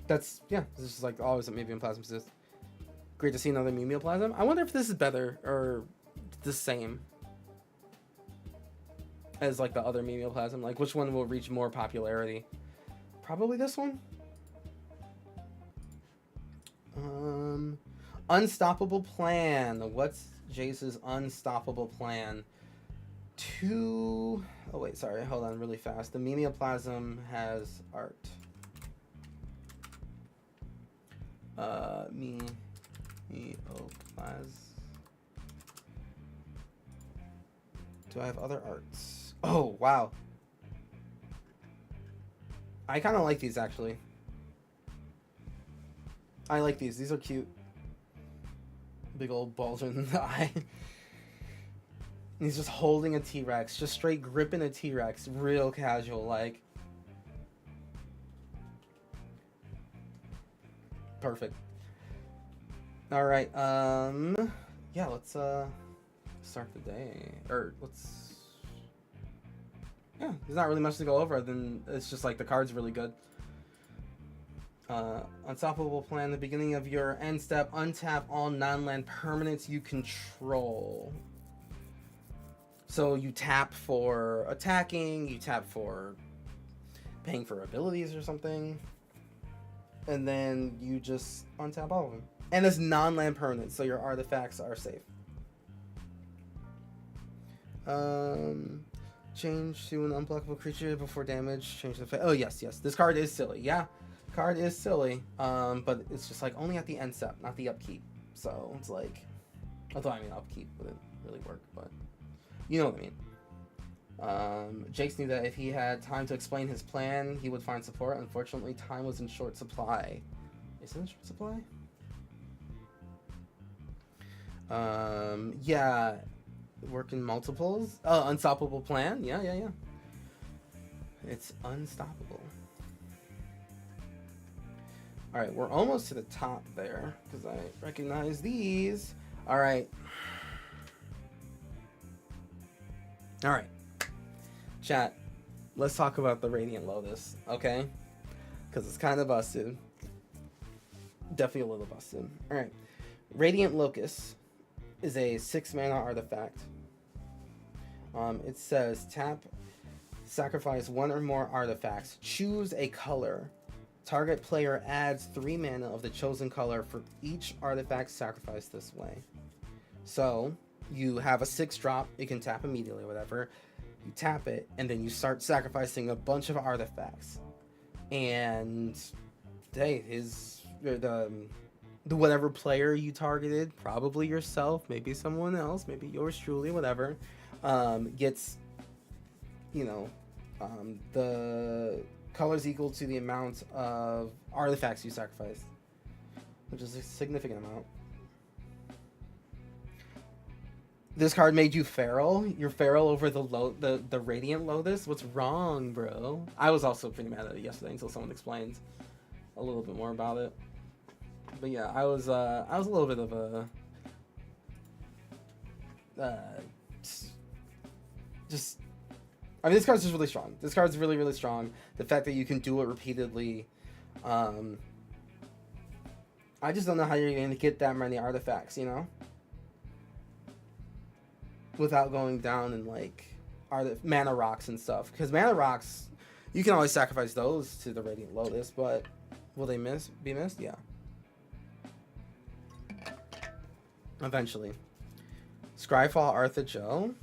This is like always what Mimeoplasm is. Great to see another Mimeoplasm. I wonder if this is better or the same as like the other Mimeoplasm. Like which one will reach more popularity? Probably this one. Unstoppable Plan. What's Jace's unstoppable plan? Oh wait, sorry, hold on really fast. The Mimeoplasm has art. Neoplasm. Do I have other arts? Oh, wow. I kind of like these, actually. I like these. These are cute. Big old bulge in the eye. He's just holding a T-Rex. Just straight gripping a T-Rex. Real casual, like. Perfect. Alright, yeah, let's, start the day. Or, let's... Yeah, there's not really much to go over, other than it's just like the card's really good. Unstoppable plan. The beginning of your end step. Untap all non-land permanents you control. So you tap for attacking, you tap for paying for abilities or something. And then you just untap all of them. And it's non-land permanent, so your artifacts are safe. Change to an unblockable creature before damage. Change the oh yes, yes. This card is silly. Yeah, card is silly. But it's just like only at the end step, not the upkeep. So it's like, although I mean upkeep wouldn't really work, but you know what I mean. Jake's knew that if he had time to explain his plan, he would find support. Unfortunately, time was in short supply. Is it in short supply? Yeah. Working multiples. Oh, unstoppable plan. Yeah. It's unstoppable. Alright, we're almost to the top there, because I recognize these. Alright. Alright. Chat, let's talk about the Radiant Lotus, okay? Because it's kind of busted. Definitely a little busted. Alright. Radiant Locust is a 6-mana artifact. It says tap, sacrifice one or more artifacts, choose a color. Target player adds 3 mana of the chosen color for each artifact sacrificed this way. So you have a 6-drop, you can tap immediately or whatever. You tap it, and then you start sacrificing a bunch of artifacts. And hey, the whatever player you targeted, probably yourself, maybe someone else, maybe yours truly, whatever, gets, the colors equal to the amount of artifacts you sacrificed, which is a significant amount. This card made you feral. You're feral over the Radiant Lotus. What's wrong, bro? I was also pretty mad at it yesterday until someone explained a little bit more about it. But yeah, I was a little bit of a just. I mean, this card's just really strong. This card's really, really strong. The fact that you can do it repeatedly, I just don't know how you're going to get that many artifacts, without going down in like mana rocks and stuff. Because mana rocks, you can always sacrifice those to the Radiant Lotus, but will they be missed? Yeah. Eventually. Scryfall Artha Joe.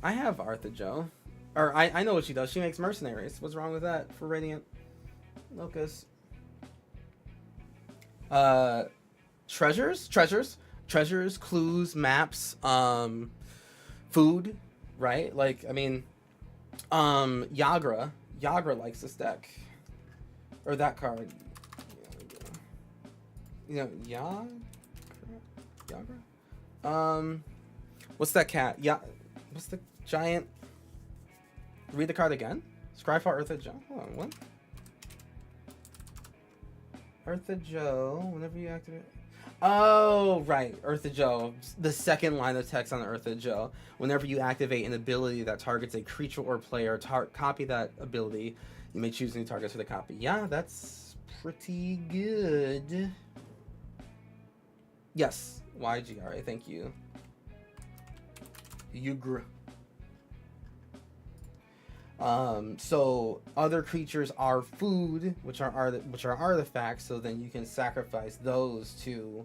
I have Artha Joe. Or I know what she does. She makes mercenaries. What's wrong with that for Radiant Locust? Treasures, clues, maps, food, right? Like, I mean, Yagra likes this deck. Or that card. Yagra? What's that cat? Yeah, what's the giant? Read the card again. Scryfall Eartha Joe. Hold on, what? Eartha Joe. Whenever you activate. Oh, right. Eartha Joe. The second line of text on Eartha Joe. Whenever you activate an ability that targets a creature or player, copy that ability. You may choose new targets for the copy. Yeah, that's pretty good. Yes. YGRA. Thank you. So other creatures are food, which are artifacts. So then you can sacrifice those to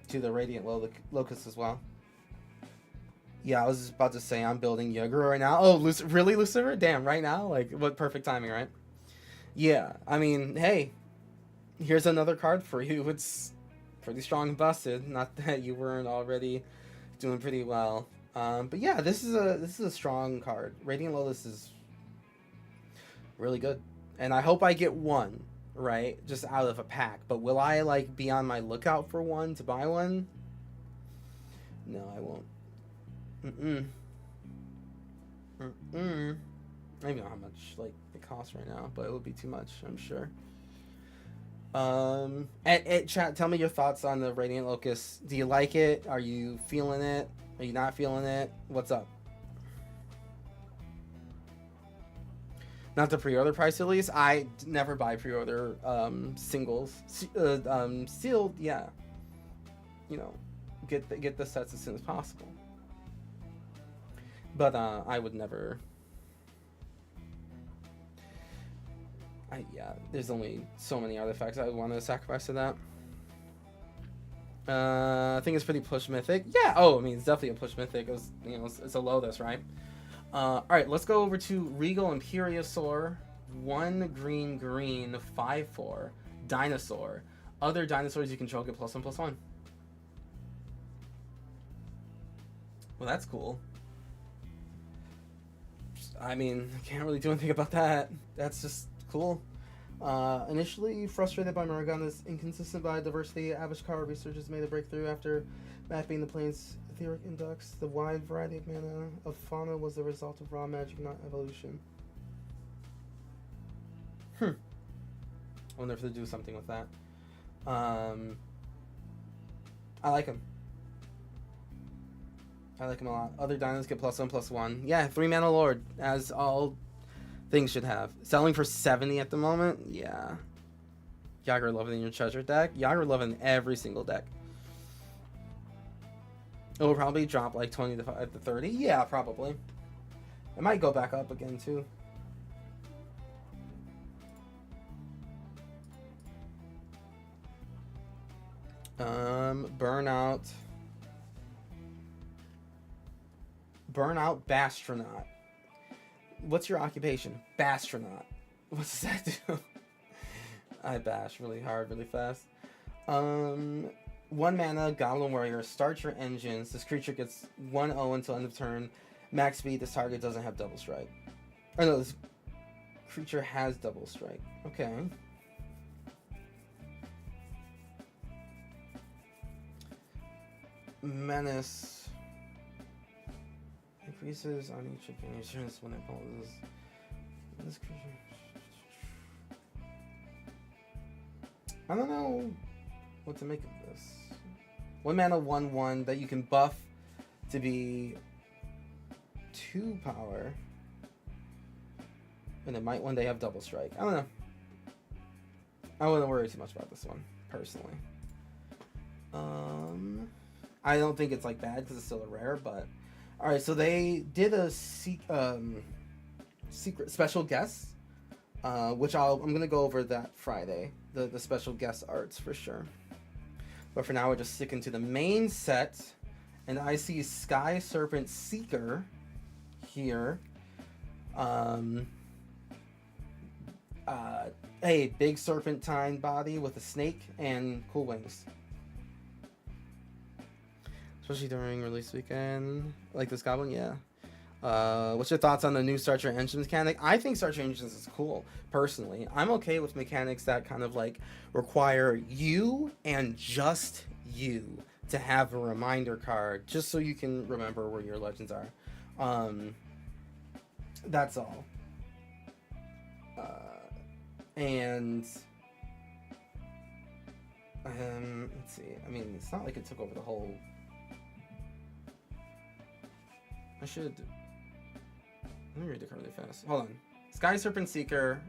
the Radiant Locust as well. Yeah, I was about to say I'm building Yagra right now. Oh, really, Lucifer? Damn, right now? Like, what perfect timing, right? Yeah, I mean, hey, Here's another card for you. It's pretty strong and busted. Not that you weren't already doing pretty well. But yeah, this is a strong card. Radiant Lotus is really good, and I hope I get one right just out of a pack. But will I like be on my lookout for one to buy one? No, I won't. I don't know how much like it costs right now, but it would be too much, I'm sure. Chat, tell me your thoughts on the Radiant Locust. Do you like it? Are you feeling it? Are you not feeling it? What's up? Not the pre-order price at least. I never buy pre-order singles. Sealed, yeah. You know, get the sets as soon as possible. But I would never. Yeah, there's only so many artifacts I would want to sacrifice to that. I think it's pretty push mythic. Yeah. Oh, I mean, it's definitely a push mythic. It was, you know, it's a Lotus, right? All right, let's go over to Regal Imperiosaur. 1 green, 5/4 dinosaur. Other dinosaurs you control get +1/+1. Well, that's cool. I mean, I can't really do anything about that. That's just cool. Initially frustrated by Morgana's inconsistent biodiversity, Avishkar researchers made a breakthrough after mapping the plane's etheric index. The wide variety of mana of fauna was the result of raw magic, not evolution. I wonder if they do something with that. I like him. I like him a lot. Other dinos get +1/+1. Yeah, 3 mana lord, as all things should have. Selling for 70 at the moment? Yeah. Yager Love in your treasure deck? Yager Love in every single deck. It will probably drop like 20 to 30. Yeah, probably. It might go back up again too. Burnout Bastronaut. What's your occupation? Bastronaut. What does that do? I bash really hard, really fast. 1 mana, Goblin Warrior. Start your engines. This creature gets 1/0 until end of turn. Max speed. This target doesn't have double strike. Oh no, this creature has double strike. Okay. Menace. Increases on each advantage turns when it poses. This creature. I don't know what to make of this. 1 mana, 1/1 that you can buff to be 2 power. And it might one day have double strike. I don't know. I wouldn't worry too much about this one, personally. I don't think it's like bad because it's still a rare, but alright, so they did a secret special guest, which I'm gonna go over that Friday. The special guest arts for sure. But for now, we're just sticking to the main set, and I see Sky Serpent Seeker here. A big serpentine body with a snake and cool wings. Especially during release weekend. Like this goblin, yeah. What's your thoughts on the new Start Your Engines mechanic? I think Start Your Engines is cool, personally. I'm okay with mechanics that kind of like require you and just you to have a reminder card just so you can remember where your legends are. That's all. Let's see. I mean, it's not like it took over the whole. Let me read the card really fast. Hold on. Sky Serpent Seeker,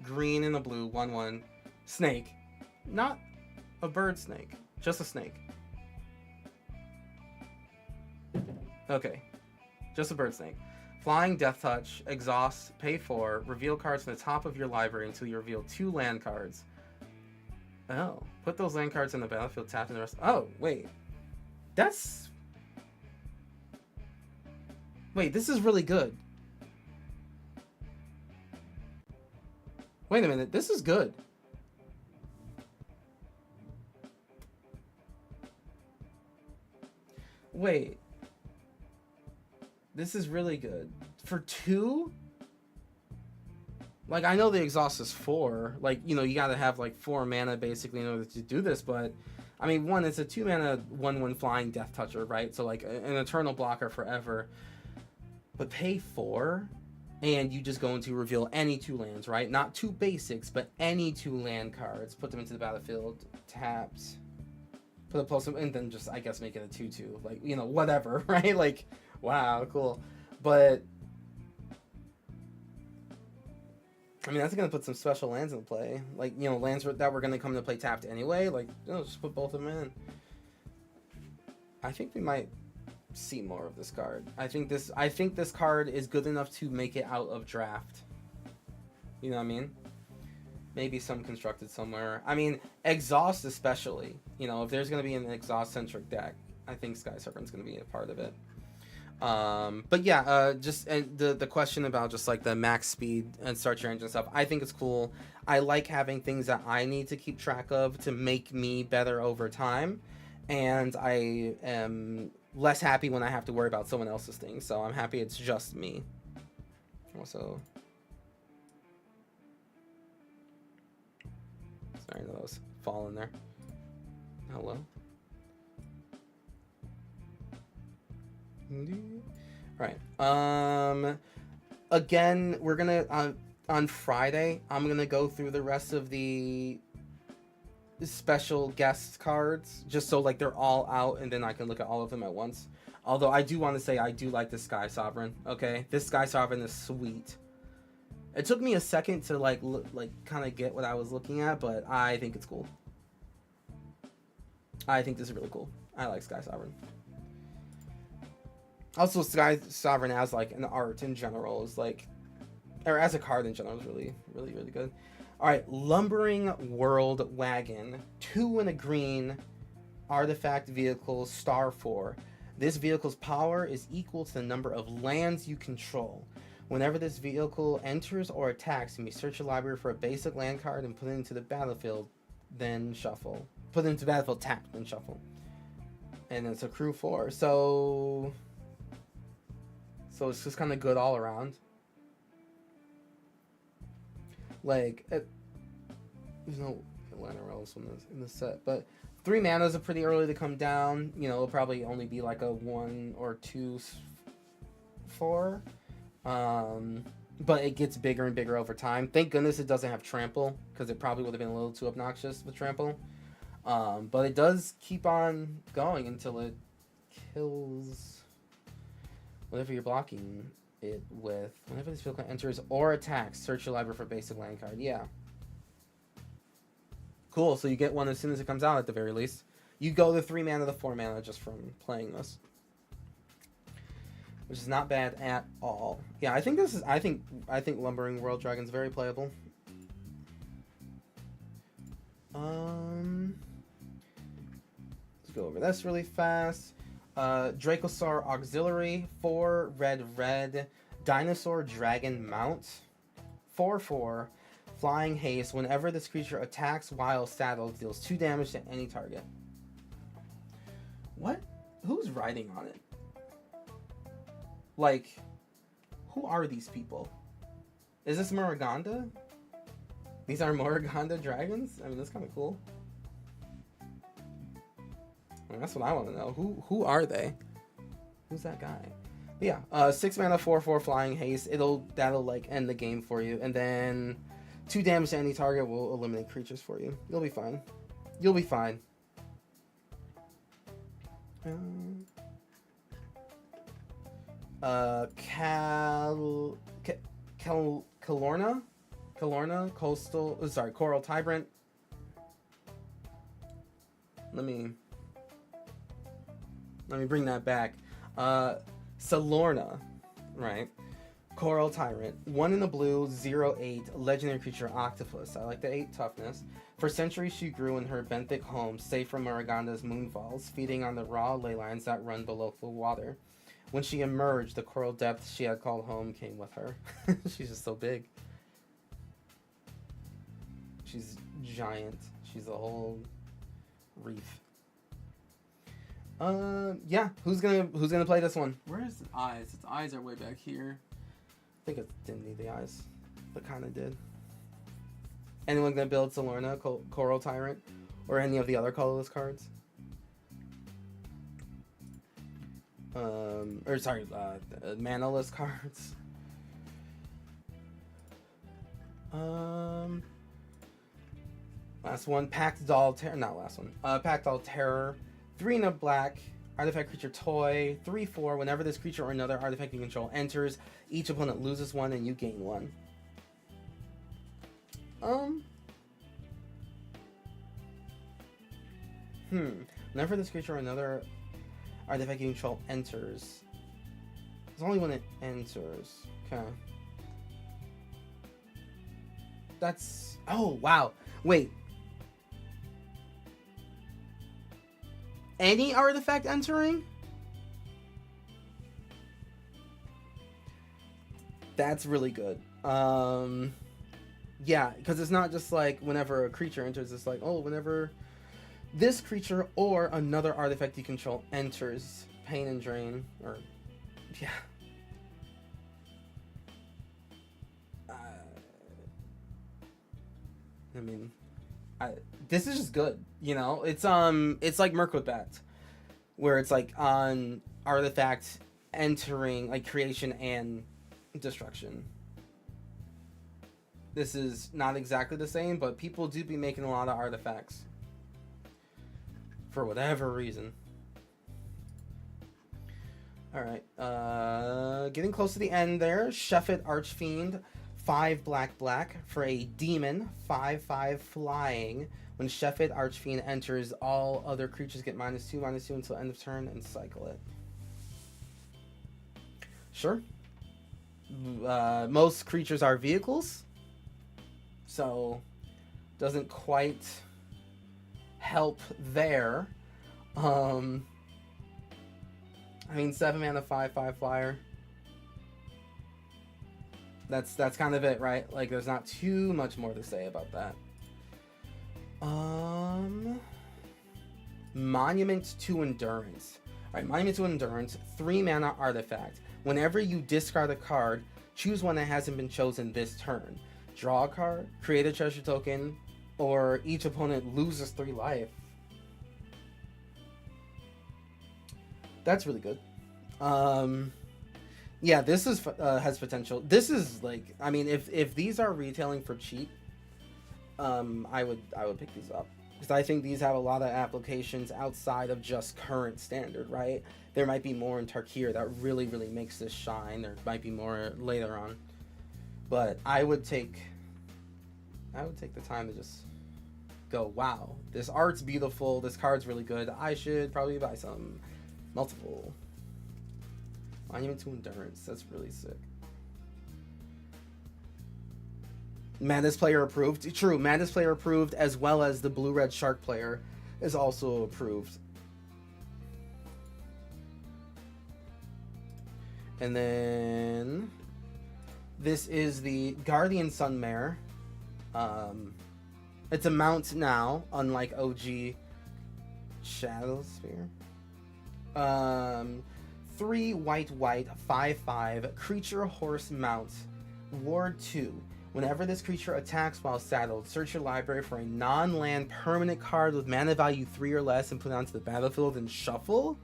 green and a blue, 1/1. Snake. Not a bird snake, just a snake. Okay. Just a bird snake. Flying, Death Touch, Exhaust, pay 4, reveal cards from the top of your library until you reveal 2 land cards. Oh. Put those land cards in the battlefield, tapped in the rest. Oh, wait. Wait, this is really good. Wait a minute, this is good. Wait. This is really good. For 2? Like, I know the exhaust is 4. Like, you know, you gotta have, like, 4 mana, basically, in order to do this, but... I mean, 1, it's a 2 mana, 1/1 flying Death Toucher, right? So, like, an eternal blocker forever. But pay 4, and you just go into reveal any 2 lands, right? Not 2 basics, but any 2 land cards. Put them into the battlefield, tapped. Put a plus, and then just, I guess, make it a 2/2. Like, you know, whatever, right? Like, wow, cool. But... I mean, that's going to put some special lands into play. Like, you know, lands that were going to come to play tapped anyway. Like, you know, just put both of them in. I think we might see more of this card. I think this card is good enough to make it out of draft. You know what I mean? Maybe some constructed somewhere. I mean, exhaust especially. You know, if there's going to be an exhaust-centric deck, I think Sky Serpent's going to be a part of it. But yeah, just and the question about just like the max speed and start your engine stuff, I think it's cool. I like having things that I need to keep track of to make me better over time, and I am less happy when I have to worry about someone else's things. So I'm happy it's just me. Also, sorry, that was falling there. Hello. Right. Again, we're gonna on Friday, I'm gonna go through the rest of the special guest cards, just so like they're all out, and then I can look at all of them at once. Although I do want to say I do like the Sky Sovereign. Okay, this Sky Sovereign is sweet. It took me a second to like kind of get what I was looking at, but I think it's cool. I think this is really cool. I like Sky Sovereign. Also, Sky Sovereign as like an art in general is like, or as a card in general is really, really, really good. All right, Lumbering World Wagon, 2 and a green, artifact vehicle, star 4. This vehicle's power is equal to the number of lands you control. Whenever this vehicle enters or attacks, you may search your library for a basic land card and put it into the battlefield, then shuffle. Put it into the battlefield, tap, then shuffle. And it's a crew 4, so it's just kind of good all around. Like, there's no Atlanta Relics in the set, but 3 mana is pretty early to come down. You know, it'll probably only be like a 1 or 2 4. But it gets bigger and bigger over time. Thank goodness it doesn't have trample, because it probably would have been a little too obnoxious with trample. But it does keep on going until it kills whatever you're blocking it with. Whenever this vehicle enters or attacks, search your library for a basic land card. Yeah. Cool, so you get one as soon as it comes out at the very least. You go the 3 mana to 4 mana just from playing this, which is not bad at all. Yeah, I think I think Lumbering World Dragon's very playable. Let's go over this really fast. Dracosaur Auxiliary, 4 red, Dinosaur Dragon Mount, 4/4, Flying Haste. Whenever this creature attacks while saddled, deals 2 damage to any target. What? Who's riding on it? Like, who are these people? Is this Muruganda? These are Muruganda dragons? I mean, that's kind of cool. I mean, that's what I want to know. Who are they? Who's that guy? But yeah, 6 mana, 4/4 Flying Haste. That'll like end the game for you, and then 2 damage to any target will eliminate creatures for you. You'll be fine. You'll be fine. Kalorna, Coral Tyrant. Let me bring that back. Salorna, right? Coral Tyrant. 1 in the blue, 0/8, legendary creature octopus. I like the 8 toughness. For centuries she grew in her benthic home, safe from Muruganda's moonfalls, feeding on the raw ley lines that run below the water. When she emerged, the coral depths she had called home came with her. She's just so big. She's giant. She's a whole reef. Yeah. Who's gonna play this one? Where is its eyes? Its eyes are way back here. I think it didn't need the eyes, but kind of did. Anyone gonna build Solorna, Coral Tyrant, or any of the other colorless cards? Manaless cards. Last one, Packed Doll Terror. Not last one. Packed Doll Terror. 3 and a black. Artifact creature toy. 3/4. Whenever this creature or another artifact you control enters, each opponent loses 1 and you gain 1. Whenever this creature or another artifact you control enters. It's only when it enters. Okay. That's... Oh, wow. Wait. Any artifact entering? That's really good. Yeah, because it's not just like whenever a creature enters, it's like, oh, whenever this creature or another artifact you control enters, Pain and Drain, or, yeah. I mean, this is just good, you know? It's like Mirkwood Bat, where it's like on artifact entering, like creation and destruction. This is not exactly the same, but people do be making a lot of artifacts. For whatever reason. Alright, getting close to the end there. Sheffet Archfiend, 5 black for a demon, 5/5 flying. When Sheffet Archfiend enters, all other creatures get -2/-2 until end of turn and cycle it. Sure. Most creatures are vehicles, so doesn't quite help there. I mean, 7 mana, 5/5 flyer. That's kind of it, right? Like, there's not too much more to say about that. Monument to Endurance. Alright, Monument to Endurance, 3 mana artifact. Whenever you discard a card, choose one that hasn't been chosen this turn. Draw a card, create a treasure token, or each opponent loses 3 life. That's really good. Yeah, this is has potential. This is like, I mean, if these are retailing for cheap, I would pick these up, because I think these have a lot of applications outside of just current standard, right? There might be more in Tarkir that really makes this shine. There might be more later on, but I would take the time to just go, wow, this art's beautiful, this card's really good, I should probably buy some. Multiple. Monument to Endurance, that's really sick. Madness player approved. True, Madness player approved, as well as the blue-red shark player is also approved. And then this is the Guardian Sunmare. It's a mount now, unlike OG Shadowsphere. 3 white 5/5 creature horse mount. Ward 2. Whenever this creature attacks while saddled, search your library for a non-land permanent card with mana value 3 or less and put it onto the battlefield and shuffle.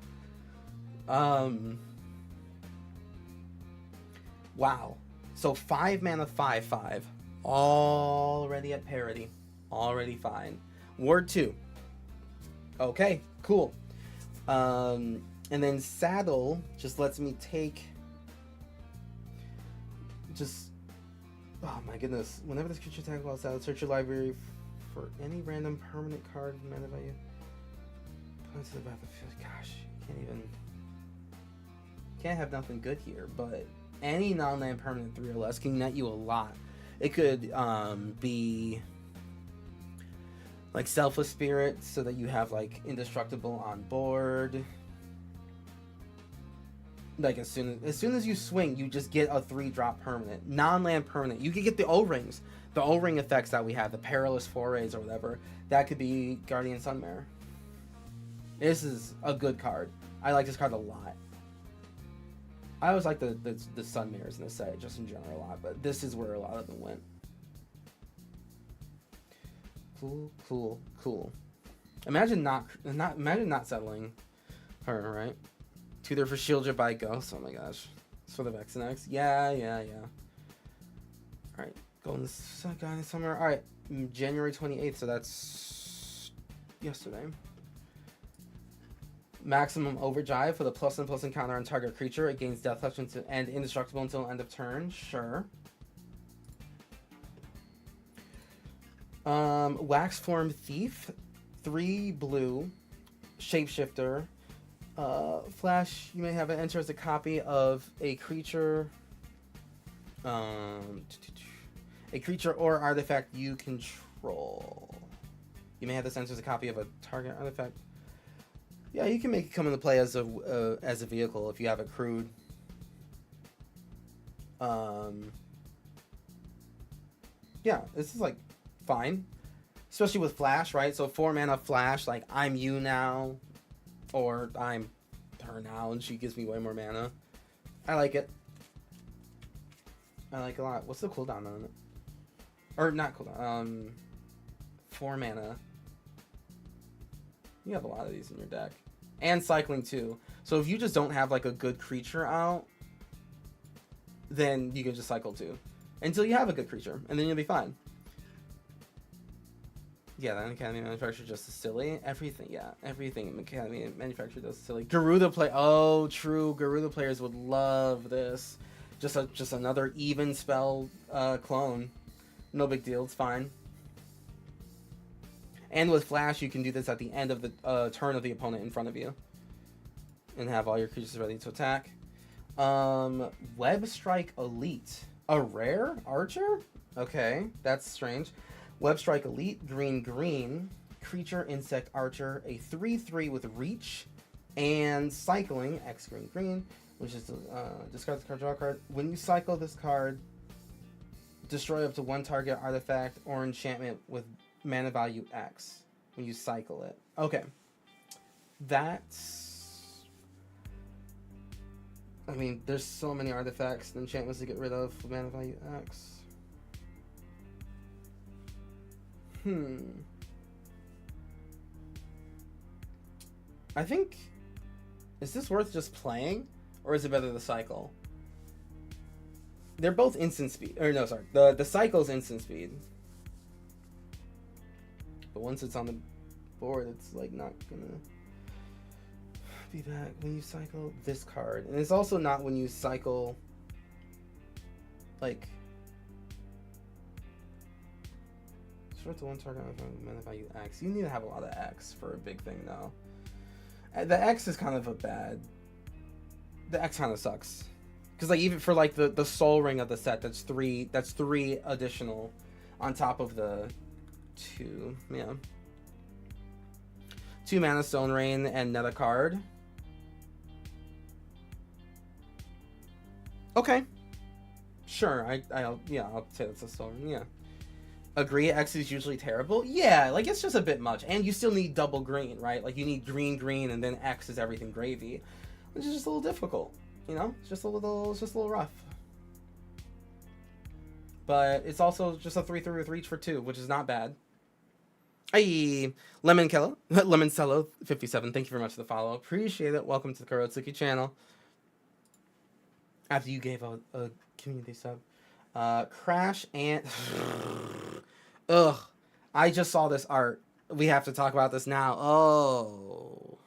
Wow. So 5 mana 5/5. Already at parity. Already fine. Ward 2. Okay, cool. And then Saddle just lets me take... Oh my goodness. Whenever this creature attacks while saddled, search your library for any random permanent card with mana value. Put it to the battlefield. Gosh, can't have nothing good here, but any non-land permanent 3 or less can net you a lot. It could be like Selfless Spirit, so that you have like Indestructible on board. Like as soon as you swing, you just get a 3-drop permanent, non-land permanent. You could get the O-rings, the O-ring effects that we have, the Perilous Forays or whatever. That could be Guardian Sunmare. This is a good card. I like this card a lot. I always like the Sun Mirrors in the set, just in general, a lot, but this is where a lot of them went. Cool, cool, cool. Imagine not settling her, right? Tutor for Shield by Ghost. Oh my gosh. It's for the Vexenex. Yeah. Alright. Golden Guy Summer. Alright. January 28th, so that's yesterday. Maximum Overdrive for the +1/+1 encounter on target creature. It gains Death Touch and indestructible until end of turn. Sure. Wax Form Thief. 3 blue. Shapeshifter. Flash, you may have it enter as a copy of a creature. A creature or artifact you control. You may have this enter as a copy of a target artifact. Yeah, you can make it come into play as a vehicle if you have it crewed. Yeah, this is like fine, especially with Flash, right? So 4 mana Flash, like I'm you now, or I'm her now, and she gives me way more mana. I like it. I like it a lot. What's the cooldown on it? Or not cooldown. 4 mana. You have a lot of these in your deck. And cycling too. So if you just don't have like a good creature out, then you can just cycle too. Until you have a good creature. And then you'll be fine. Yeah, the Academy Manufacturer just is silly. Everything in Academy Manufacturer does silly. Garuda play. Oh, true. Garuda players would love this. Just another even spell clone. No big deal. It's fine. And with Flash, you can do this at the end of the turn of the opponent in front of you, and have all your creatures ready to attack. Web Strike Elite, a rare archer. Okay, that's strange. Web Strike Elite, green, creature, insect, archer, a 3/3 with reach and cycling, X green, which is discard the card, draw a card. When you cycle this card, destroy up to 1 target artifact or enchantment with mana value X when you cycle it. Okay. That's... I mean, there's so many artifacts and enchantments to get rid of for mana value X. I think... Is this worth just playing? Or is it better to cycle? They're both instant speed. Or no, sorry. The cycle's instant speed. But once it's on the board, it's like not gonna be back when you cycle this card. And it's also not when you cycle like short to 1 target mana value X. You need to have a lot of X for a big thing though. The X is kind of a bad. The X kind of sucks. Because like even for like the Soul Ring of the set, that's three additional on top of the 2, yeah. 2 mana Stone Rain and net a card. Okay. Sure, I'll say that's a Stone Rain, yeah. Agree, X is usually terrible? Yeah, like it's just a bit much. And you still need double green, right? Like you need green, and then X is everything gravy. Which is just a little difficult. You know? It's just a little rough. But it's also just a 3/3 with reach for 2, which is not bad. Hey, Lemoncello 57. Thank you very much for the follow. Appreciate it. Welcome to the Kurotsuki channel. After you gave a community sub. Crash and... Ugh. I just saw this art. We have to talk about this now. Oh.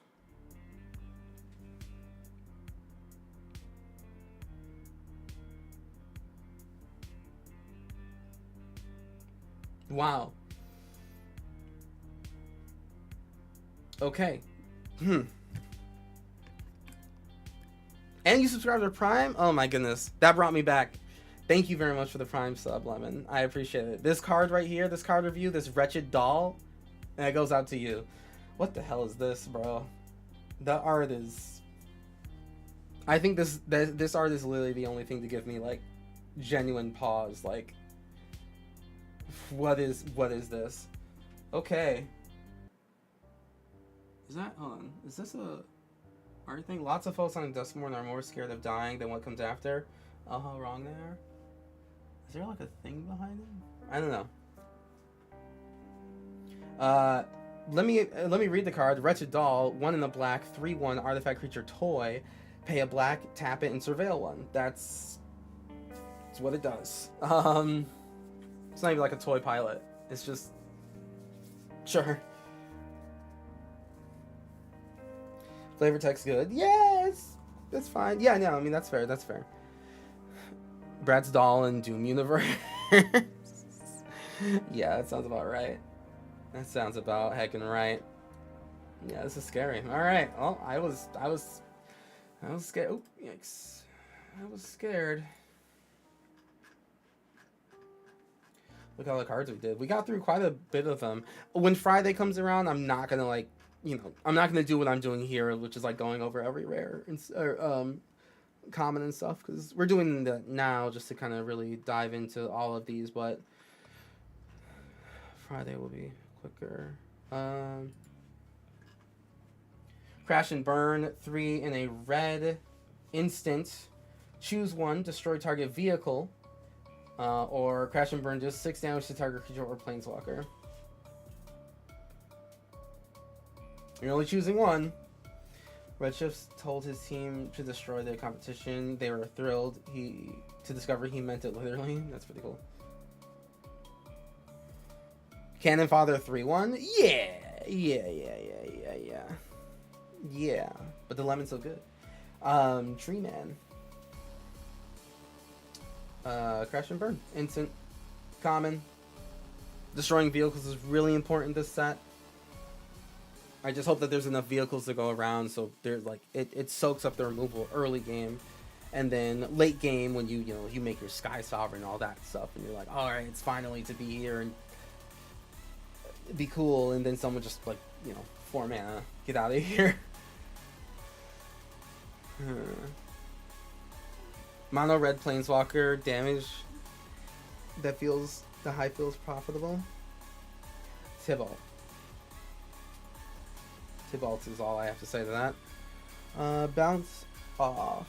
Wow. Okay. And you subscribed to Prime? Oh my goodness. That brought me back. Thank you very much for the Prime sub, Lemon. I appreciate it. This card right here, this card review, this wretched doll, and it goes out to you. What the hell is this, bro? The art is... I think this art is literally the only thing to give me, like, genuine pause. Like, what is this? Okay. Is that, hold on, is this a art thing? Lots of folks on Dustmorn are more scared of dying than what comes after. Oh, how wrong they are. Is there like a thing behind them? I don't know. Let me read the card. Wretched Doll, 1 in the black, 3/1 artifact creature toy. Pay a black, tap it, and surveil one. That's what it does. It's not even like a toy pilot. It's just sure. Flavor text good. Yes, that's fine. Yeah, no, I mean that's fair. That's fair. Brad's Doll in Doom Universe. Yeah, that sounds about right. That sounds about heckin' right. Yeah, this is scary. All right. Well, I was scared. Oh, yikes! I was scared. Look at all the cards we did. We got through quite a bit of them. When Friday comes around, I'm not gonna like, I'm not gonna do what I'm doing here, which is like going over every rare and common and stuff, because we're doing that now just to kind of really dive into all of these. But Friday will be quicker. Crash and Burn, 3 in a red instant. Choose one, destroy target vehicle. Or Crash and Burn, just 6 damage to target creature or planeswalker. You're only choosing one. Redshifts told his team to destroy the competition. They were thrilled to discover he meant it literally. That's pretty cool. Cannon Father 3/1. Yeah. Yeah. But the lemon's so good. Tree Man. Crash and Burn. Instant. Common. Destroying vehicles is really important this set. I just hope that there's enough vehicles to go around so there's like it soaks up the removal early game, and then late game when you make your Sky Sovereign and all that stuff, and you're like, all right, it's finally to be here and be cool, and then someone just like 4 mana, get out of here. Mono red planeswalker damage that feels the high feels profitable. Tibalt is all I have to say to that. Bounce off.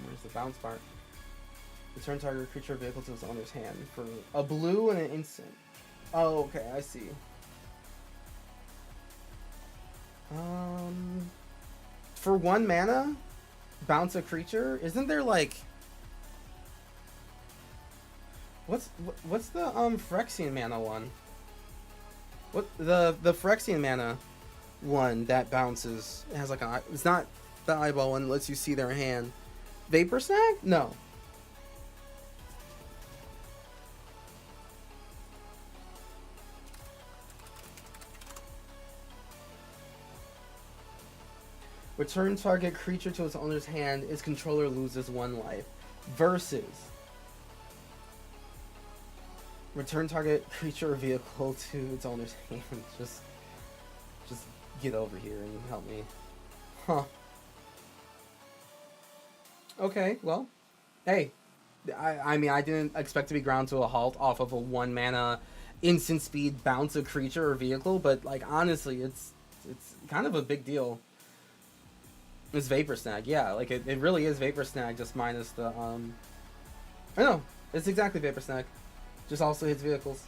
Where's the bounce part? Return target creature vehicle to its owner's hand for a blue and an instant. Oh, okay, I see. For 1 mana, bounce a creature. Isn't there like what's the Phyrexian mana one? What the Phyrexian mana one that bounces? It has like it's not the eyeball one that lets you see their hand. Vapor Snag? No. Return target creature to its owner's hand. Its controller loses 1 life. Versus return target creature or vehicle to its owner's hand. Just get over here and help me. Huh. Okay, well, hey, I mean, I didn't expect to be ground to a halt off of a 1 mana instant speed bounce a creature or vehicle, but like honestly, it's kind of a big deal. It's Vapor Snag, yeah, like it really is Vapor Snag, just minus the I know, it's exactly Vapor Snag, just also hits vehicles.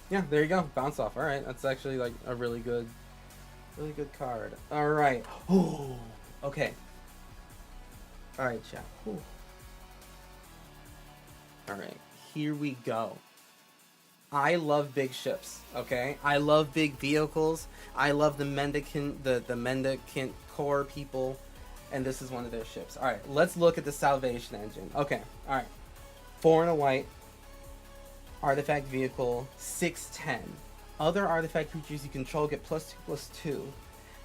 Yeah, there you go, bounce off. All right, that's actually like a really good card. All right. Oh, okay. All right, chat. Ooh. All right, here we go. I love big ships, okay? I love big vehicles. I love the Mendicant, the Mendicant core people, and this is one of their ships. All right, let's look at the Salvation Engine. Okay, all right. 4 and a white. Artifact vehicle, 6/10. Other artifact creatures you control get +2/+2.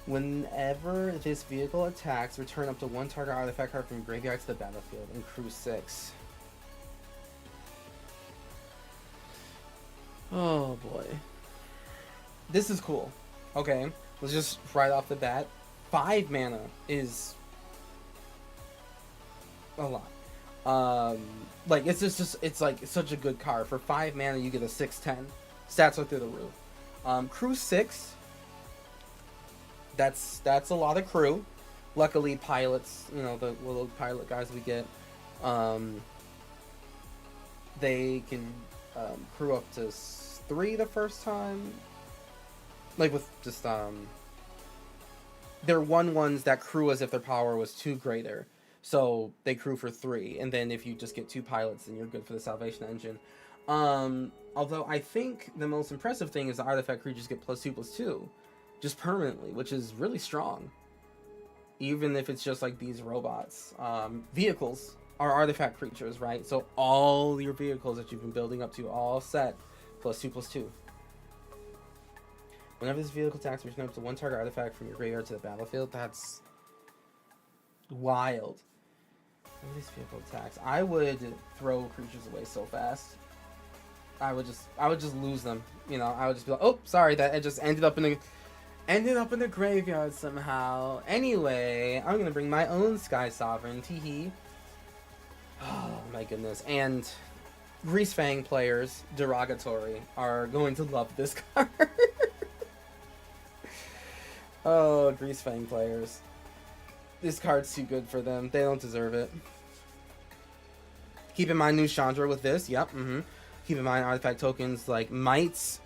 Whenever this vehicle attacks, return up to 1 target artifact card from graveyard to the battlefield in Crew 6. Oh boy. This is cool. Okay, let's just right off the bat. 5 mana is a lot. Um, like it's like it's such a good card. For 5 mana, you get a 6/10. Stats are through the roof. Crew 6. That's a lot of crew. Luckily, pilots, you know, the little pilot guys we get, they can crew up to 3 the first time. Like with just they're 1/1s that crew as if their power was 2 greater. So they crew for 3, and then if you just get 2 pilots, then you're good for the Salvation Engine. Although I think the most impressive thing is the artifact creatures get +2/+2, just permanently, which is really strong. Even if it's just like these robots. Vehicles are artifact creatures, right? So all your vehicles that you've been building up to, all set, +2/+2. Whenever this vehicle attacks, return up to 1 target artifact from your graveyard to the battlefield. That's wild. Whenever this vehicle attacks, I would throw creatures away so fast. I would just lose them. You know, I would just be like, oh, sorry, that it just ended up in the graveyard somehow. Anyway, I'm gonna bring my own Sky Sovereign. Teehee. Oh my goodness. And Greasefang players, derogatory, are going to love this card. Oh, Greasefang players. This card's too good for them. They don't deserve it. Keep in mind new Chandra with this. Yep. Keep in mind artifact tokens like Mites,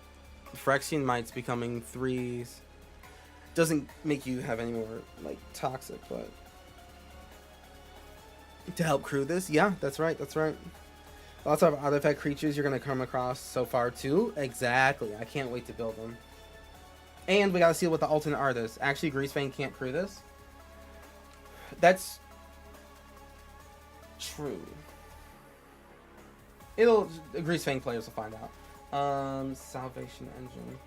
Phyrexian Mites becoming 3s. Doesn't make you have any more like toxic, but to help crew this, yeah, that's right. Lots of artifact creatures you're gonna come across so far too. Exactly. I can't wait to build them. And we gotta see what the alternate art is. Actually, Greasefang can't crew this. That's true. Greasefang players will find out. Salvation Engine.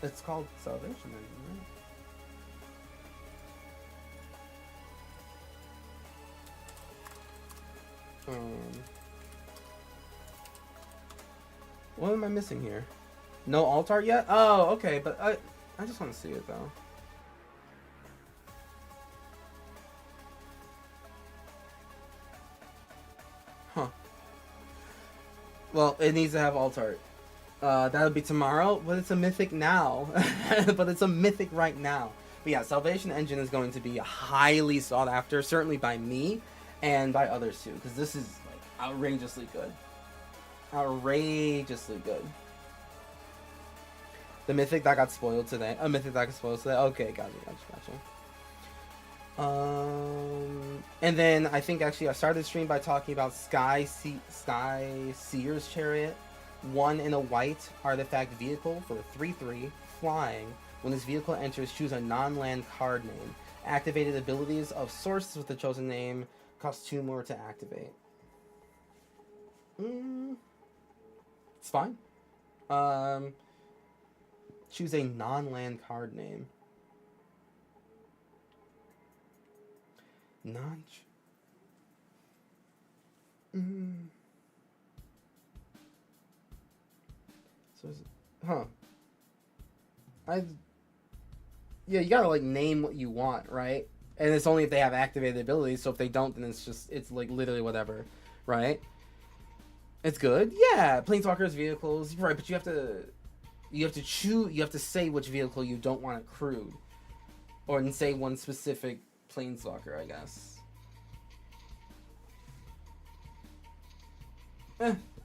It's called Salvation Engine, right? What am I missing here? No alt art yet? Oh, okay, but I just want to see it though. Huh. Well, it needs to have alt art. That would be tomorrow, but it's a mythic now. But it's a mythic right now. But yeah, Salvation Engine is going to be highly sought after, certainly by me and by others too, because this is like outrageously good. Outrageously good. The mythic that got spoiled today. A mythic that got spoiled today. Okay, gotcha. And then I think actually I started the stream by talking about Sky Seer's Chariot. 1 in a white artifact vehicle for 3/3 flying. When this vehicle enters, choose a non-land card name. Activated abilities of sources with the chosen name cost 2 more to activate. It's fine. Choose a non-land card name. So is it, yeah, you gotta like name what you want, right? And it's only if they have activated abilities. So if they don't, then it's like literally whatever, right? It's good, yeah. Planeswalkers, vehicles, right? But you have to choose. You have to say which vehicle you don't want to crew, or then say one specific Planeswalker, I guess.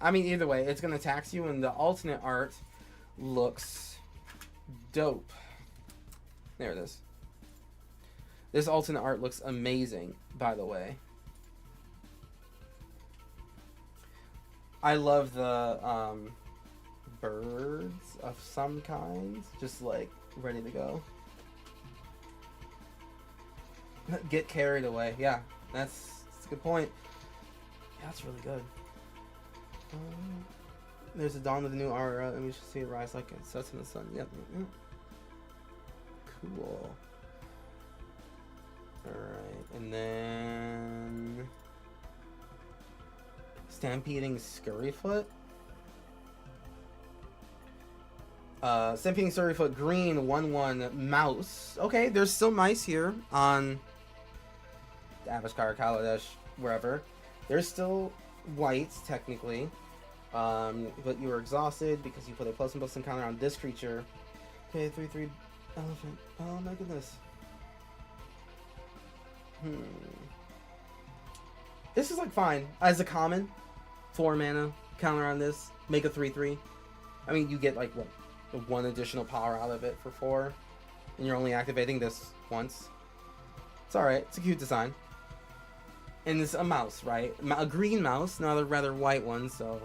I mean, either way, it's gonna tax you, and the alternate art looks dope. There it is. This alternate art looks amazing, by the way. I love the birds of some kinds, just like ready to go. Get carried away. Yeah, that's a good point. Yeah, that's really good. There's a dawn of the new aura, and we should see it rise like it sets in the sun. Yep. Cool. Alright, and then Stampeding Scurryfoot. Stampeding Scurryfoot green 1/1 mouse. Okay, there's still mice here on Avashkar, Kaladesh, wherever. There's still whites technically. But you were exhausted because you put a +1/+1 counter on this creature. Okay, 3/3 elephant. Oh my goodness. This is like fine as a common 4 mana counter on this. Make a 3/3. I mean, you get like what, 1 additional power out of it for 4, and you're only activating this once. It's all right. It's a cute design. And it's a mouse, right? A green mouse, not a rather white one, so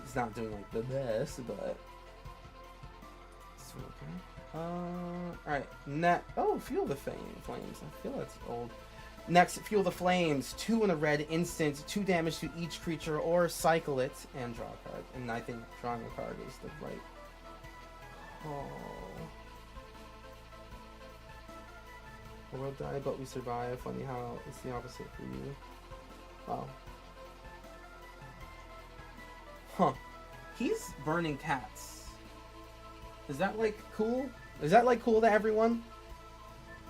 it's not doing like the best, but it's okay. Alright, oh, Fuel the Flames. I feel that's old. Next, Fuel the Flames. 2 in a red instant, 2 damage to each creature, or cycle it and draw a card. And I think drawing a card is the right call. We'll die, but we survive. Funny how it's the opposite for you. Wow. Huh. He's burning cats. Is that like cool? Is that like cool to everyone?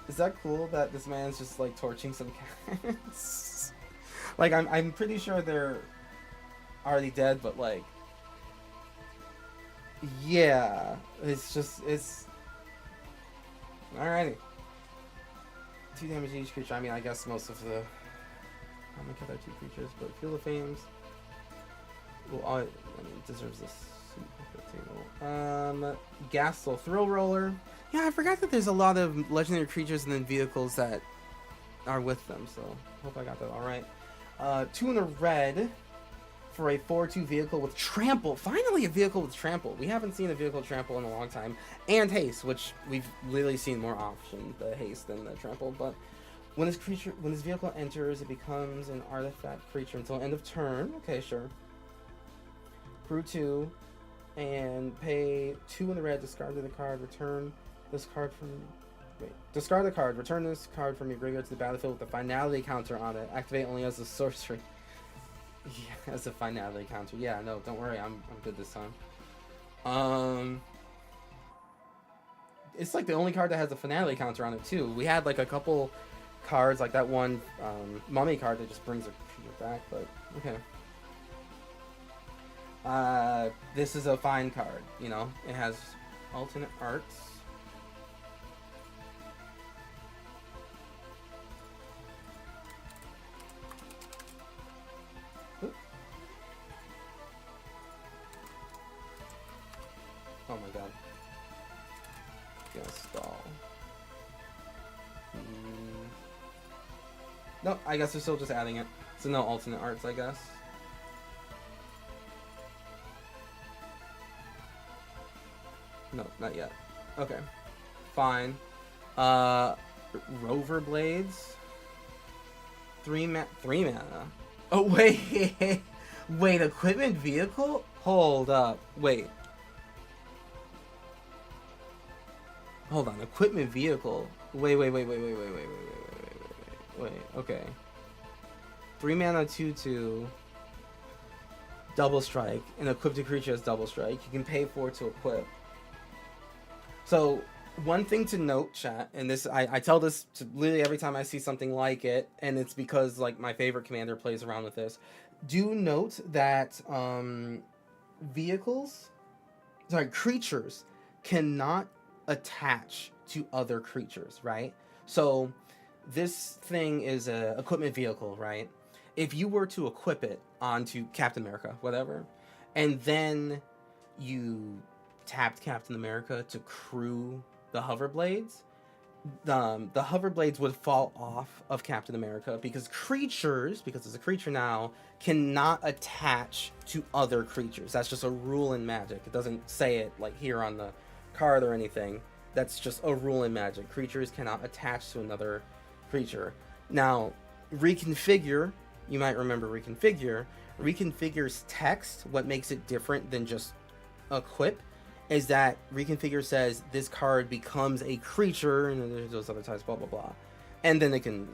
Is that cool that this man's just like torching some cats? Like I'm pretty sure they're already dead, but like, yeah, it's alrighty. 2 damage to each creature. I mean, I guess most of the I'm gonna kill that 2 creatures, but Fuel the Flames. Well, I mean, it deserves this. Gastel, Thrill Roller. Yeah, I forgot that there's a lot of legendary creatures and then vehicles that are with them, so hope I got that all right. 2 in a red for a 4/2 vehicle with Trample. Finally, a vehicle with Trample. We haven't seen a vehicle with Trample in a long time. And Haste, which we've literally seen more often, the Haste than the Trample. But when this vehicle enters, it becomes an artifact creature until end of turn. Okay, sure. Crew 2. And pay 2 in the red, discard the card, return this card from... discard the card, return this card from your graveyard to the battlefield with a finality counter on it. Activate only as a sorcery. Yeah, as a finality counter. Yeah, no, don't worry, I'm good this time. It's like the only card that has a finality counter on it too. We had like a couple cards, like that one mummy card that just brings a creature back, but okay. This is a fine card, you know. It has alternate arts. Oop. Oh my god. Gonna stall. No, I guess they're still just adding it. So no alternate arts, I guess. No, not yet. Okay. Fine. Rover Blades. 3 mana. Oh, wait. Wait, equipment vehicle? Hold up. Wait. Hold on. Equipment vehicle. Wait. Okay. 3 mana, 2/2. Double strike. And equipped creature has double strike. You can pay 4 to equip. So, one thing to note, chat, and this I tell this to literally every time I see something like it, and it's because like my favorite commander plays around with this. Do note that creatures cannot attach to other creatures, right? So, this thing is a equipment vehicle, right? If you were to equip it onto Captain America, whatever, and then you tapped Captain America to crew the Hoverblades, the Hoverblades would fall off of Captain America because it's a creature now, cannot attach to other creatures. That's just a rule in Magic. It doesn't say it like here on the card or anything. That's just a rule in Magic. Creatures cannot attach to another creature. Now, Reconfigure, you might remember Reconfigure. Reconfigure's text, what makes it different than just equip, is that reconfigure says this card becomes a creature, and then there's those other types, blah blah blah, and then it can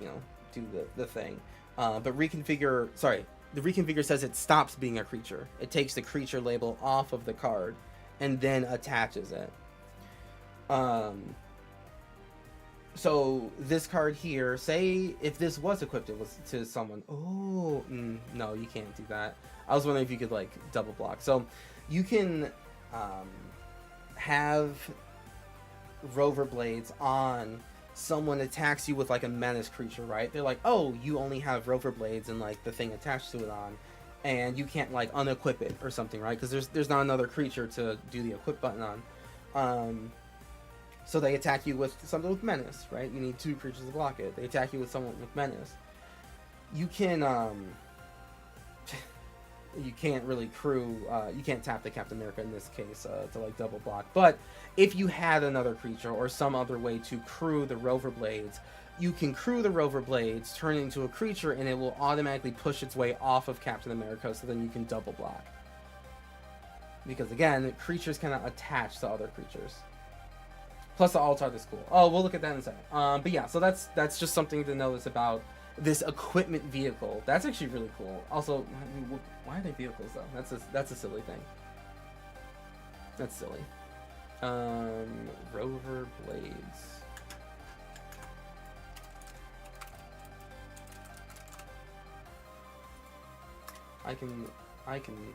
do the thing. But reconfigure, sorry, the reconfigure says it stops being a creature. It takes the creature label off of the card, and then attaches it. So this card here, say if this was equipped to someone. Oh, no, you can't do that. I was wondering if you could like double block. So you can have Rover Blades on someone attacks you with like a menace creature, right? They're like, oh, you only have Rover Blades and like the thing attached to it on, and you can't like unequip it or something, right? Because there's not another creature to do the equip button on. So they attack you with something with menace, right? You need 2 creatures to block it. They attack you with someone with menace. You can you can't really crew, you can't tap the Captain America in this case to like double block. But if you had another creature or some other way to crew the Rover Blades, you can crew the Rover Blades, turn it into a creature, and it will automatically push its way off of Captain America, so then you can double block. Because again, creatures cannot attach to other creatures. Plus the alt-art is cool. Oh, we'll look at that in a second. But yeah, so that's just something to notice about this equipment vehicle. That's actually really cool. Also, why are they vehicles though? That's a silly thing. That's silly. Rover Blades. I can read.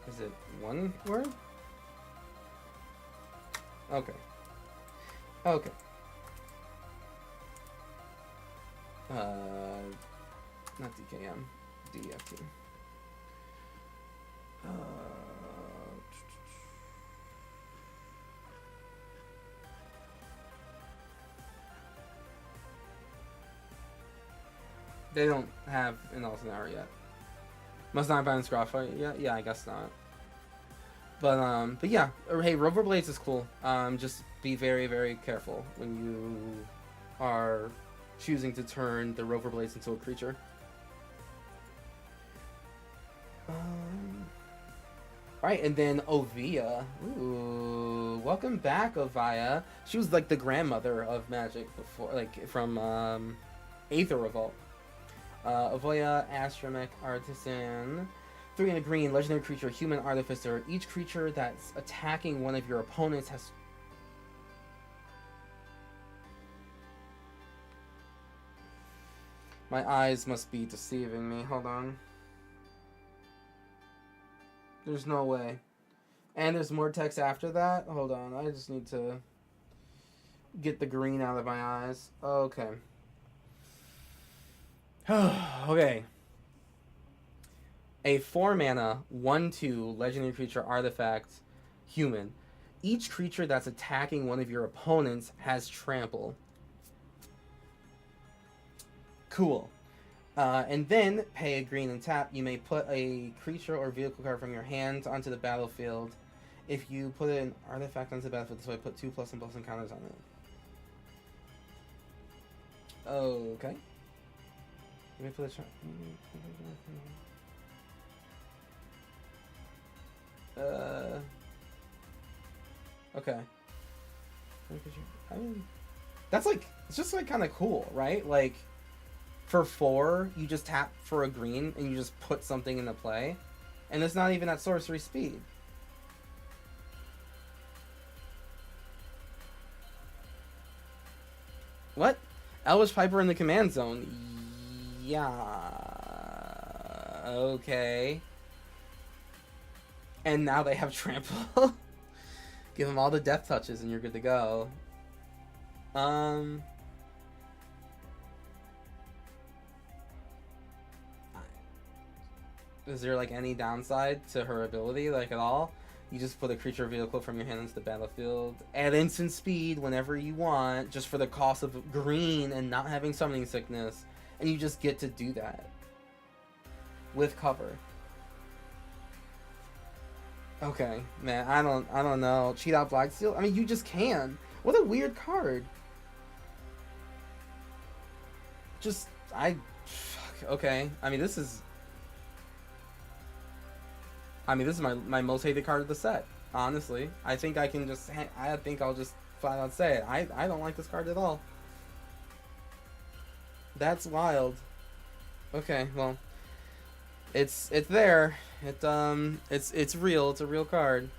Is it one word? Okay. Okay. Not DKM. DFT. They don't have an Altenauer yet. Must not have been Scroffa yet? Yeah, I guess not. But yeah, hey, Rover Blades is cool. Just be very, very careful when you are choosing to turn the Rover Blades into a creature. Right, and then Ovia. Ooh, welcome back, Ovia. She was like the grandmother of Magic before, like from Aether Revolt. Avoya, Astromech, Artisan. 3 and a green, legendary creature, human artificer. Each creature that's attacking one of your opponents has... My eyes must be deceiving me. Hold on. There's no way. And there's more text after that? Hold on, I just need to get the green out of my eyes. Okay. Okay. A 4-mana, 1/2 legendary creature artifact, human. Each creature that's attacking one of your opponents has trample. Cool. And then, pay a green and tap. You may put a creature or vehicle card from your hand onto the battlefield. If you put an artifact onto the battlefield, this way put 2 ++ encounters on it. Okay. You may put a okay. I mean, that's like, it's just like kind of cool, right? Like, for 4, you just tap for a green and you just put something into play, and it's not even at sorcery speed. What? Elvish Piper in the command zone? Yeah. Okay. And now they have trample. Give them all the death touches and you're good to go. Is there like any downside to her ability, like at all? You just put a creature vehicle from your hand into the battlefield at instant speed whenever you want, just for the cost of green and not having summoning sickness, and you just get to do that with cover. Okay, man, I don't know. Cheat out Blacksteel? I mean, you just can. What a weird card. Just, fuck, okay. I mean, this is... I mean, this is my most hated card of the set. Honestly, I think I can just. I think I'll just flat out say it. I don't like this card at all. That's wild. Okay, well, it's there. It's real. It's a real card.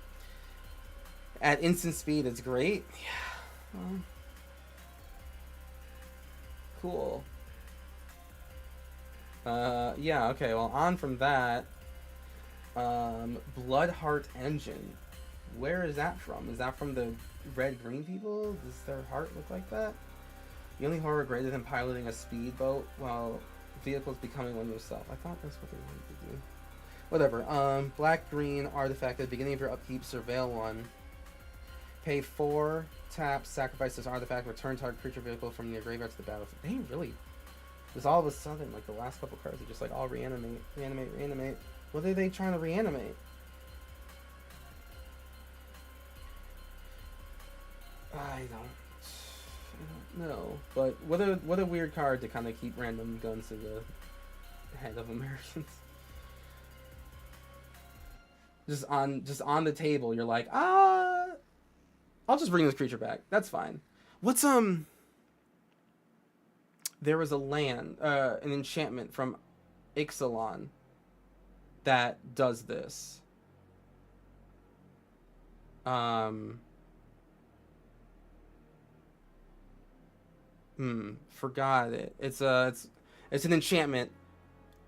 At instant speed, it's great. Yeah. Cool. Yeah. Okay. Well, on from that. Bloodheart Engine. Where is that from? Is that from the red green people? Does their heart look like that? The only horror greater than piloting a speedboat while vehicles becoming one yourself. I thought that's what they wanted to do. Whatever. Black green artifact at the beginning of your upkeep, surveil one. Pay 4, tap, sacrifice this artifact, return target creature vehicle from your graveyard to the battlefield. They really. Just all of a sudden, like the last couple cards are just like all reanimate, reanimate, reanimate. What are they trying to reanimate? I don't know. But what a weird card to kind of keep random guns to the head of Americans. Just on the table, you're like, I'll just bring this creature back. That's fine. What's there was a land, an enchantment from Ixalan that does this. Forgot it. It's an enchantment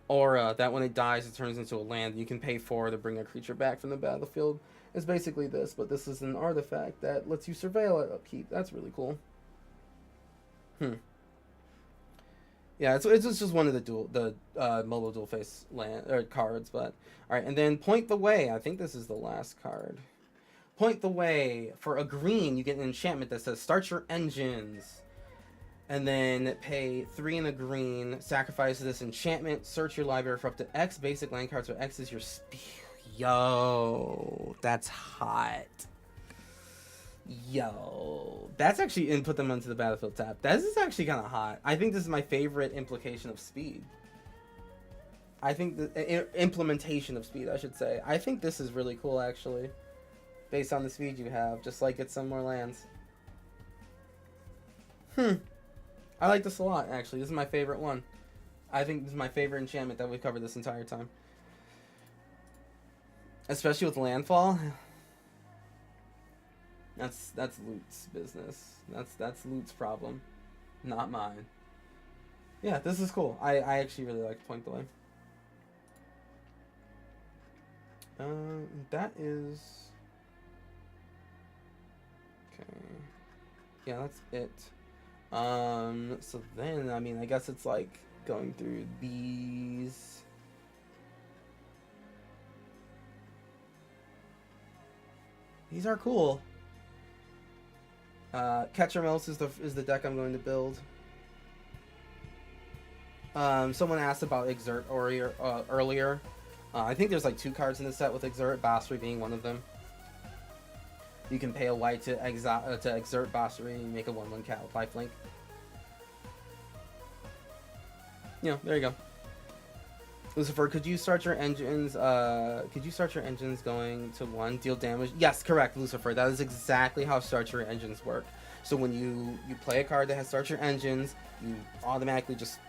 aura that when it dies it turns into a land. You can pay 4 to bring a creature back from the battlefield. It's basically this, but this is an artifact that lets you surveil at upkeep. That's really cool. Yeah, it's just one of the mobile dual face land or cards, but all right. And then Point the Way. I think this is the last card. Point the Way. For a green, you get an enchantment that says start your engines. And then pay 3 and a green, sacrifice this enchantment, search your library for up to X basic land cards, where X is your speed. Yo, that's hot. Yo, that's actually input them onto the battlefield tab. This is actually kind of hot. I think this is my favorite implication of speed. I think the implementation of speed, I should say. I think this is really cool, actually, based on the speed you have. Just like get some more lands. I like this a lot, actually. This is my favorite one. I think this is my favorite enchantment that we've covered this entire time. Especially with landfall. That's Loot's business. That's Loot's problem, not mine. Yeah, this is cool. I actually really like Point the Way. That is okay. Yeah, that's it. So then, I mean, I guess it's like going through these. These are cool. Catcher Mouse is the deck I'm going to build. Someone asked about Exert earlier. I think there's like 2 cards in the set with Exert, Basri being one of them. You can pay a white to exert Basri and make a 1/1 cat with lifelink. You know, there you go. Lucifer, could you start your engines? Going to 1, deal damage? Yes, correct, Lucifer. That is exactly how start your engines work. So when you play a card that has start your engines, you automatically just,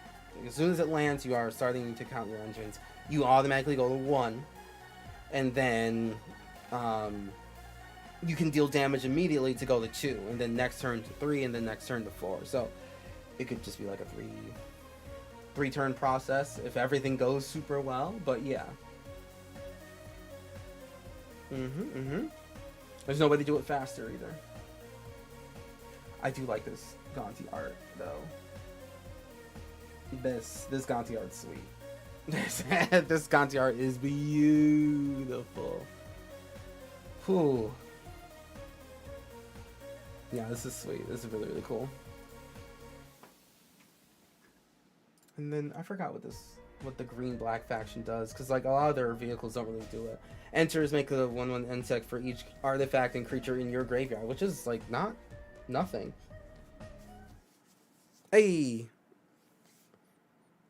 as soon as it lands, you are starting to count your engines. You automatically go to 1, and then you can deal damage immediately to go to 2, and then next turn to 3, and then next turn to 4. So it could just be like a 3-turn process if everything goes super well. But yeah. There's no way to do it faster either. I do like this Gonti art though. This Gonti art's sweet. This Gonti art is beautiful. Whew. Yeah, this is sweet. This is really, really cool. And then I forgot what the green-black faction does, because like a lot of their vehicles don't really do it. Enters make a 1/1 insect for each artifact and creature in your graveyard, which is like nothing. Hey,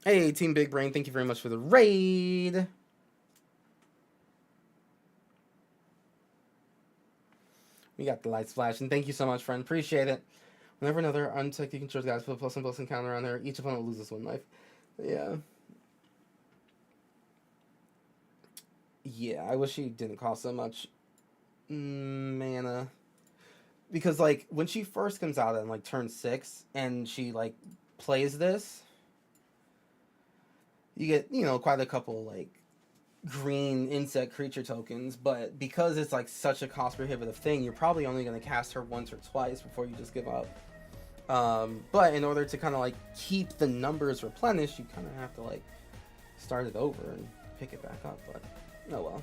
Team Big Brain, thank you very much for the raid. We got the lights flashing. Thank you so much, friend. Appreciate it. Whenever another untech controls guys put a plus and plus encounter on there, each opponent loses 1 life. Yeah. Yeah, I wish he didn't cost so much mana. Because, like, when she first comes out on, like, turn 6, and she, like, plays this, you get, you know, quite a couple, like, green insect creature tokens, but because it's, like, such a cost prohibitive thing, you're probably only going to cast her once or twice before you just give up. But in order to kind of, like, keep the numbers replenished, you kind of have to, like, start it over and pick it back up, but oh well.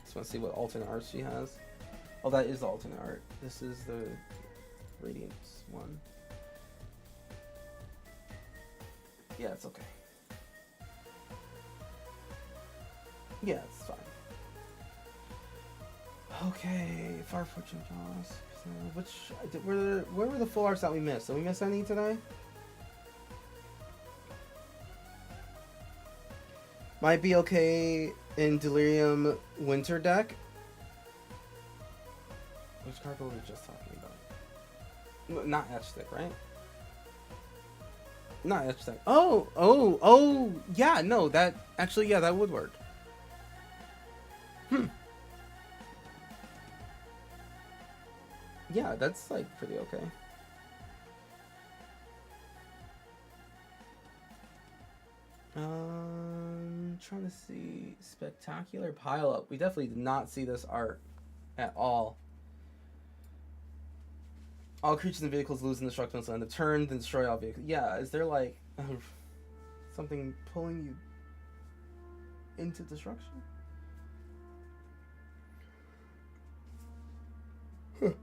Just want to see what alternate art she has. Oh, that is the alternate art. This is the Radiance one. Yeah, it's okay. Yeah, it's fine. Okay, Far Fortune Jaws. Where were the full arts that we missed? Did we miss any today? Might be okay in Delirium Winter deck. Which card were we just talking about? Not Etch Stick, right? Not Etch Stick. Oh, yeah, no, that, actually, yeah, that would work. Yeah, that's, like, pretty okay. Trying to see spectacular pile up. We definitely did not see this art at all. All creatures and vehicles lose indestructible until end of turn, then destroy all vehicles. Yeah, is there like something pulling you into destruction? Huh.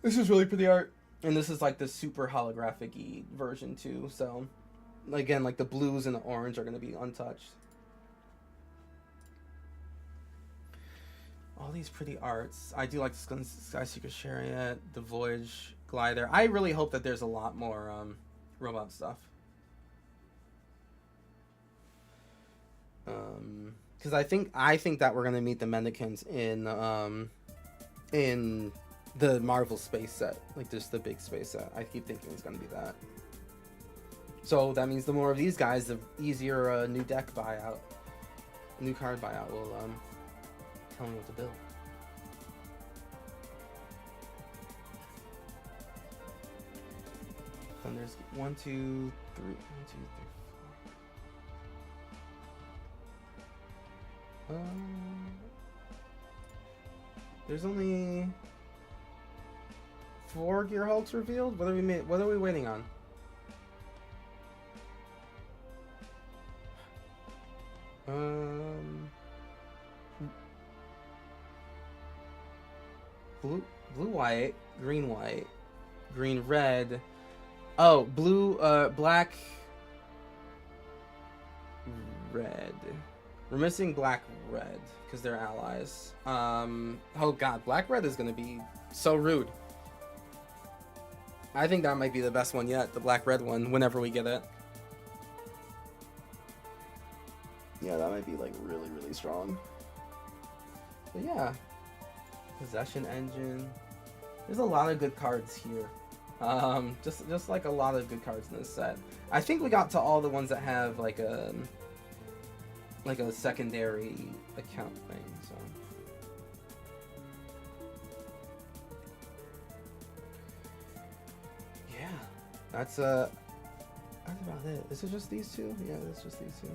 This is really pretty art. And this is like the super holographic-y version too, so again, like the blues and the orange are going to be untouched. All these pretty arts. I do like the Skyseeker Chariot, the Voyage Glider. I really hope that there's a lot more robot stuff. Because I think that we're going to meet the Mendicants in the Marvel space set, like just the big space set. I keep thinking it's going to be that. So that means the more of these guys, the easier new deck buyout, new card buyout will tell me what to build. Then there's 1, 2, 3, 1, 2, 3, 4. There's only 4 Gearhulks revealed. What are we waiting on? Blue white, green red. Oh, blue black red. We're missing black red because they're allies. Oh god, black red is gonna be so rude. I think that might be the best one yet, the black red one, whenever we get it. Yeah, that might be like really, really strong. But yeah. Possession Engine. There's a lot of good cards here. Just like a lot of good cards in this set. I think we got to all the ones that have like a secondary account thing, so. Yeah. That's about it. Is it just these two? Yeah, it's just these two.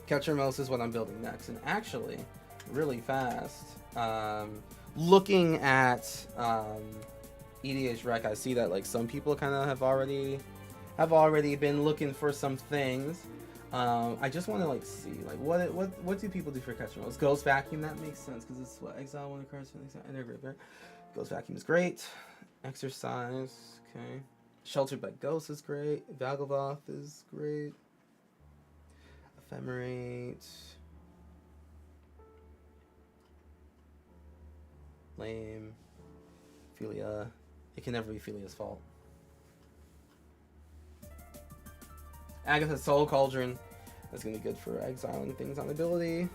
Catcher Mouse is what I'm building next, and actually, really fast. Looking at EDH Rec, I see that like some people kind of have already been looking for some things. I just want to like see like what do people do for Catcher Mouse? Ghost Vacuum, that makes sense because it's what, exile one of the cards from the enter graveyard. Ghost Vacuum is great. Exercise, okay. Sheltered by Ghosts is great. Vagalvoth is great. Ephemerate. Lame. Philia. It can never be Philia's fault. Agatha's Soul Cauldron. That's gonna be good for exiling things on ability.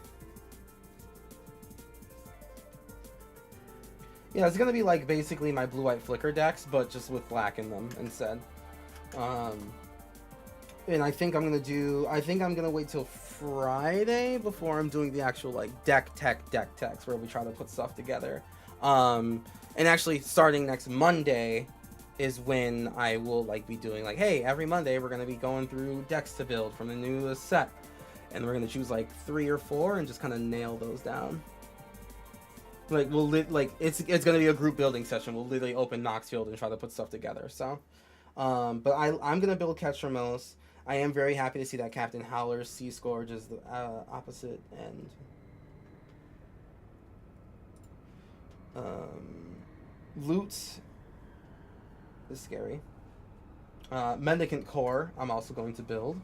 Yeah, it's gonna be like basically my blue-white flicker decks, but just with black in them instead. And I think I'm gonna wait till Friday before I'm doing the actual like deck techs where we try to put stuff together. And actually starting next Monday is when I will like be doing like, hey, every Monday we're gonna be going through decks to build from the newest set, and we're gonna choose like 3 or 4 and just kind of nail those down. Like it's gonna be a group building session. We'll literally open Knoxfield and try to put stuff together. So, but I'm gonna build Ketramos. I am very happy to see that Captain Howler's Sea Scourge is the opposite end. Loot is scary. Mendicant Core I'm also going to build.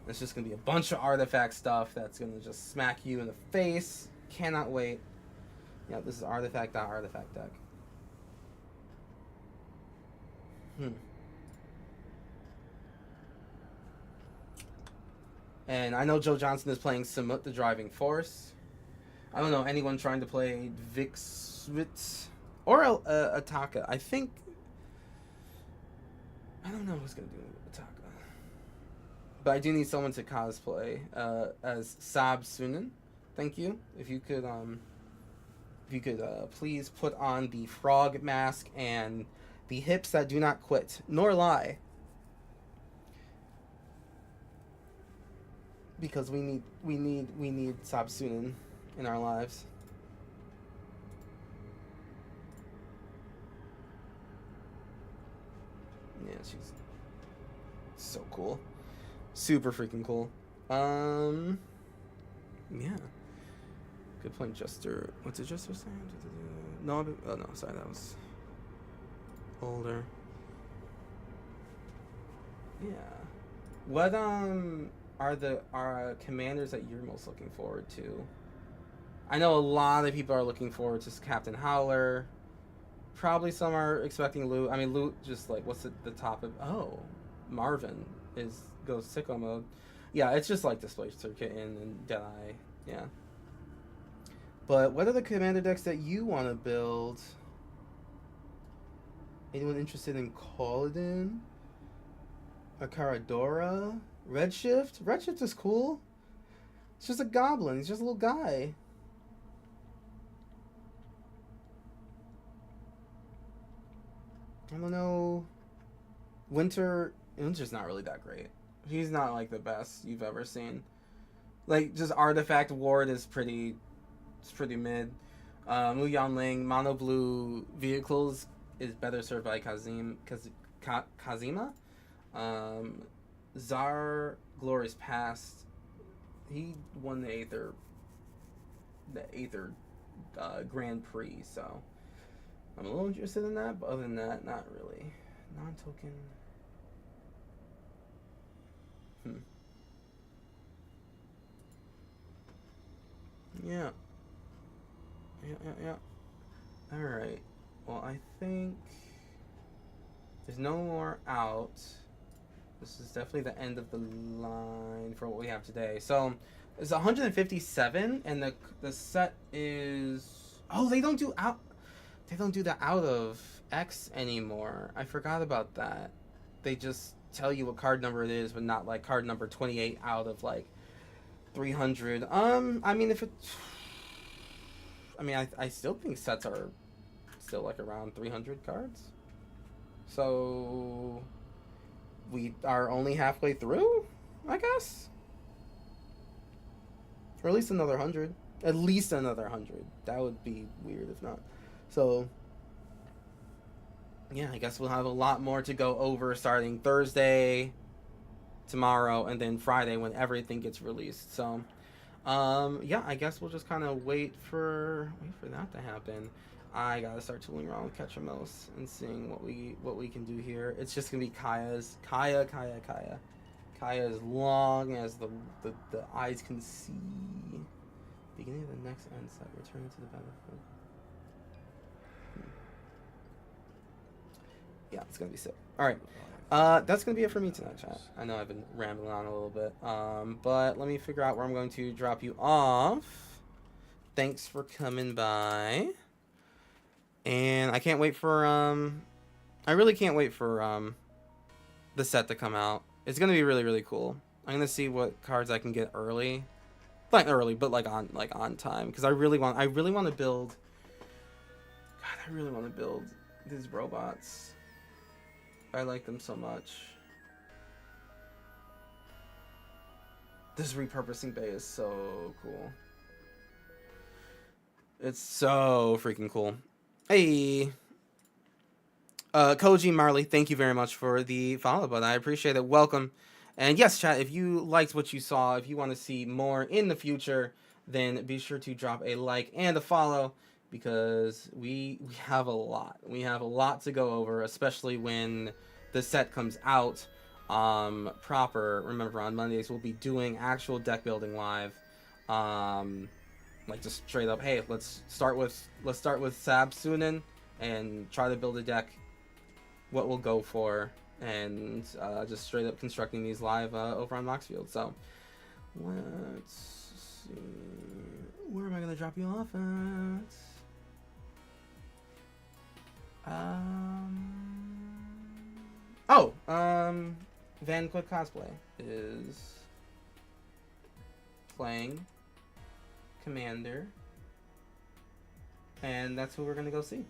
It's just going to be a bunch of artifact stuff that's going to just smack you in the face. Cannot wait. Yeah, this is artifact deck. And I know Joe Johnson is playing Samut the Driving Force. I don't know anyone trying to play Vixwitz or Ataka. I don't know who's gonna do Ataka. But I do need someone to cosplay as Sab Sunan. Thank you. If you could please put on the frog mask and the hips that do not quit nor lie. Because we need Sab Sunan in our lives. Yeah, she's so cool. Super freaking cool. Yeah. Good point, Jester. What's it Jester saying? No, oh no, sorry, that was older. Yeah. What are the commanders that you're most looking forward to? I know a lot of people are looking forward to Captain Howler. Probably some are expecting Loot. I mean, Loot just like, what's the top of... Oh, Marvin goes sicko mode. Yeah, it's just like Display Circuit and Deadeye. Yeah. But what are the commander decks that you want to build? Anyone interested in Kaladin? Or Caradora? Redshift? Redshift is cool. It's just a goblin. He's just a little guy. I don't know. Winter's not really that great. He's not like the best you've ever seen. Like, just Artifact Ward is pretty mid. Mu Yanling, Mono Blue Vehicles is better served by Kazima. Zar Glorious Past, he won the AETHER Grand Prix, so I'm a little interested in that, but other than that, not really. Non-token. Yeah. Alright. Well, I think there's no more out. This is definitely the end of the line for what we have today. So it's 157, and the set is... Oh, they don't do the out of X anymore. I forgot about that. They just tell you what card number it is, but not like card number 28 out of like 300. I mean, I still think sets are still like around 300 cards. So we are only halfway through, I guess. Or at least another 100. At least another 100. That would be weird if not. So yeah, I guess we'll have a lot more to go over starting Thursday, tomorrow, and then Friday when everything gets released. So yeah, I guess we'll just kind of wait for that to happen. I gotta start tooling around with Ketramos and seeing what we can do here. It's just gonna be Kaya as long as the eyes can see. Beginning of the next end set, return to the battlefield. Yeah, it's gonna be sick. All right. That's gonna be it for me tonight, chat. I know I've been rambling on a little bit. But let me figure out where I'm going to drop you off. Thanks for coming by. And I can't wait for I really can't wait for the set to come out. It's gonna be really, really cool. I'm gonna see what cards I can get early. Not early, but like on time. Because I really want to build. God, I really want to build these robots. I like them so much. This repurposing bay is so cool. It's so freaking cool. Hey, Koji Marley, thank you very much for the follow, but I appreciate it. Welcome. And yes, chat, if you liked what you saw, if you want to see more in the future, then be sure to drop a like and a follow, because we have a lot. We have a lot to go over, especially when the set comes out proper. Remember, on Mondays we'll be doing actual deck building live. Like just straight up, hey, let's start with Sab Sunan and try to build a deck, what we'll go for, and just straight up constructing these live over on Moxfield. So let's see, where am I gonna drop you off at? Van Quick Cosplay is playing Commander, and that's who we're gonna go see.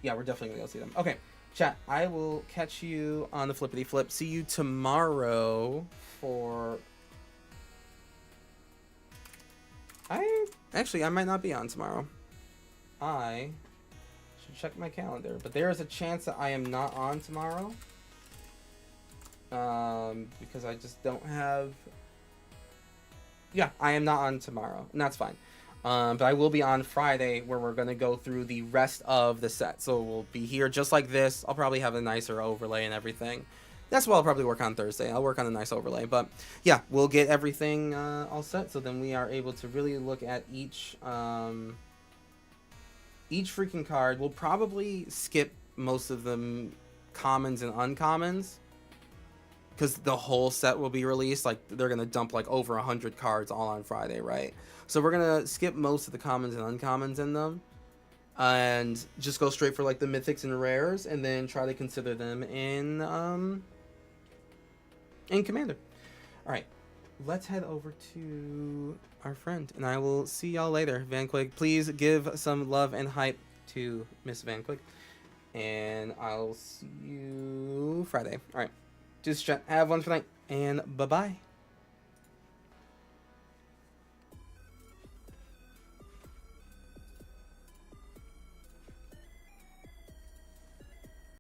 Yeah, we're definitely gonna go see them. Okay, chat, I will catch you on the flippity flip. See you tomorrow for... I might not be on tomorrow. I should check my calendar, but there is a chance that I am not on tomorrow. Because I just don't have... Yeah, I am not on tomorrow, and that's fine. But I will be on Friday, where we're going to go through the rest of the set. So we'll be here just like this. I'll probably have a nicer overlay and everything. That's what I'll probably work on Thursday. I'll work on a nice overlay. But yeah, we'll get everything all set. So then we are able to really look at each freaking card. We'll probably skip most of the commons and uncommons, because the whole set will be released. Like, they're going to dump like over 100 cards all on Friday, right? So we're going to skip most of the commons and uncommons in them, and just go straight for like the mythics and rares, and then try to consider them in Commander. All right, let's head over to our friend, and I will see y'all later. Van Quig, please give some love and hype to Miss Van Quig, and I'll see you Friday. All right. Just have one for night, and bye-bye.